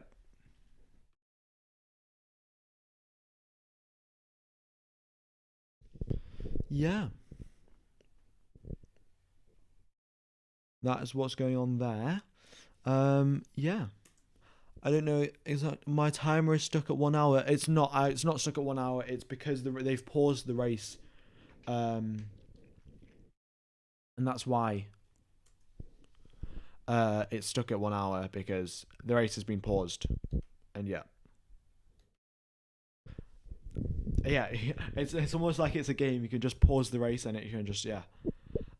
Yeah. That is what's going on there. Yeah. I don't know exactly. My timer is stuck at 1 hour. It's not. It's not stuck at 1 hour. It's because they've paused the race, and that's why. It's stuck at 1 hour because the race has been paused, and yeah. Yeah, it's almost like it's a game. You can just pause the race and you can just, yeah.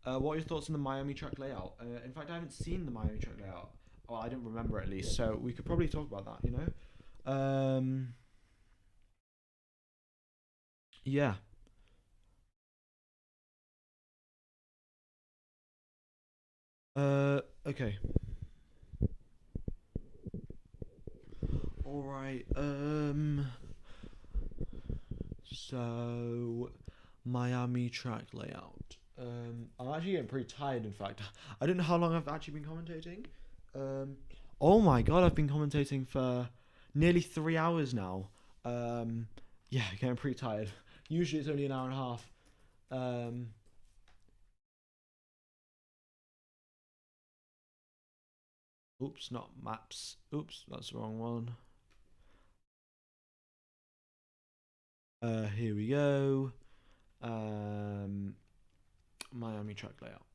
What are your thoughts on the Miami track layout? In fact, I haven't seen the Miami track layout. Well, I didn't remember at least, so we could probably talk about that, you know? Yeah. Okay. Alright, so Miami track layout. I'm actually getting pretty tired, in fact. I don't know how long I've actually been commentating. Oh my god, I've been commentating for nearly 3 hours now. Yeah, getting pretty tired. Usually it's only an hour and a half. Oops, not maps. Oops, that's the wrong one. Here we go. Miami track layout.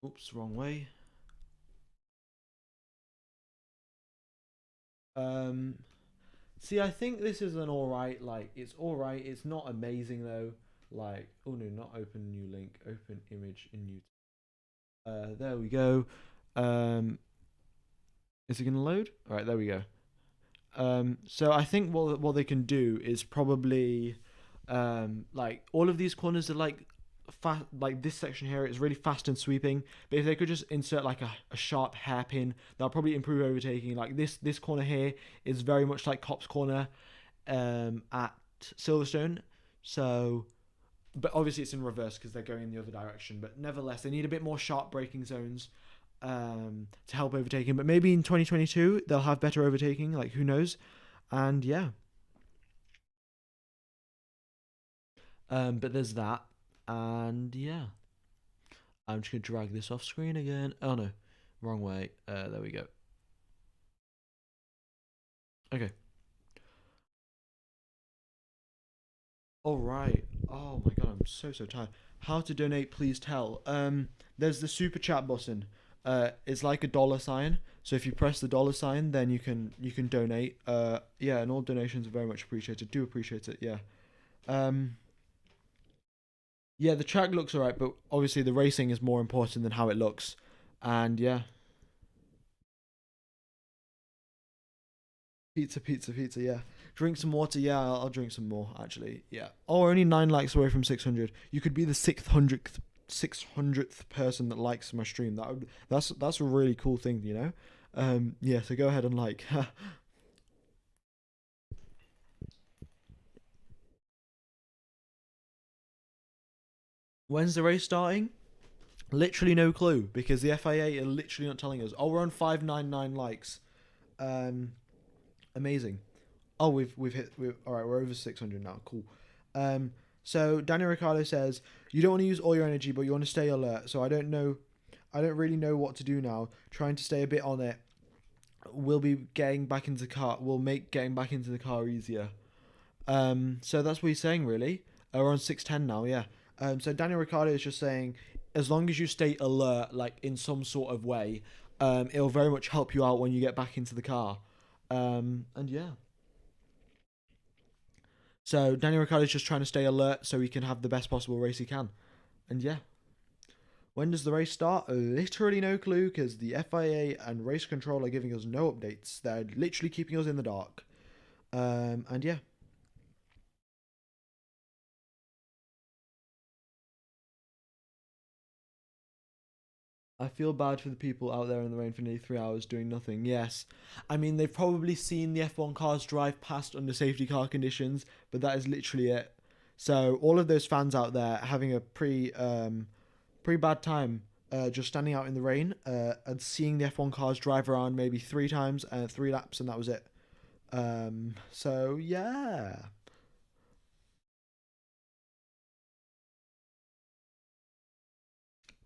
Oops, wrong way. See, I think this is an alright, like, it's alright. It's not amazing, though. Like, oh no, not open new link. Open image in new. There we go. Is it going to load? Alright, there we go. So I think what they can do is probably, like, all of these corners are like fast, like this section here is really fast and sweeping, but if they could just insert like a sharp hairpin, that'll probably improve overtaking. Like this corner here is very much like Cop's corner at Silverstone, so, but obviously it's in reverse because they're going in the other direction, but nevertheless they need a bit more sharp braking zones to help overtaking. But maybe in 2022 they'll have better overtaking, like, who knows. And yeah, but there's that. And yeah, I'm just gonna drag this off screen again. Oh no, wrong way. There we go. Okay. All right. Oh my god, I'm so tired. How to donate? Please tell. There's the super chat button. It's like a dollar sign. So if you press the dollar sign, then you can donate. Yeah, and all donations are very much appreciated. Do appreciate it. Yeah. Yeah, the track looks alright, but obviously the racing is more important than how it looks. And yeah, pizza, pizza, pizza. Yeah, drink some water. Yeah, I'll drink some more. Actually, yeah. Oh, we're only 9 likes away from 600. You could be the 600th person that likes my stream. That's a really cool thing, you know. Yeah. So go ahead and like. When's the race starting? Literally no clue because the FIA are literally not telling us. Oh, we're on 599 likes. Amazing. Oh, we've hit. All right, we're over 600 now. Cool. So Daniel Ricciardo says you don't want to use all your energy, but you want to stay alert. So I don't know. I don't really know what to do now. Trying to stay a bit on it. We'll be getting back into the car. Will make getting back into the car easier. So that's what he's saying, really. We're on 610 now, yeah. So Daniel Ricciardo is just saying, as long as you stay alert, like in some sort of way, it'll very much help you out when you get back into the car. And yeah. So Daniel Ricciardo is just trying to stay alert so he can have the best possible race he can. And yeah. When does the race start? Literally no clue because the FIA and race control are giving us no updates. They're literally keeping us in the dark. And yeah. I feel bad for the people out there in the rain for nearly 3 hours doing nothing. Yes. I mean, they've probably seen the F1 cars drive past under safety car conditions, but that is literally it. So all of those fans out there having a pretty bad time just standing out in the rain and seeing the F1 cars drive around maybe 3 times, 3 laps, and that was it. So yeah.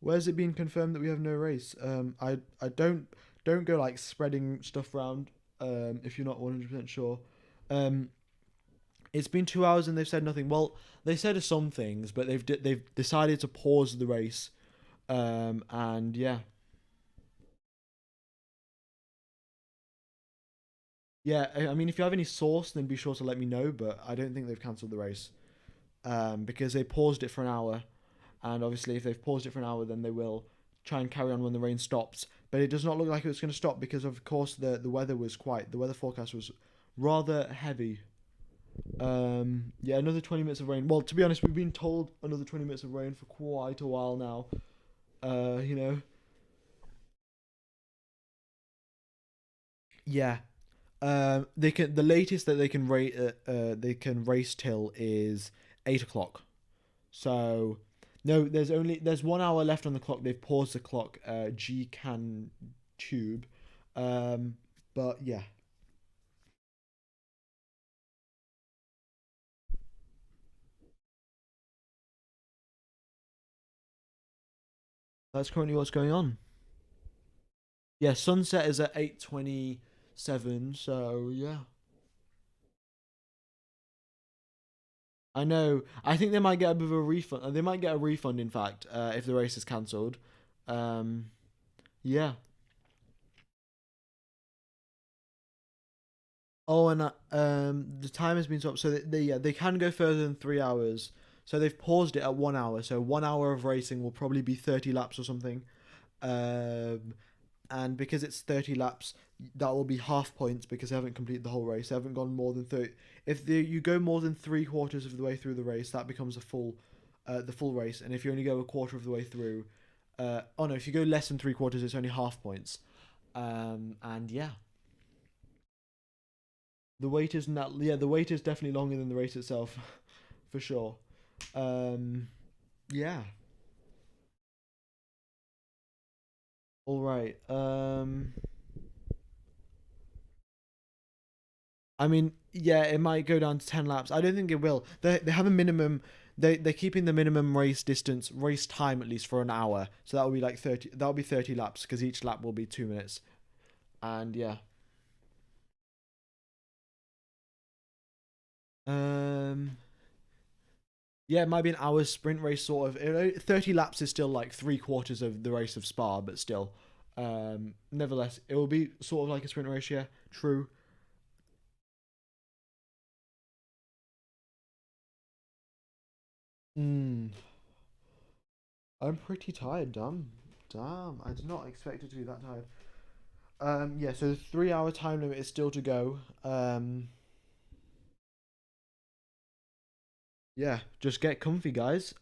Where's it been confirmed that we have no race? I don't go like spreading stuff around. If you're not 100% sure. It's been 2 hours and they've said nothing. Well, they said some things, but they've decided to pause the race. And yeah. Yeah, I mean, if you have any source, then be sure to let me know. But I don't think they've cancelled the race. Because they paused it for an hour. And obviously, if they've paused it for an hour, then they will try and carry on when the rain stops. But it does not look like it was going to stop because, of course, the weather was the weather forecast was rather heavy. Yeah, another 20 minutes of rain. Well, to be honest, we've been told another 20 minutes of rain for quite a while now. You know. Yeah. The latest that they can race till is 8 o'clock. So no, there's 1 hour left on the clock. They've paused the clock. G can tube, but yeah. That's currently what's going on. Yeah, sunset is at 8:27. So yeah. I know. I think they might get a bit of a refund. They might get a refund, in fact, if the race is cancelled. Um, yeah. Oh, and the time has been stopped, so they can go further than 3 hours. So they've paused it at 1 hour. So 1 hour of racing will probably be 30 laps or something. Um, and because it's 30 laps, that will be half points because they haven't completed the whole race. They haven't gone more than 30. If you go more than 3/4 of the way through the race, that becomes the full race. And if you only go a quarter of the way through, oh no, if you go less than 3/4, it's only half points. And yeah, the wait is not. Yeah, the wait is definitely longer than the race itself, for sure. Yeah. All right. I mean, yeah, it might go down to 10 laps. I don't think it will. They have a minimum. They're keeping the minimum race time at least for an hour. So that will be like 30. That will be 30 laps because each lap will be 2 minutes. And yeah. Um. Yeah, it might be an hour sprint race sort of. 30 laps is still like 3/4 of the race of Spa, but still. Nevertheless, it will be sort of like a sprint race. Yeah, true. I'm pretty tired, damn. I did not expect it to be that tired. Yeah, so the 3 hour time limit is still to go. Yeah, just get comfy, guys.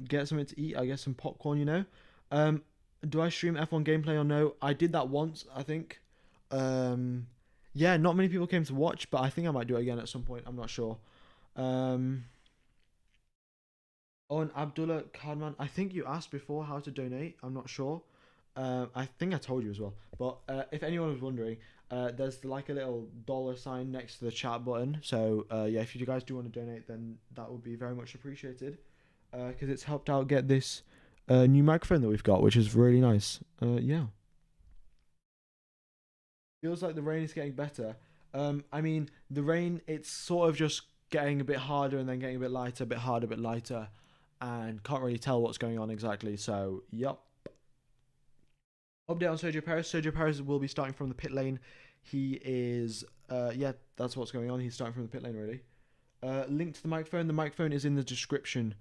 Get something to eat. I guess some popcorn, you know. Do I stream F1 gameplay or no? I did that once, I think. Yeah, not many people came to watch, but I think I might do it again at some point. I'm not sure. Oh, and Abdullah Cardman, I think you asked before how to donate. I'm not sure. I think I told you as well. But if anyone was wondering, there's like a little $sign next to the chat button. So yeah, if you guys do want to donate, then that would be very much appreciated. Because it's helped out get this new microphone that we've got, which is really nice. Yeah. Feels like the rain is getting better. I mean, the rain, it's sort of just getting a bit harder and then getting a bit lighter, a bit harder, a bit lighter. And can't really tell what's going on exactly. So, yep. Update on Sergio Perez. Sergio Perez will be starting from the pit lane. He is, yeah, that's what's going on. He's starting from the pit lane already. Link to the microphone. The microphone is in the description.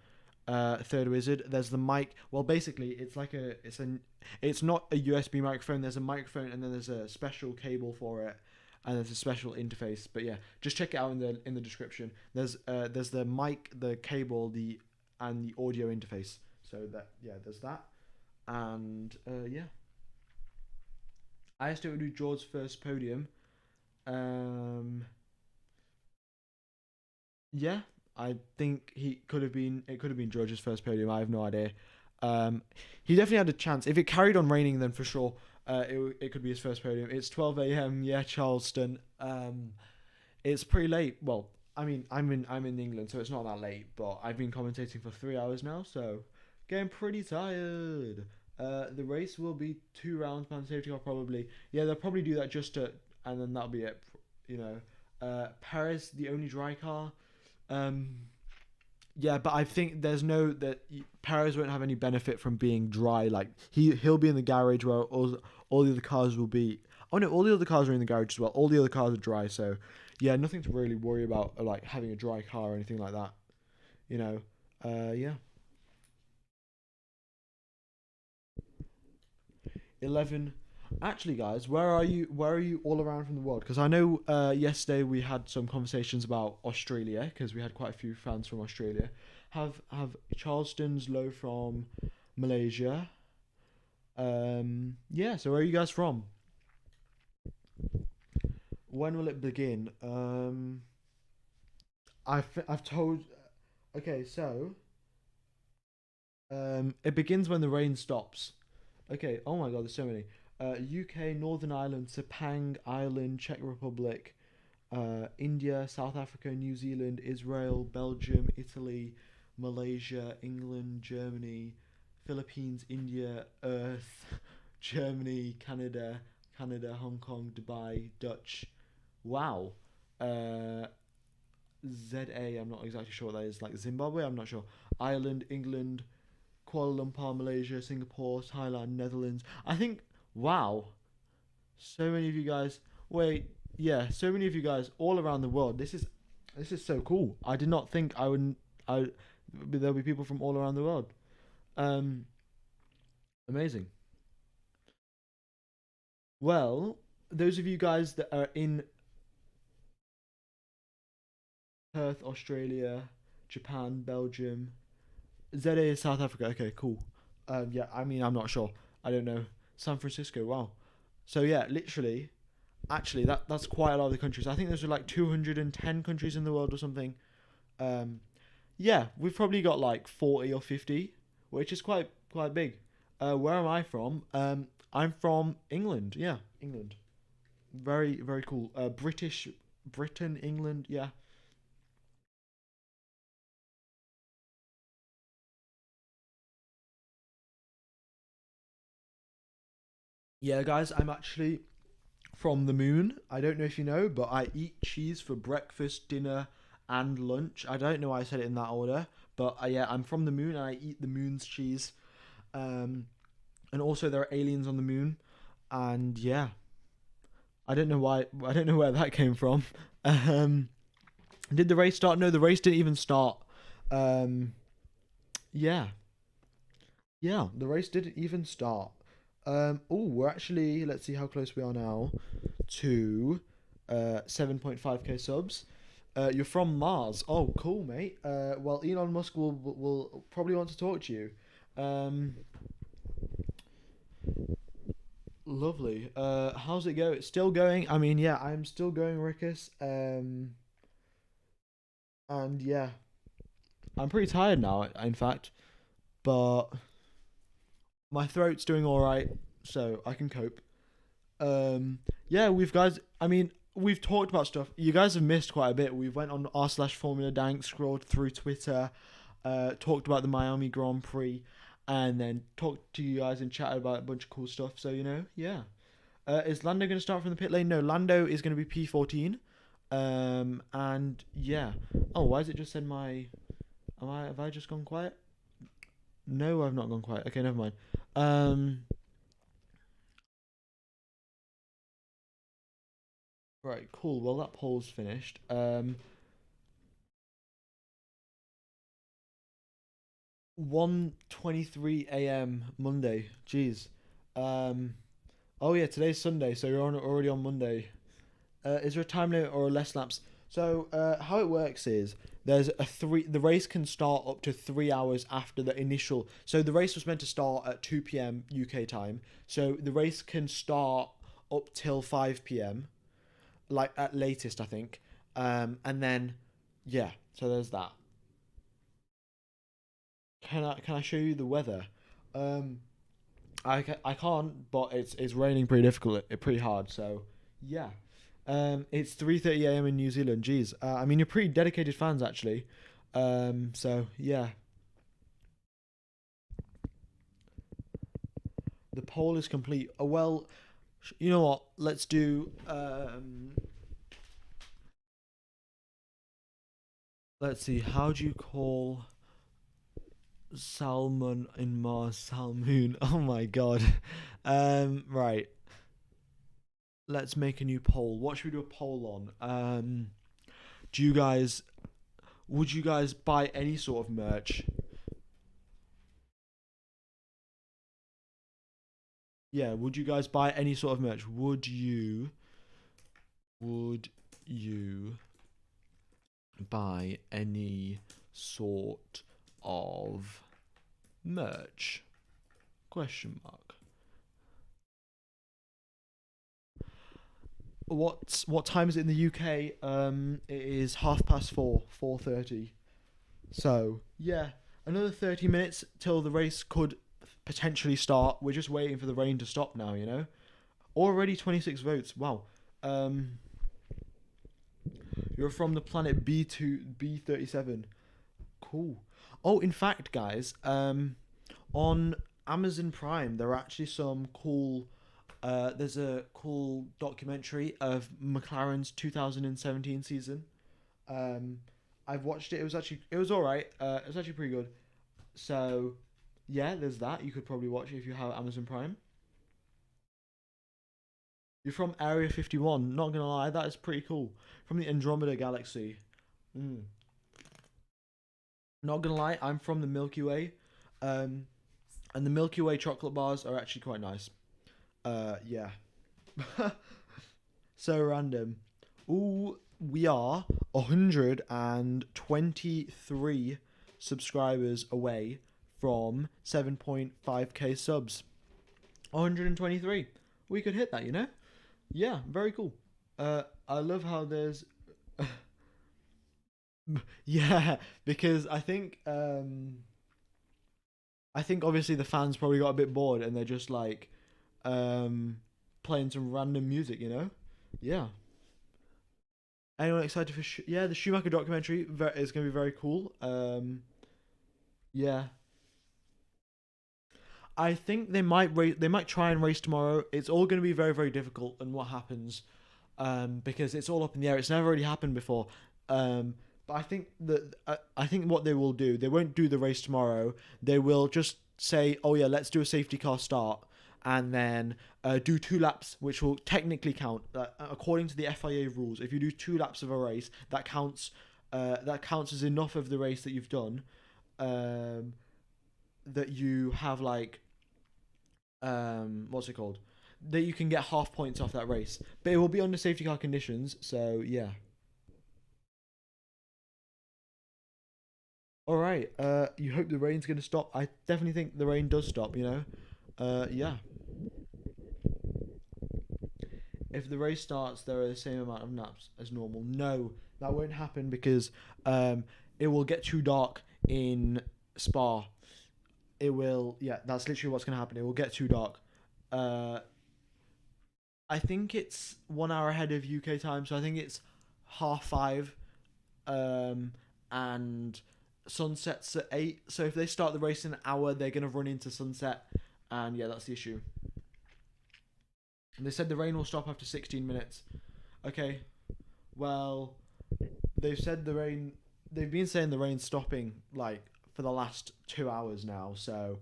Third Wizard. There's the mic. Well, basically, it's like it's not a USB microphone. There's a microphone and then there's a special cable for it, and there's a special interface. But yeah, just check it out in the description. There's the mic, the cable, and the audio interface. So that, yeah, there's that. And yeah, I still do George's first podium. Yeah, I think it could have been George's first podium. I have no idea. He definitely had a chance. If it carried on raining, then for sure it could be his first podium. It's 12 a.m. Yeah, Charleston. It's pretty late. Well, I mean, I'm in England, so it's not that late. But I've been commentating for 3 hours now, so getting pretty tired. The race will be 2 rounds, man. Safety car probably. Yeah, they'll probably do that and then that'll be it. You know, Paris, the only dry car. Yeah, but I think Perez won't have any benefit from being dry. Like he'll be in the garage where all the other cars will be. Oh no, all the other cars are in the garage as well. All the other cars are dry, so yeah, nothing to really worry about, like having a dry car or anything like that. You know, yeah. 11. Actually, guys, where are you all around from the world? Because I know yesterday we had some conversations about Australia, because we had quite a few fans from Australia. Have Charleston's low from Malaysia. Yeah, so where are you guys from? When will it begin? I've told. Okay, so it begins when the rain stops. Okay. Oh my God, there's so many. UK, Northern Ireland, Sepang, Ireland, Czech Republic, India, South Africa, New Zealand, Israel, Belgium, Italy, Malaysia, England, Germany, Philippines, India, Earth, Germany, Canada, Hong Kong, Dubai, Dutch. Wow. ZA, I'm not exactly sure what that is. Like Zimbabwe, I'm not sure. Ireland, England, Kuala Lumpur, Malaysia, Singapore, Thailand, Netherlands. I think. Wow, so many of you guys. Wait, yeah, so many of you guys all around the world. This is so cool. I did not think there'll be people from all around the world. Amazing. Well, those of you guys that are in Perth, Australia, Japan, Belgium, ZA is South Africa. Okay, cool. Yeah, I mean, I'm not sure. I don't know. San Francisco, wow. So yeah, literally, actually, that's quite a lot of the countries. I think there's like 210 countries in the world or something. Yeah, we've probably got like 40 or 50, which is quite big. Where am I from? I'm from England. Yeah, England. Very, very cool. Britain, England. Yeah. Yeah, guys, I'm actually from the moon. I don't know if you know, but I eat cheese for breakfast, dinner, and lunch. I don't know why I said it in that order, but yeah, I'm from the moon and I eat the moon's cheese. And also there are aliens on the moon, and yeah, I don't know why. I don't know where that came from. Did the race start? No, the race didn't even start. yeah, the race didn't even start. We're actually, let's see how close we are now to 7.5k subs. You're from Mars. Oh, cool, mate. Well, Elon Musk will probably want to talk to you. Lovely. How's it go? It's still going. I mean, yeah, I'm still going, Rickus. And yeah, I'm pretty tired now, in fact, but my throat's doing all right, so I can cope. Yeah, we've talked about stuff. You guys have missed quite a bit. We've went on r/Formula Dank, scrolled through Twitter, talked about the Miami Grand Prix, and then talked to you guys and chatted about a bunch of cool stuff. So yeah. Is Lando going to start from the pit lane? No, Lando is going to be P14. And yeah. Oh, why has it just said my? Have I just gone quiet? No, I've not gone quiet. Okay, never mind. Right, cool. Well, that poll's finished. 1:23 a.m. Monday. Jeez. Oh yeah, today's Sunday, so you're already on Monday. Is there a time limit or less laps? So how it works is there's the race can start up to 3 hours after the initial. So the race was meant to start at 2 p.m. UK time. So the race can start up till 5 p.m. like at latest, I think. And then yeah, so there's that. Can I show you the weather? I can't, but it's raining pretty pretty hard. So yeah. It's 3:30 a.m. in New Zealand. Jeez. I mean, you're pretty dedicated fans, actually. So yeah. The poll is complete. Oh, well, you know what? Let's do. Let's see. How do you call salmon in Mars? Salmoon. Oh my god. Right. Let's make a new poll. What should we do a poll on? Would you guys buy any sort of merch? Yeah, would you guys buy any sort of merch? Would you buy any sort of merch? Question mark. What time is it in the UK? It is 4:30, 4:30. So yeah, another 30 minutes till the race could potentially start. We're just waiting for the rain to stop now. Already 26 votes. Wow. You're from the planet B37. Cool. Oh, in fact, guys, on Amazon Prime there are actually some cool. There's a cool documentary of McLaren's 2017 season. I've watched it. It was all right. It was actually pretty good. So, yeah, there's that. You could probably watch it if you have Amazon Prime. You're from Area 51. Not gonna lie, that is pretty cool. From the Andromeda Galaxy. Not gonna lie, I'm from the Milky Way. And the Milky Way chocolate bars are actually quite nice. Yeah. So random. Ooh, we are 123 subscribers away from 7.5k subs. 123. We could hit that, Yeah, very cool. I love how there's yeah, because I think obviously the fans probably got a bit bored and they're just like playing some random music, Yeah. Anyone excited for the Schumacher documentary is going to be very cool. Yeah. I think they might try and race tomorrow. It's all going to be very, very difficult and what happens because it's all up in the air. It's never really happened before. But I think what they will do, they won't do the race tomorrow. They will just say, "Oh yeah, let's do a safety car start." And then do 2 laps, which will technically count. According to the FIA rules, if you do 2 laps of a race, that counts as enough of the race that you've done. that you have like what's it called? That you can get half points off that race, but it will be under safety car conditions. So yeah. All right. You hope the rain's gonna stop. I definitely think the rain does stop. You know. Yeah. If the race starts, there are the same amount of naps as normal. No, that won't happen because it will get too dark in Spa. It will. Yeah, that's literally what's gonna happen. It will get too dark. I think it's 1 hour ahead of UK time, so I think it's 5:30. And sunset's at 8. So if they start the race in an hour, they're gonna run into sunset, and yeah, that's the issue. And they said the rain will stop after 16 minutes. Okay, well, they've said the rain. They've been saying the rain's stopping like for the last 2 hours now. So,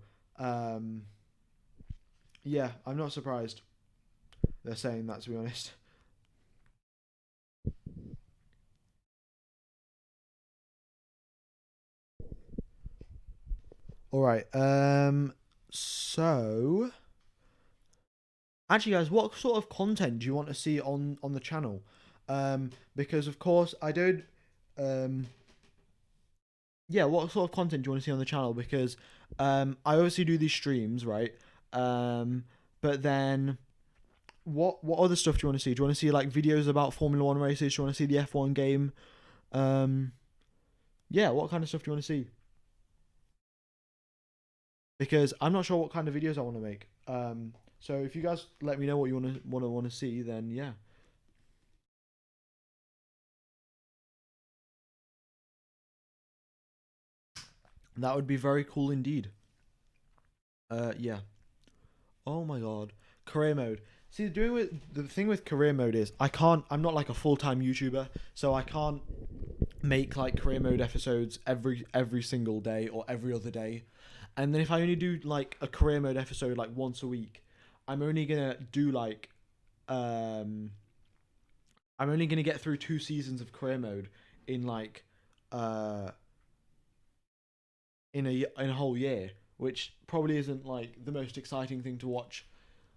yeah, I'm not surprised. They're saying that, to be honest. All right. So, actually, guys, what sort of content do you want to see on the channel? Because of course I don't. Yeah, what sort of content do you want to see on the channel? Because I obviously do these streams, right? But then what other stuff do you want to see? Do you want to see like videos about Formula 1 races? Do you want to see the F1 game? Yeah, what kind of stuff do you want to see? Because I'm not sure what kind of videos I want to make. So if you guys let me know what you want to see, then yeah. That would be very cool indeed. Yeah. Oh my god. Career mode. See, the thing with career mode is I'm not like a full-time YouTuber, so I can't make like career mode episodes every single day or every other day. And then if I only do like a career mode episode like once a week, I'm only gonna do like I'm only gonna get through 2 seasons of career mode in like in a whole year, which probably isn't like the most exciting thing to watch.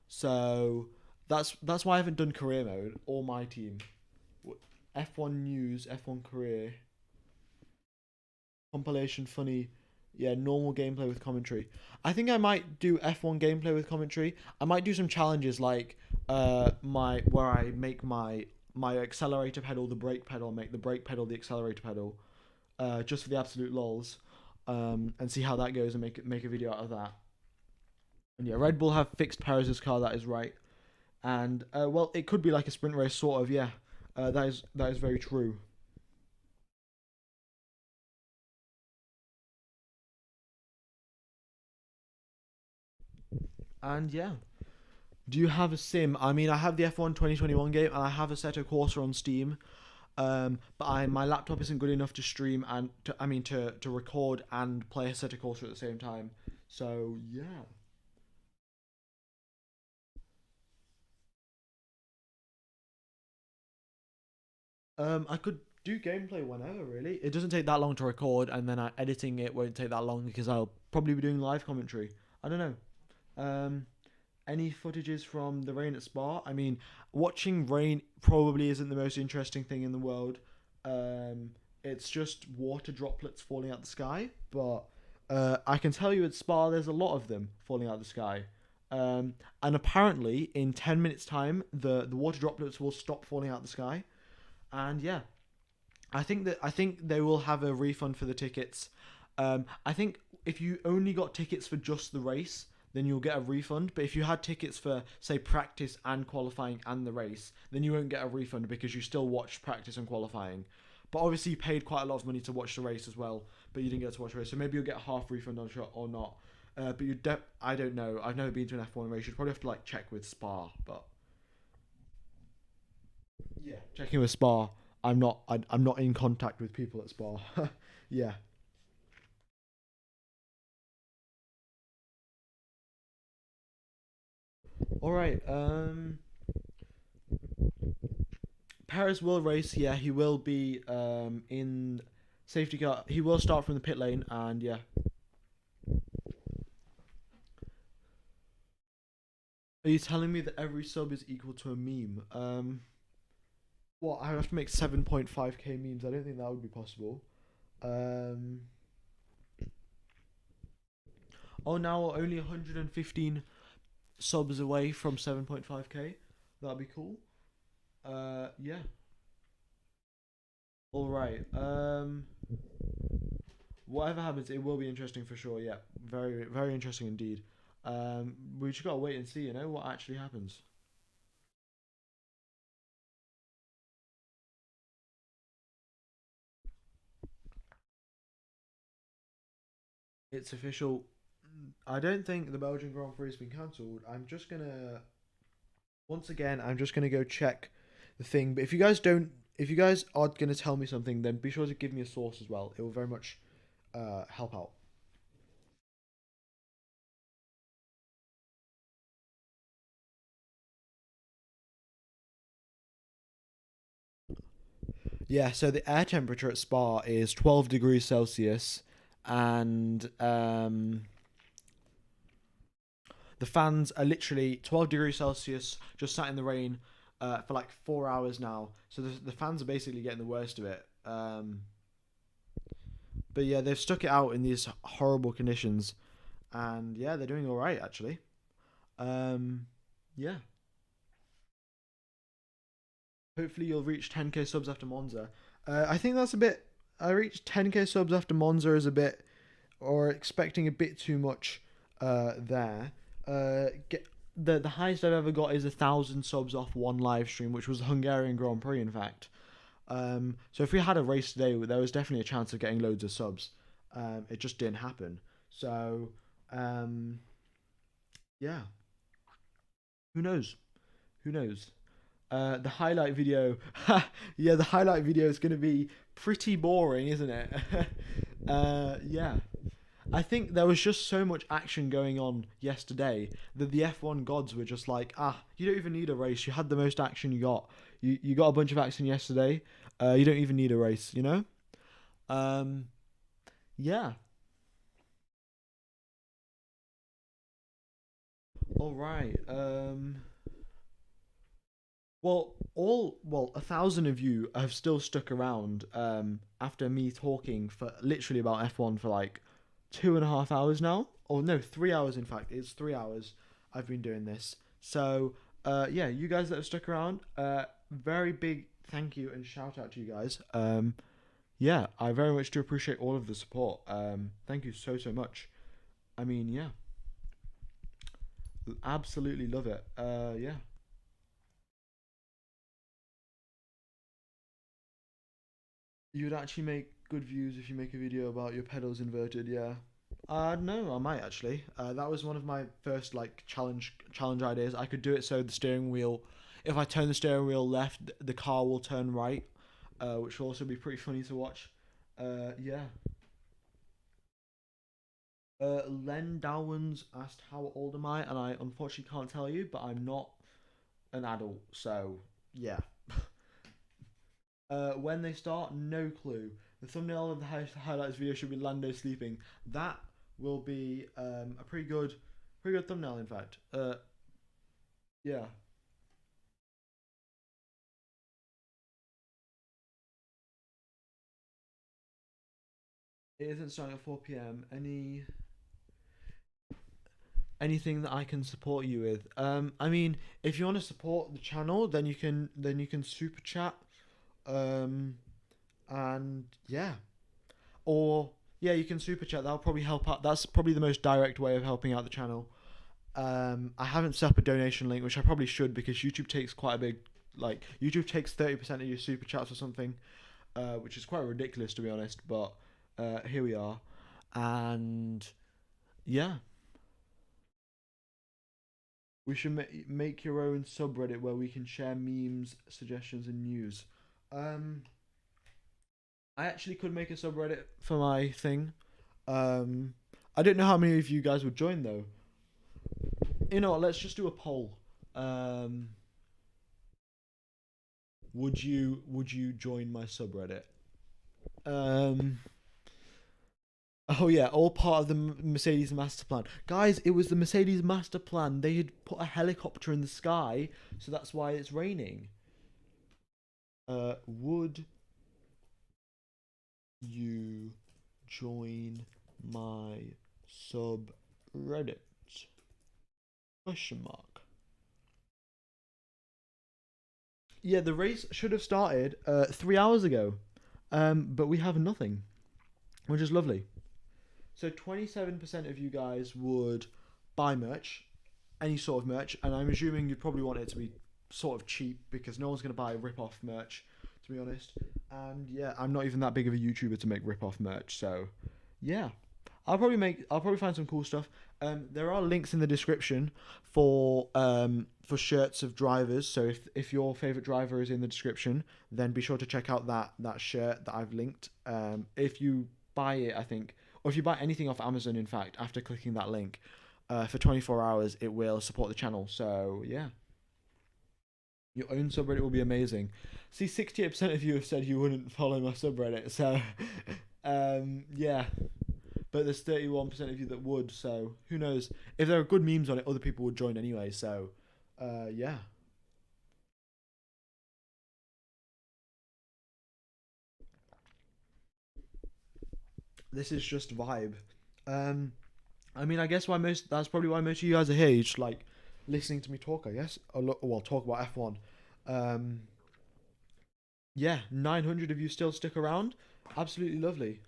So that's why I haven't done career mode or my team. F1 news, F1 career compilation, funny. Yeah, normal gameplay with commentary. I think I might do F1 gameplay with commentary. I might do some challenges like where I make my accelerator pedal the brake pedal, make the brake pedal the accelerator pedal, just for the absolute lols, and see how that goes and make a video out of that. And yeah, Red Bull have fixed Perez's car. That is right. And well, it could be like a sprint race, sort of. Yeah, that is very true. And yeah, do you have a sim? I mean, I have the F1 2021 game, and I have Assetto Corsa on Steam. But my laptop isn't good enough to stream and to record and play Assetto Corsa at the same time. So yeah. I could do gameplay whenever, really. It doesn't take that long to record, and then editing it won't take that long because I'll probably be doing live commentary. I don't know. Any footages from the rain at Spa? I mean, watching rain probably isn't the most interesting thing in the world. It's just water droplets falling out the sky, but I can tell you at Spa there's a lot of them falling out the sky. And apparently in 10 minutes time the water droplets will stop falling out the sky. And yeah, I think they will have a refund for the tickets. I think if you only got tickets for just the race, then you'll get a refund. But if you had tickets for, say, practice and qualifying and the race, then you won't get a refund because you still watched practice and qualifying. But obviously you paid quite a lot of money to watch the race as well, but you didn't get to watch the race. So maybe you'll get a half refund on shot or not. But I don't know. I've never been to an F1 race. You'd probably have to like check with Spa, but yeah, checking with Spa. I'm not in contact with people at Spa. Yeah. All right. Perez will race. Yeah, he will be in safety car. He will start from the pit lane, and yeah. Are you telling me that every sub is equal to a meme? What, I have to make 7.5k memes? I don't think that would be possible. Oh, now we're only 115 subs away from 7.5k. That'd be cool. Yeah. All right. Whatever happens, it will be interesting for sure. Yeah, very, very interesting indeed. We just gotta wait and see, you know, what actually happens. It's official. I don't think the Belgian Grand Prix has been cancelled. I'm just gonna once again. I'm just gonna go check the thing. But if you guys are gonna tell me something, then be sure to give me a source as well. It will very much help out. Yeah, so the air temperature at Spa is 12 degrees Celsius, and the fans are literally 12 degrees Celsius, just sat in the rain for like 4 hours now. So the fans are basically getting the worst of it. But yeah, they've stuck it out in these horrible conditions, and yeah, they're doing all right actually. Yeah. Hopefully you'll reach 10k subs after Monza. I think that's a bit. I reached 10k subs after Monza is a bit, or expecting a bit too much. There. The highest I've ever got is 1,000 subs off one live stream, which was the Hungarian Grand Prix, in fact. So if we had a race today, there was definitely a chance of getting loads of subs. It just didn't happen. So, yeah. Who knows? Who knows? The highlight video, yeah, the highlight video is going to be pretty boring, isn't it? Yeah. I think there was just so much action going on yesterday that the F1 gods were just like, you don't even need a race. You had the most action you got. You got a bunch of action yesterday. You don't even need a race, you know? Yeah. All right. Well, 1,000 of you have still stuck around after me talking for literally about F1 for like 2.5 hours now. Or no, 3 hours in fact. It's 3 hours I've been doing this. So, yeah, you guys that have stuck around, very big thank you and shout out to you guys. Yeah, I very much do appreciate all of the support. Thank you so, so much. I mean, yeah. Absolutely love it. Yeah. You would actually make good views if you make a video about your pedals inverted, yeah. No, I might actually. That was one of my first like challenge ideas. I could do it so the steering wheel, if I turn the steering wheel left, the car will turn right, which will also be pretty funny to watch. Yeah. Len Dowens asked how old am I, and I unfortunately can't tell you, but I'm not an adult, so yeah. When they start, no clue. The thumbnail of the highlights video should be Lando sleeping. That will be a pretty good thumbnail, in fact. Yeah. It isn't starting at 4 p.m. Anything that I can support you with? I mean, if you want to support the channel, then you can super chat. And yeah, or yeah, you can super chat. That'll probably help out. That's probably the most direct way of helping out the channel. I haven't set up a donation link, which I probably should, because YouTube takes quite a big, like, YouTube takes 30% of your super chats or something, which is quite ridiculous to be honest. But here we are, and yeah. We should make your own subreddit where we can share memes, suggestions, and news. I actually could make a subreddit for my thing. I don't know how many of you guys would join though. You know what? Let's just do a poll. Would you join my subreddit? Oh yeah, all part of the Mercedes master plan. Guys, it was the Mercedes master plan. They had put a helicopter in the sky, so that's why it's raining. Would you join my subreddit? Question mark. Yeah, the race should have started 3 hours ago, but we have nothing, which is lovely. So 27% of you guys would buy merch, any sort of merch, and I'm assuming you'd probably want it to be sort of cheap because no one's going to buy rip-off merch, to be honest. And yeah, I'm not even that big of a YouTuber to make rip-off merch, so yeah. I'll probably find some cool stuff. There are links in the description for shirts of drivers. So if your favorite driver is in the description, then be sure to check out that shirt that I've linked. If you buy it, I think, or if you buy anything off Amazon, in fact, after clicking that link, for 24 hours, it will support the channel. So yeah, your own subreddit will be amazing. See, 68% of you have said you wouldn't follow my subreddit. So yeah. But there's 31% of you that would, so who knows? If there are good memes on it, other people would join anyway, so yeah. This is just vibe. I mean, I guess that's probably why most of you guys are here, just like listening to me talk, I guess. Well, talk about F1. Yeah, 900 of you still stick around. Absolutely lovely.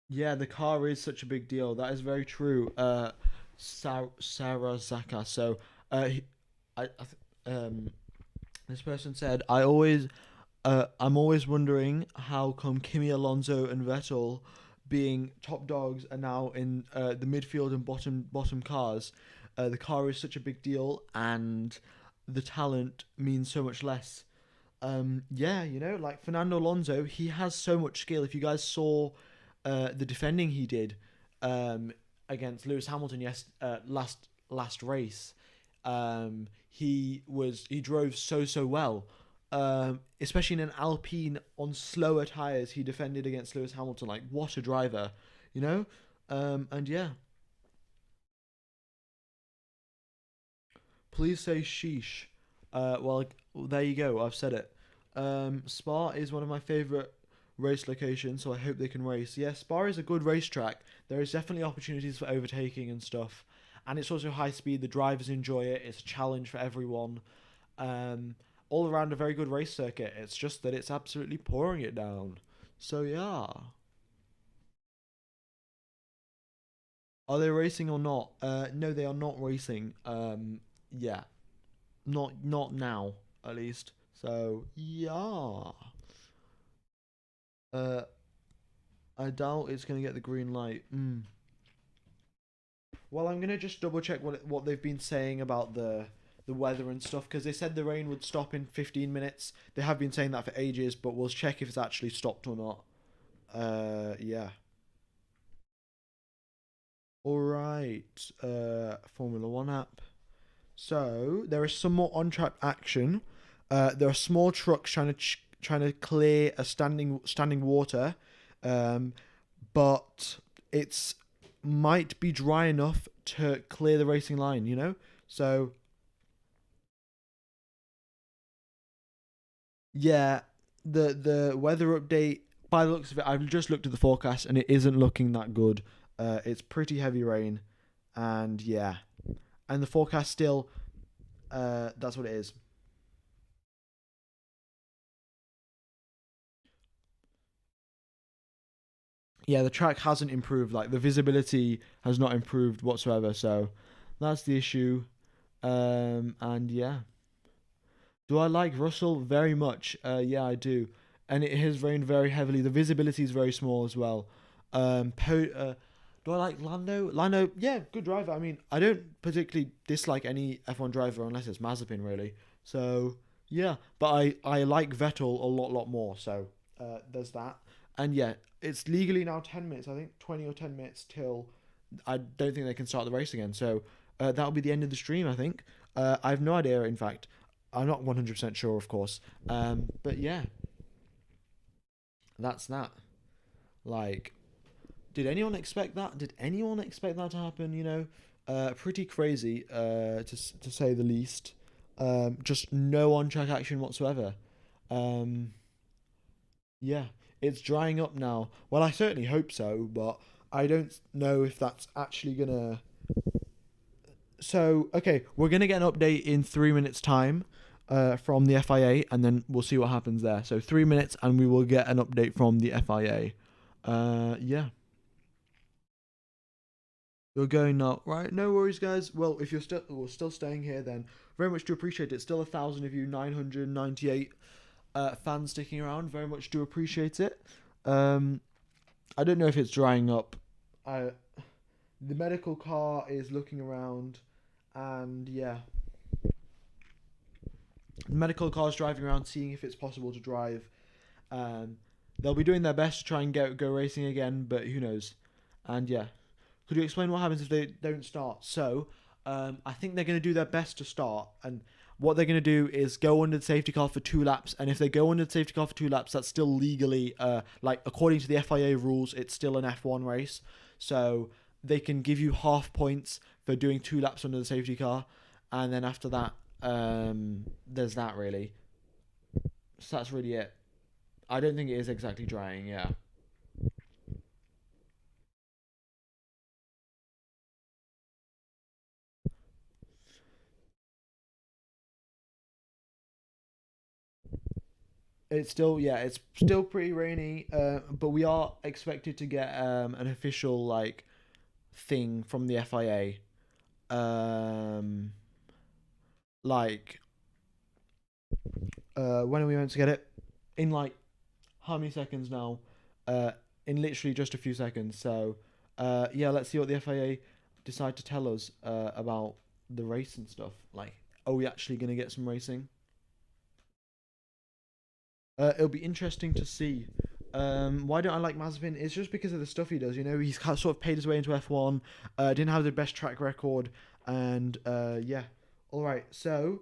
Yeah, the car is such a big deal. That is very true. Sarah Zaka. So, he, this person said, I'm always wondering how come Kimi Alonso and Vettel, being top dogs, are now in the midfield and bottom cars. The car is such a big deal, and the talent means so much less. Yeah, like Fernando Alonso, he has so much skill. If you guys saw the defending he did against Lewis Hamilton last race, he drove so well. Especially in an Alpine on slower tires, he defended against Lewis Hamilton. Like, what a driver, and yeah. Please say sheesh. Well, there you go. I've said it. Spa is one of my favourite race locations, so I hope they can race. Yeah, Spa is a good racetrack. There is definitely opportunities for overtaking and stuff. And it's also high speed. The drivers enjoy it. It's a challenge for everyone. All around a very good race circuit. It's just that it's absolutely pouring it down. So yeah. Are they racing or not? No, they are not racing. Yeah. Not now, at least. So yeah. I doubt it's gonna get the green light. Well, I'm gonna just double check what they've been saying about the weather and stuff, because they said the rain would stop in 15 minutes. They have been saying that for ages, but we'll check if it's actually stopped or not. Yeah. All right. Formula One app. So there is some more on-track action. There are small trucks trying to clear a standing water, but it's might be dry enough to clear the racing line. So yeah, the weather update, by the looks of it, I've just looked at the forecast and it isn't looking that good. It's pretty heavy rain, and yeah, and the forecast still, that's what it is. Yeah, the track hasn't improved. Like, the visibility has not improved whatsoever. So that's the issue. And yeah. Do I like Russell very much? Yeah, I do. And it has rained very heavily. The visibility is very small as well. Do I like Lando? Lando, yeah, good driver. I mean, I don't particularly dislike any F1 driver unless it's Mazepin, really. So yeah, but I like Vettel a lot more. So there's that. And yeah, it's legally now 10 minutes. I think 20 or 10 minutes till I don't think they can start the race again. So that'll be the end of the stream, I think. I have no idea, in fact. I'm not 100% sure, of course. But yeah, that's that. Like, did anyone expect that? Did anyone expect that to happen? You know, pretty crazy, to say the least. Just no on-track action whatsoever. Yeah, it's drying up now. Well, I certainly hope so, but I don't know if that's actually gonna. So, okay, we're gonna get an update in 3 minutes' time, from the FIA, and then we'll see what happens there. So 3 minutes, and we will get an update from the FIA. Yeah. You're going now, right? No worries, guys. Well, if you're still staying here, then very much do appreciate it. Still 1,000 of you, 998 fans sticking around. Very much do appreciate it. I don't know if it's drying up. The medical car is looking around, and yeah, the medical car is driving around, seeing if it's possible to drive. They'll be doing their best to try and go racing again, but who knows? And yeah. Could you explain what happens if they don't start? So, I think they're going to do their best to start, and what they're going to do is go under the safety car for 2 laps, and if they go under the safety car for 2 laps, that's still legally, like, according to the FIA rules, it's still an F1 race, so they can give you half points for doing 2 laps under the safety car, and then after that, there's that, really. So that's really it. I don't think it is exactly drying, yeah. It's still pretty rainy, but we are expected to get an official like thing from the FIA. Like when are we meant to get it? In like how many seconds now? In literally just a few seconds. So yeah, let's see what the FIA decide to tell us about the race and stuff. Like, are we actually gonna get some racing? It'll be interesting to see. Why don't I like Mazepin? It's just because of the stuff he does. You know, he's sort of paid his way into F1. Didn't have the best track record, and yeah. All right. So,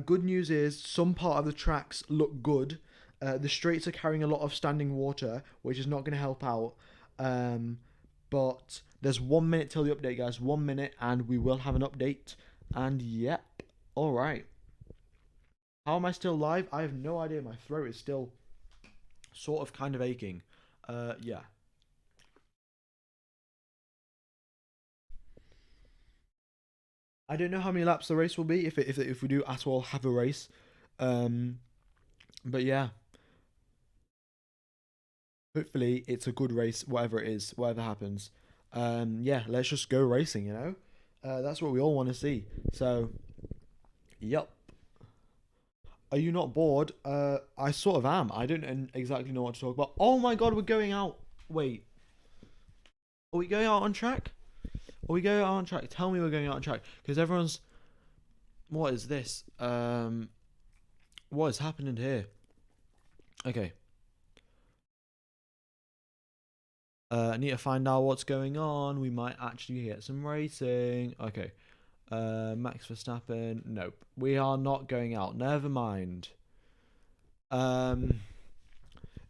good news is some part of the tracks look good. The straights are carrying a lot of standing water, which is not going to help out. But there's 1 minute till the update, guys. 1 minute, and we will have an update. And yep. All right. How am I still live? I have no idea. My throat is still sort of kind of aching. Yeah. I don't know how many laps the race will be if we do at all have a race. But yeah. Hopefully it's a good race, whatever it is, whatever happens. Yeah, let's just go racing, you know? That's what we all want to see. So, yep. Are you not bored? I sort of am. I don't exactly know what to talk about. Oh my god, we're going out. Wait. Are we going out on track? Are we going out on track? Tell me we're going out on track. Because everyone's... What is this? What is happening here? Okay. I need to find out what's going on. We might actually get some racing. Okay. Max Verstappen. Nope. We are not going out. Never mind.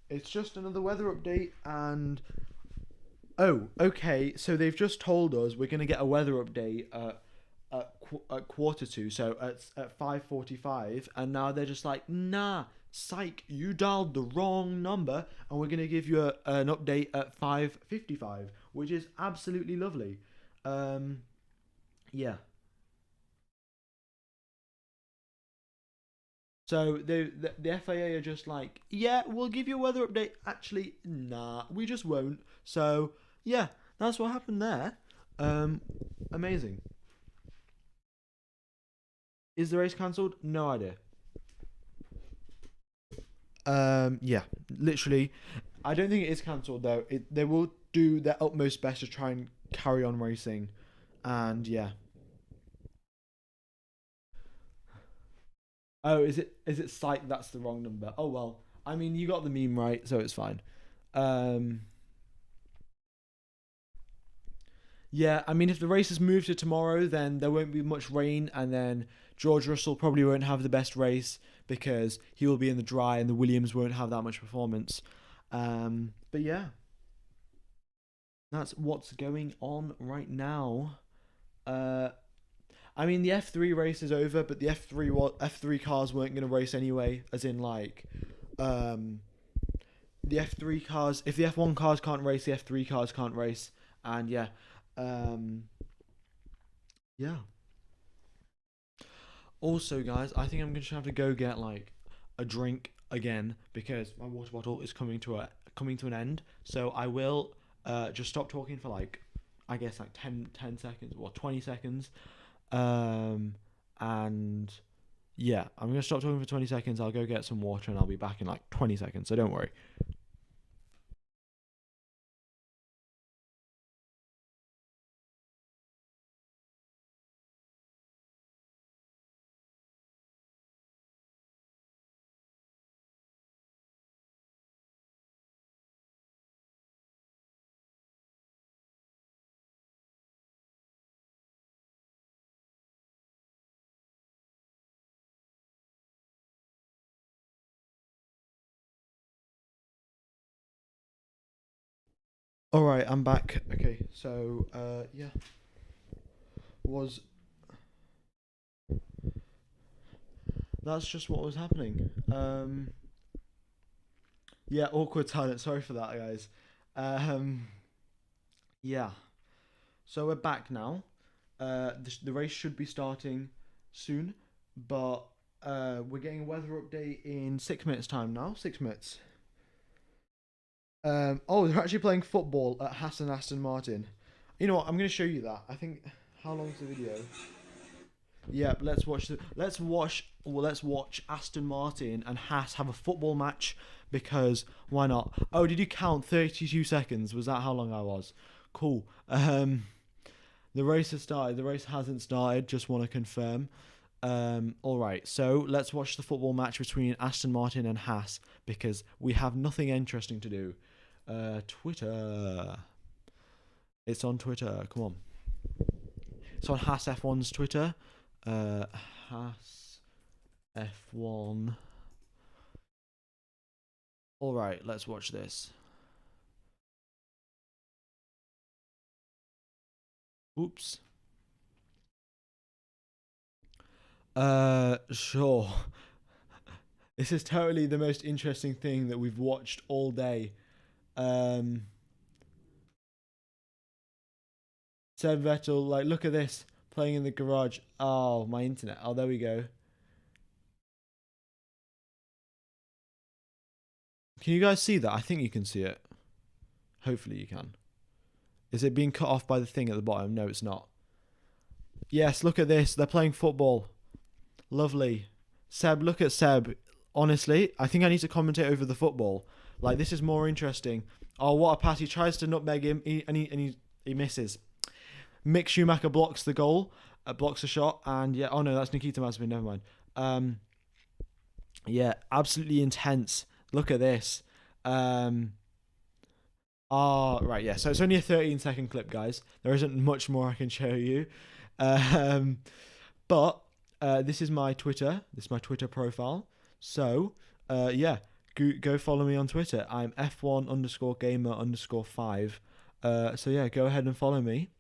It's just another weather update, and oh, okay. So they've just told us we're gonna get a weather update at quarter to, so at 5:45, and now they're just like, nah, psych, you dialed the wrong number, and we're gonna give you an update at 5:55, which is absolutely lovely. Yeah. So the FIA are just like, yeah, we'll give you a weather update. Actually, nah, we just won't. So yeah, that's what happened there. Amazing. Is the race cancelled? No idea. Yeah, literally. I don't think it is cancelled though. They will do their utmost best to try and carry on racing, and yeah. Oh, is it psych? That's the wrong number. Oh well. I mean, you got the meme right, so it's fine. Yeah, I mean, if the race is moved to tomorrow, then there won't be much rain, and then George Russell probably won't have the best race because he will be in the dry, and the Williams won't have that much performance. But yeah, that's what's going on right now. I mean, the F3 race is over, but the F3 cars weren't going to race anyway, as in, like, the F3 cars, if the F1 cars can't race, the F3 cars can't race, and yeah, yeah. Also, guys, I think I'm going to have to go get, like, a drink again, because my water bottle is coming to an end, so I will just stop talking for, like, I guess, like, 10 seconds, or 20 seconds, and yeah, I'm going to stop talking for 20 seconds, I'll go get some water, and I'll be back in, like, 20 seconds, so don't worry. Alright, I'm back. Okay, so, yeah. That's just what was happening. Yeah, awkward silence. Sorry for that, guys. Yeah. So we're back now. The race should be starting soon, but we're getting a weather update in 6 minutes' time now. 6 minutes. Oh, they're actually playing football at Haas and Aston Martin. You know what? I'm going to show you that. I think. How long's the video? Yeah, let's watch Aston Martin and Haas have a football match, because why not? Oh, did you count 32 seconds? Was that how long I was? Cool. The race has started. The race hasn't started. Just want to confirm. All right. So let's watch the football match between Aston Martin and Haas, because we have nothing interesting to do. Twitter. It's on Twitter. Come on. It's on Haas F1's Twitter. Haas F1. Alright, let's watch this. Oops. Sure. This is totally the most interesting thing that we've watched all day. Seb Vettel, like, look at this, playing in the garage. Oh, my internet. Oh, there we go. Can you guys see that? I think you can see it. Hopefully you can. Is it being cut off by the thing at the bottom? No, it's not. Yes, look at this. They're playing football. Lovely. Seb, look at Seb. Honestly, I think I need to commentate over the football. Like, this is more interesting. Oh, what a pass. He tries to nutmeg him, and he misses. Mick Schumacher blocks the goal, blocks the shot, and yeah, oh no, that's Nikita Mazepin, never mind. Yeah, absolutely intense. Look at this. Right, yeah, so it's only a 13-second clip, guys. There isn't much more I can show you. But this is my Twitter. This is my Twitter profile. So, yeah, go follow me on Twitter. I'm F1_gamer_5. So yeah, go ahead and follow me.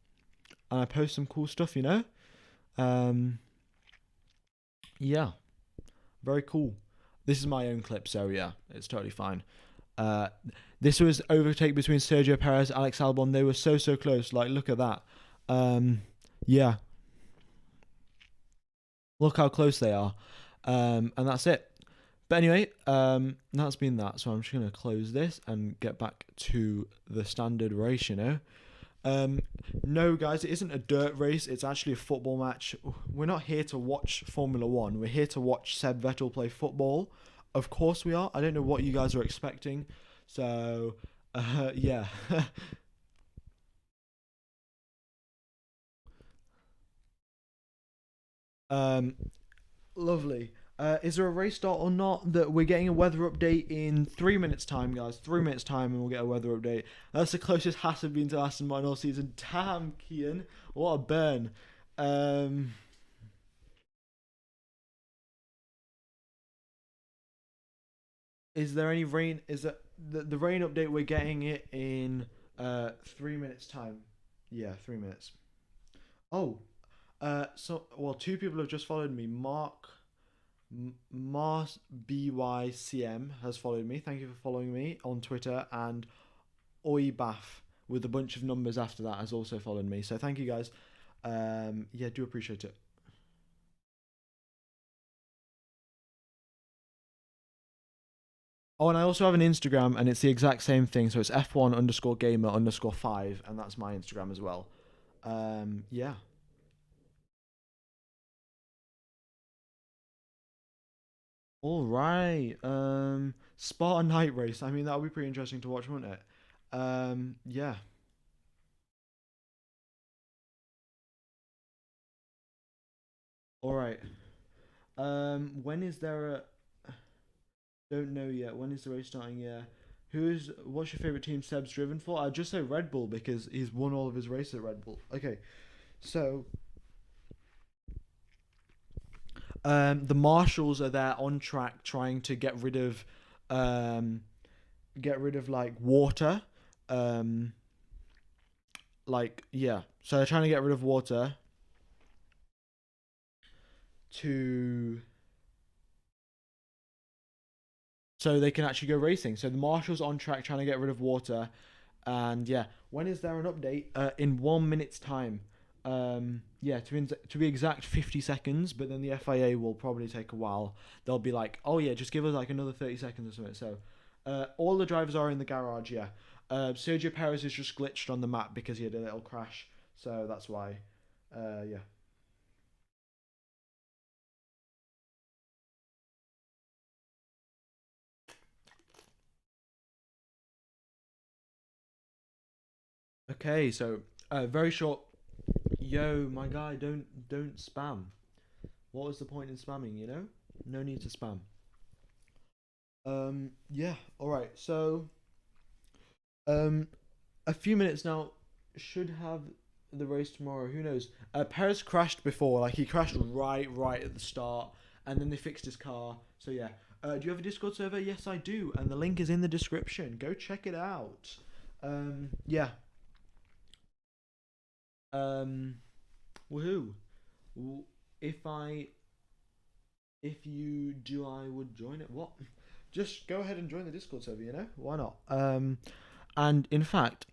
And I post some cool stuff, you know? Yeah. Very cool. This is my own clip, so yeah, it's totally fine. This was overtake between Sergio Perez and Alex Albon. They were so close. Like, look at that. Yeah. Look how close they are. And that's it. But anyway, that's been that. So I'm just going to close this and get back to the standard race, you know? No, guys, it isn't a dirt race. It's actually a football match. We're not here to watch Formula 1. We're here to watch Seb Vettel play football. Of course we are. I don't know what you guys are expecting. So, yeah. Lovely. Is there a race start or not? That we're getting a weather update in 3 minutes time, guys. 3 minutes time, and we'll get a weather update. That's the closest Haas have been to Aston Martin all season. Damn, Kian, what a burn. Is there any rain? Is that the rain update? We're getting it in 3 minutes time. Yeah, 3 minutes. Oh, well, 2 people have just followed me. Mars BYCM has followed me. Thank you for following me on Twitter, and Oibaf with a bunch of numbers after that has also followed me. So thank you guys. Yeah, do appreciate it. Oh, and I also have an Instagram, and it's the exact same thing. So it's F1_gamer_5, and that's my Instagram as well. Yeah. All right. Spartan night race. I mean, that would be pretty interesting to watch, wouldn't it? Yeah. All right. When is there a? Don't know yet. When is the race starting? Yeah. What's your favorite team Seb's driven for? I'd just say Red Bull because he's won all of his races at Red Bull. Okay. So the marshals are there on track trying to get rid of like water. Like, yeah. So they're trying to get rid of water so they can actually go racing. So the marshals on track trying to get rid of water, and yeah, when is there an update? In 1 minute's time. Yeah, to be exact, 50 seconds. But then the FIA will probably take a while. They'll be like, oh yeah, just give us like another 30 seconds or something. So, all the drivers are in the garage. Yeah. Sergio Perez is just glitched on the map because he had a little crash. So that's why. Yeah. Okay, so very short. Yo, my guy, don't spam. What was the point in spamming? You know, no need to spam. Yeah. All right. So, a few minutes now. Should have the race tomorrow. Who knows? Perez crashed before. Like he crashed right at the start, and then they fixed his car. So yeah. Do you have a Discord server? Yes, I do, and the link is in the description. Go check it out. Yeah. Woohoo! If you do, I would join it. What? Just go ahead and join the Discord server. You know, why not? And in fact,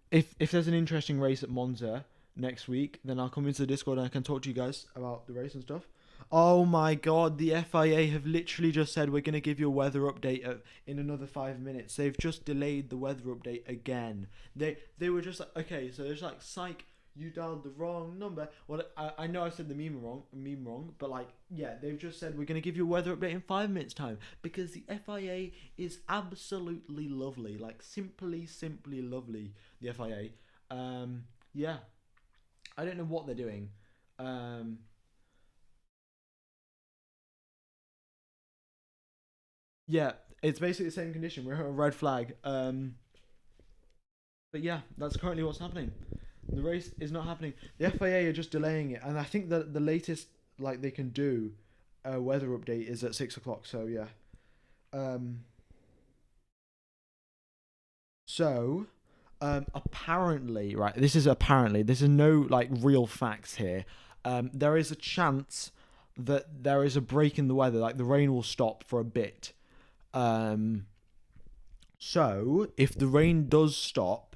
if there's an interesting race at Monza next week, then I'll come into the Discord and I can talk to you guys about the race and stuff. Oh my God, the FIA have literally just said we're gonna give you a weather update in another 5 minutes. They've just delayed the weather update again. They were just like, okay, so there's like, psych, you dialed the wrong number. Well, I know I said the meme wrong, but like, yeah, they've just said we're gonna give you a weather update in 5 minutes time because the FIA is absolutely lovely, like simply lovely. The FIA, yeah, I don't know what they're doing. Yeah, it's basically the same condition. We're at a red flag. But yeah, that's currently what's happening. The race is not happening. The FIA are just delaying it, and I think that the latest like they can do a weather update is at 6 o'clock. So yeah. So, apparently, right? This is no like real facts here. There is a chance that there is a break in the weather, like the rain will stop for a bit. So if the rain does stop,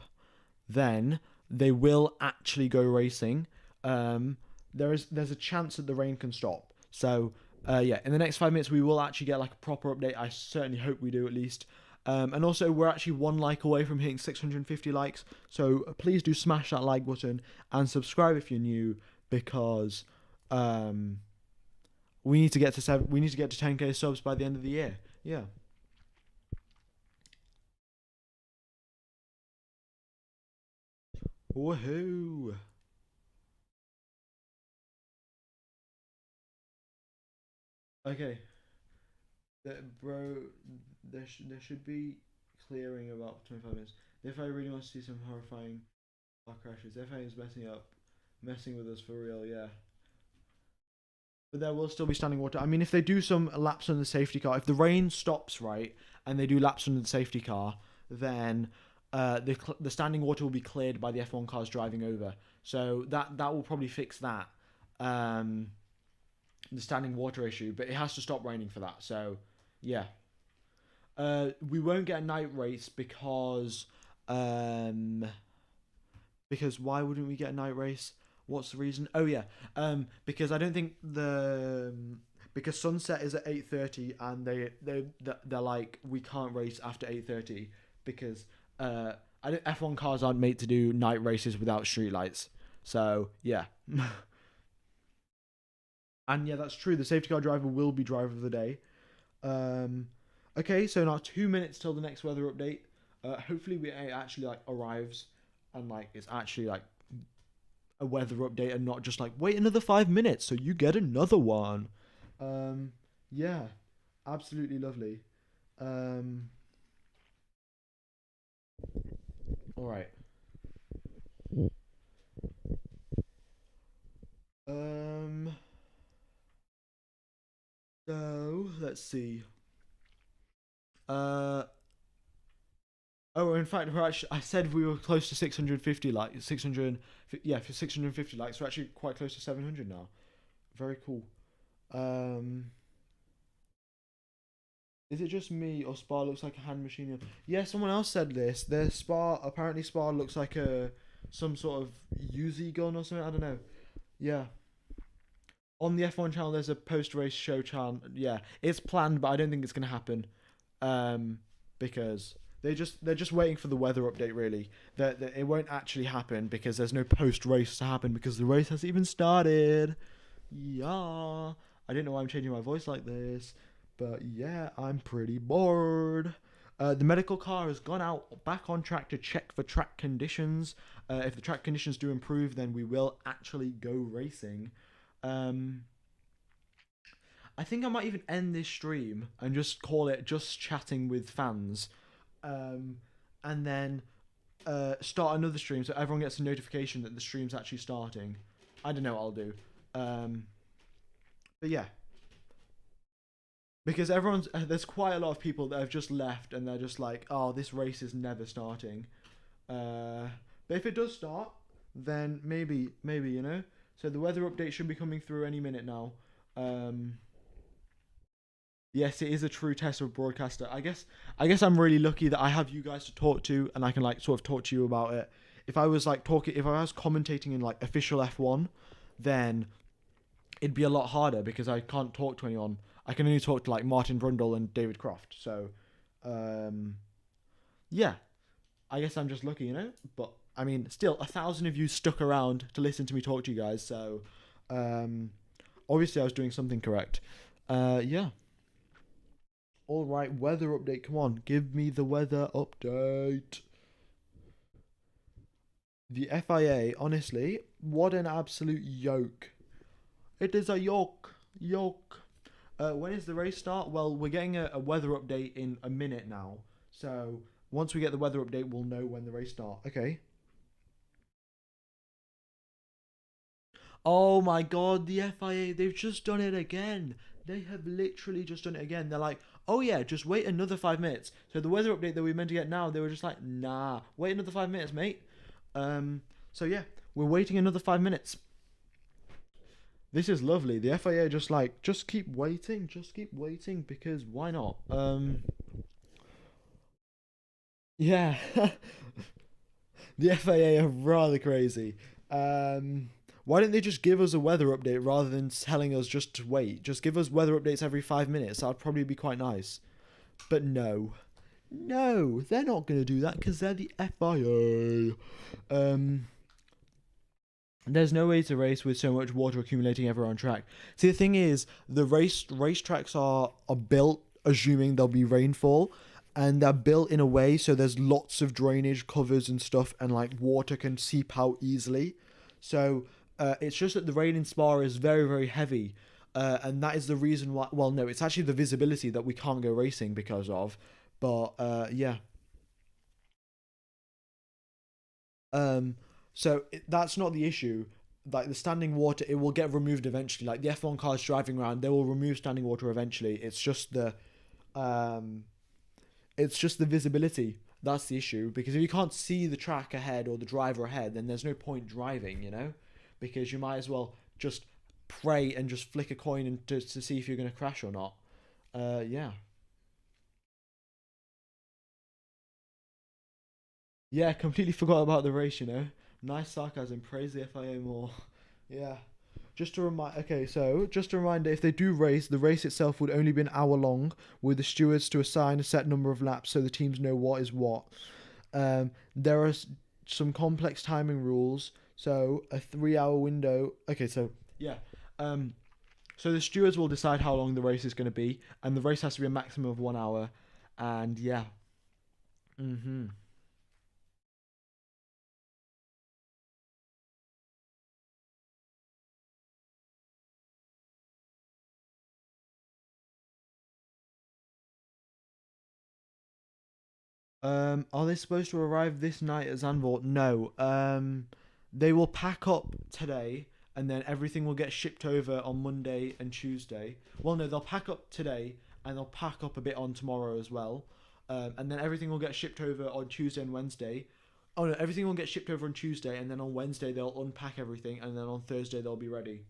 then they will actually go racing. There's a chance that the rain can stop. So yeah, in the next 5 minutes we will actually get like a proper update. I certainly hope we do at least. And also we're actually 1 like away from hitting 650 likes. So please do smash that like button and subscribe if you're new, because we need to get to 10k subs by the end of the year. Yeah. Woohoo! Okay. Bro, there should be clearing about 25 minutes. If I really want to see some horrifying car crashes, if I is messing with us for real, yeah. But there will still be standing water. I mean, if they do some laps on the safety car, if the rain stops, right, and they do laps under the safety car, then the standing water will be cleared by the F1 cars driving over. So that will probably fix that, the standing water issue. But it has to stop raining for that. So, yeah. We won't get a night race because why wouldn't we get a night race? What's the reason? Oh yeah, because I don't think because sunset is at 8:30 and they're like, we can't race after 8:30 because F1 cars aren't made to do night races without street lights. So yeah, and yeah, that's true. The safety car driver will be driver of the day. Okay, so now 2 minutes till the next weather update. Hopefully it actually like arrives and like it's actually like a weather update and not just like wait another 5 minutes so you get another one. Yeah, absolutely lovely. All right. So let's see. Oh, in fact, I said we were close to 650 likes. 600, yeah, for 650 likes. We're actually quite close to 700 now. Very cool. Is it just me or Spa looks like a hand machine? Yeah, someone else said this. Apparently Spa looks like some sort of Uzi gun or something. I don't know. Yeah. On the F1 channel, there's a post-race show channel. Yeah, it's planned, but I don't think it's gonna happen. Because they're just waiting for the weather update. Really, that it won't actually happen because there's no post-race to happen because the race hasn't even started. Yeah, I don't know why I'm changing my voice like this, but yeah, I'm pretty bored. The medical car has gone out back on track to check for track conditions. If the track conditions do improve, then we will actually go racing. I think I might even end this stream and just call it just chatting with fans, and then start another stream so everyone gets a notification that the stream's actually starting. I don't know what I'll do. But yeah. Because there's quite a lot of people that have just left and they're just like, oh, this race is never starting. But if it does start, then maybe, you know. So the weather update should be coming through any minute now. Yes, it is a true test of a broadcaster. I guess I'm really lucky that I have you guys to talk to and I can like sort of talk to you about it. If I was commentating in like official F1, then it'd be a lot harder because I can't talk to anyone. I can only talk to like Martin Brundle and David Croft. So, yeah, I guess I'm just lucky, you know. But I mean, still, 1,000 of you stuck around to listen to me talk to you guys. So, obviously, I was doing something correct. Yeah. All right, weather update. Come on, give me the weather update. The FIA, honestly, what an absolute yoke. It is a yoke. When is the race start? Well, we're getting a weather update in a minute now. So once we get the weather update, we'll know when the race starts. Okay. Oh my god, the FIA, they've just done it again. They have literally just done it again. They're like, oh yeah, just wait another 5 minutes. So the weather update that we meant to get now, they were just like, nah, wait another 5 minutes, mate. So yeah, we're waiting another 5 minutes. This is lovely. The FIA just keep waiting, because why not? Yeah. The FIA are rather crazy. Why don't they just give us a weather update rather than telling us just to wait? Just give us weather updates every 5 minutes. That would probably be quite nice. But no, they're not going to do that because they're the FIA. There's no way to race with so much water accumulating everywhere on track. See, the thing is, the racetracks are built assuming there'll be rainfall, and they're built in a way so there's lots of drainage covers and stuff, and like water can seep out easily. So it's just that the rain in Spa is very, very heavy. And that is the reason why. Well, no, it's actually the visibility that we can't go racing because of. But yeah. So that's not the issue. Like the standing water, it will get removed eventually. Like the F1 cars driving around, they will remove standing water eventually. It's just the visibility. That's the issue. Because if you can't see the track ahead or the driver ahead, then there's no point driving, you know? Because you might as well just pray and just flick a coin and to see if you're going to crash or not. Yeah. Yeah, completely forgot about the race, you know? Nice sarcasm. Praise the FIA more. Yeah. Just a reminder, if they do race, the race itself would only be an hour long, with the stewards to assign a set number of laps so the teams know what is what. There are some complex timing rules, so a 3-hour window. Okay, so yeah. So the stewards will decide how long the race is going to be, and the race has to be a maximum of 1 hour, and yeah. Are they supposed to arrive this night at Zandvoort? No. They will pack up today, and then everything will get shipped over on Monday and Tuesday. Well, no, they'll pack up today, and they'll pack up a bit on tomorrow as well. And then everything will get shipped over on Tuesday and Wednesday. Oh no, everything will get shipped over on Tuesday, and then on Wednesday they'll unpack everything, and then on Thursday they'll be ready.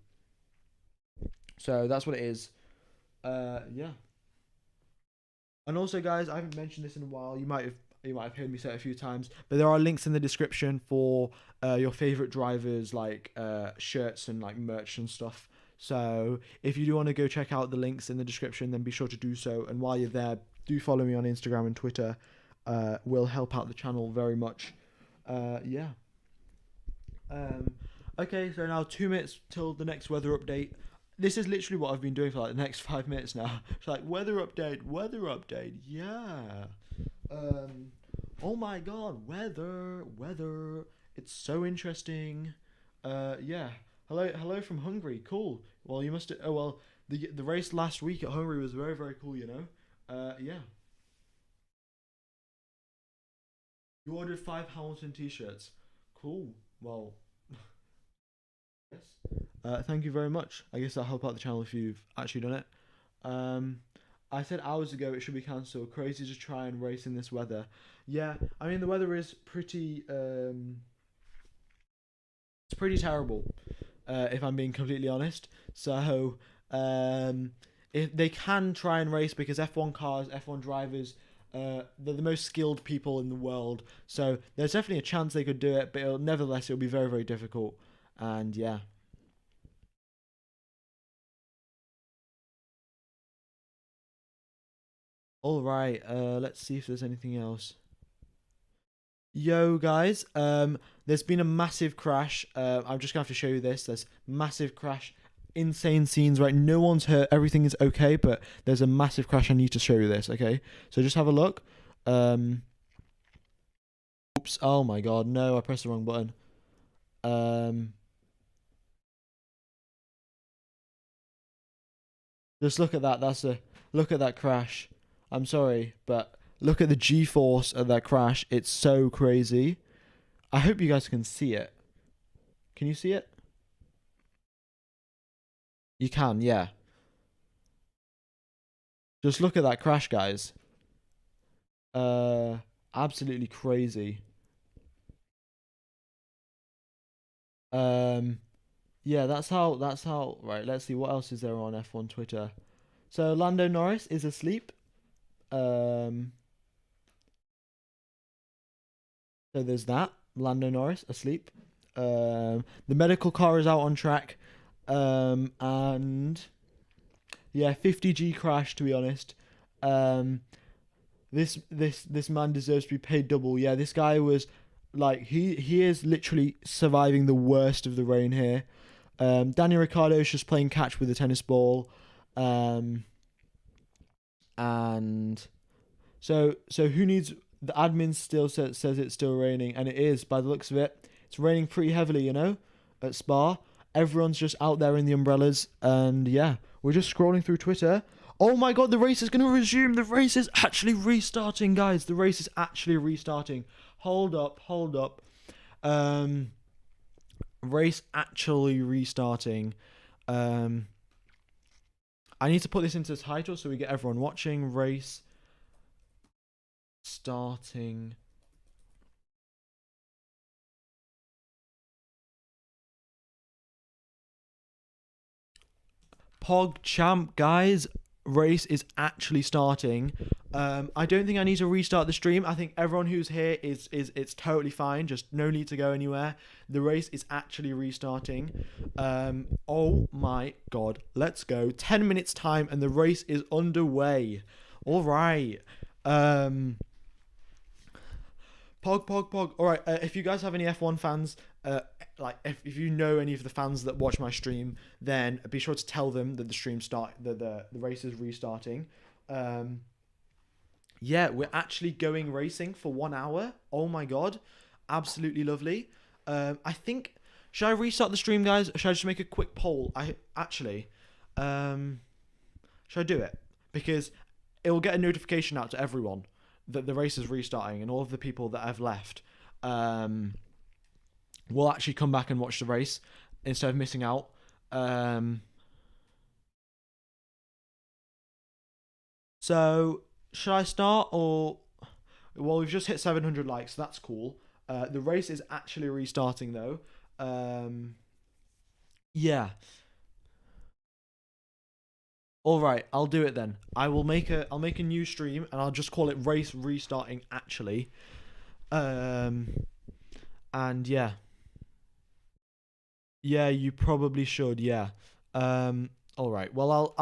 So that's what it is. Yeah. And also, guys, I haven't mentioned this in a while. You might have heard me say it a few times, but there are links in the description for your favorite drivers, like shirts and like merch and stuff. So if you do want to go check out the links in the description, then be sure to do so. And while you're there, do follow me on Instagram and Twitter. Will help out the channel very much. Yeah. Okay, so now 2 minutes till the next weather update. This is literally what I've been doing for like the next 5 minutes now. It's like weather update, yeah. Oh my god, weather. It's so interesting. Yeah. Hello from Hungary. Cool. Well, you must. Oh well, the race last week at Hungary was very, very cool. You know. Yeah. You ordered 5 Hamilton t-shirts. Cool. Well. Yes. Thank you very much. I guess that'll help out the channel if you've actually done it. I said hours ago it should be cancelled. Crazy to try and race in this weather. Yeah, I mean the weather is pretty. It's pretty terrible, if I'm being completely honest. So, if they can try and race because F1 cars, F1 drivers, they're the most skilled people in the world. So there's definitely a chance they could do it, but nevertheless it'll be very, very difficult. And yeah. All right. Let's see if there's anything else. Yo, guys. There's been a massive crash. I'm just gonna have to show you this. There's massive crash. Insane scenes, right? No one's hurt. Everything is okay, but there's a massive crash. I need to show you this. Okay. So just have a look. Oops. Oh my God. No, I pressed the wrong button. Just look at that. Look at that crash. I'm sorry, but look at the G-force of that crash. It's so crazy. I hope you guys can see it. Can you see it? You can, yeah. Just look at that crash, guys. Absolutely crazy. Yeah, that's how, right, let's see, what else is there on F1 Twitter? So, Lando Norris is asleep. So there's that. Lando Norris asleep. The medical car is out on track. And yeah, 50G crash, to be honest. This man deserves to be paid double. Yeah, this guy was like he is literally surviving the worst of the rain here. Daniel Ricciardo is just playing catch with a tennis ball. And so who needs, the admin still says it's still raining, and it is, by the looks of it. It's raining pretty heavily, you know, at Spa. everyone's just out there in the umbrellas, and yeah, we're just scrolling through Twitter. Oh my god, the race is going to resume. The race is actually restarting, guys. The race is actually restarting. Hold up. Race actually restarting. I need to put this into the title so we get everyone watching. Race starting. PogChamp, guys. Race is actually starting. I don't think I need to restart the stream. I think everyone who's here is it's totally fine. Just no need to go anywhere. The race is actually restarting. Oh my god, let's go. 10 minutes time and the race is underway. All right. Pog. All right. If you guys have any F1 fans, like if you know any of the fans that watch my stream, then be sure to tell them that the race is restarting. Yeah, we're actually going racing for 1 hour. Oh my god, absolutely lovely. I think, should I restart the stream, guys? Or should I just make a quick poll? Should I do it? Because it will get a notification out to everyone that the race is restarting, and all of the people that I've left will actually come back and watch the race instead of missing out. So should I start, or well, we've just hit 700 likes, so that's cool. The race is actually restarting though. Yeah. All right, I'll do it then. I'll make a new stream and I'll just call it race restarting actually. And yeah. Yeah, you probably should. Yeah. All right. Well,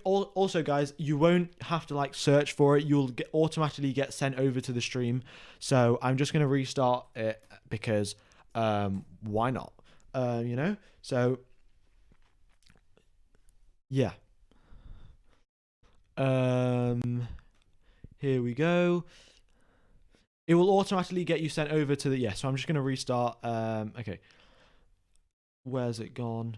also, guys, you won't have to like search for it. You'll automatically get sent over to the stream. So I'm just gonna restart it because why not? You know. So yeah. Here we go. It will automatically get you sent over to the So I'm just gonna restart. Okay. Where's it gone?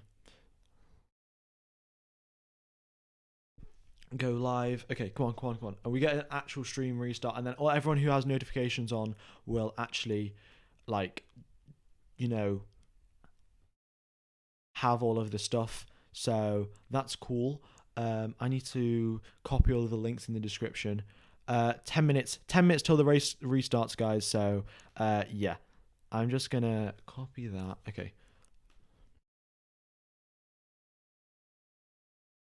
Go live. Okay, come on. And we get an actual stream restart, and then everyone who has notifications on will actually, like, you know, have all of the stuff. So that's cool. I need to copy all of the links in the description. 10 minutes till the race restarts, guys. So yeah, I'm just gonna copy that. Okay.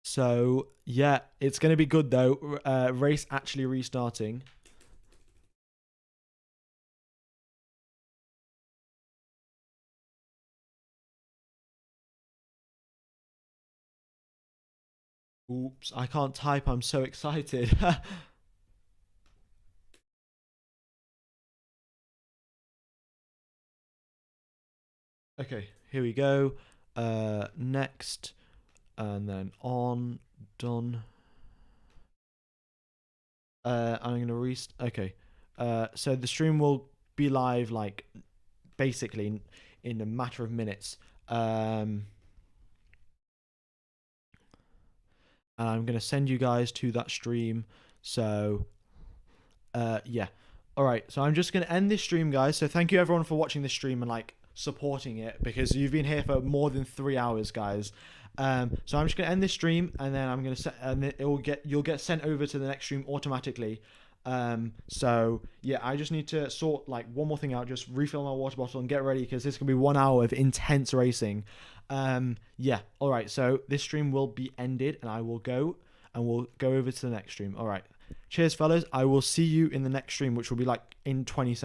So yeah, it's gonna be good though. Race actually restarting. Oops, I can't type. I'm so excited. Okay, here we go. Next, and then on, done. I'm gonna okay. So the stream will be live, like, basically in a matter of minutes. And I'm gonna send you guys to that stream. So yeah. All right, so I'm just gonna end this stream, guys. So thank you everyone for watching this stream and like supporting it, because you've been here for more than 3 hours, guys. So I'm just gonna end this stream, and then I'm gonna and you'll get sent over to the next stream automatically. So yeah, I just need to sort like one more thing out, just refill my water bottle and get ready, because this can be 1 hour of intense racing. Yeah, all right, so this stream will be ended, and I will go, and we'll go over to the next stream. All right, cheers fellas, I will see you in the next stream, which will be like in 20 seconds.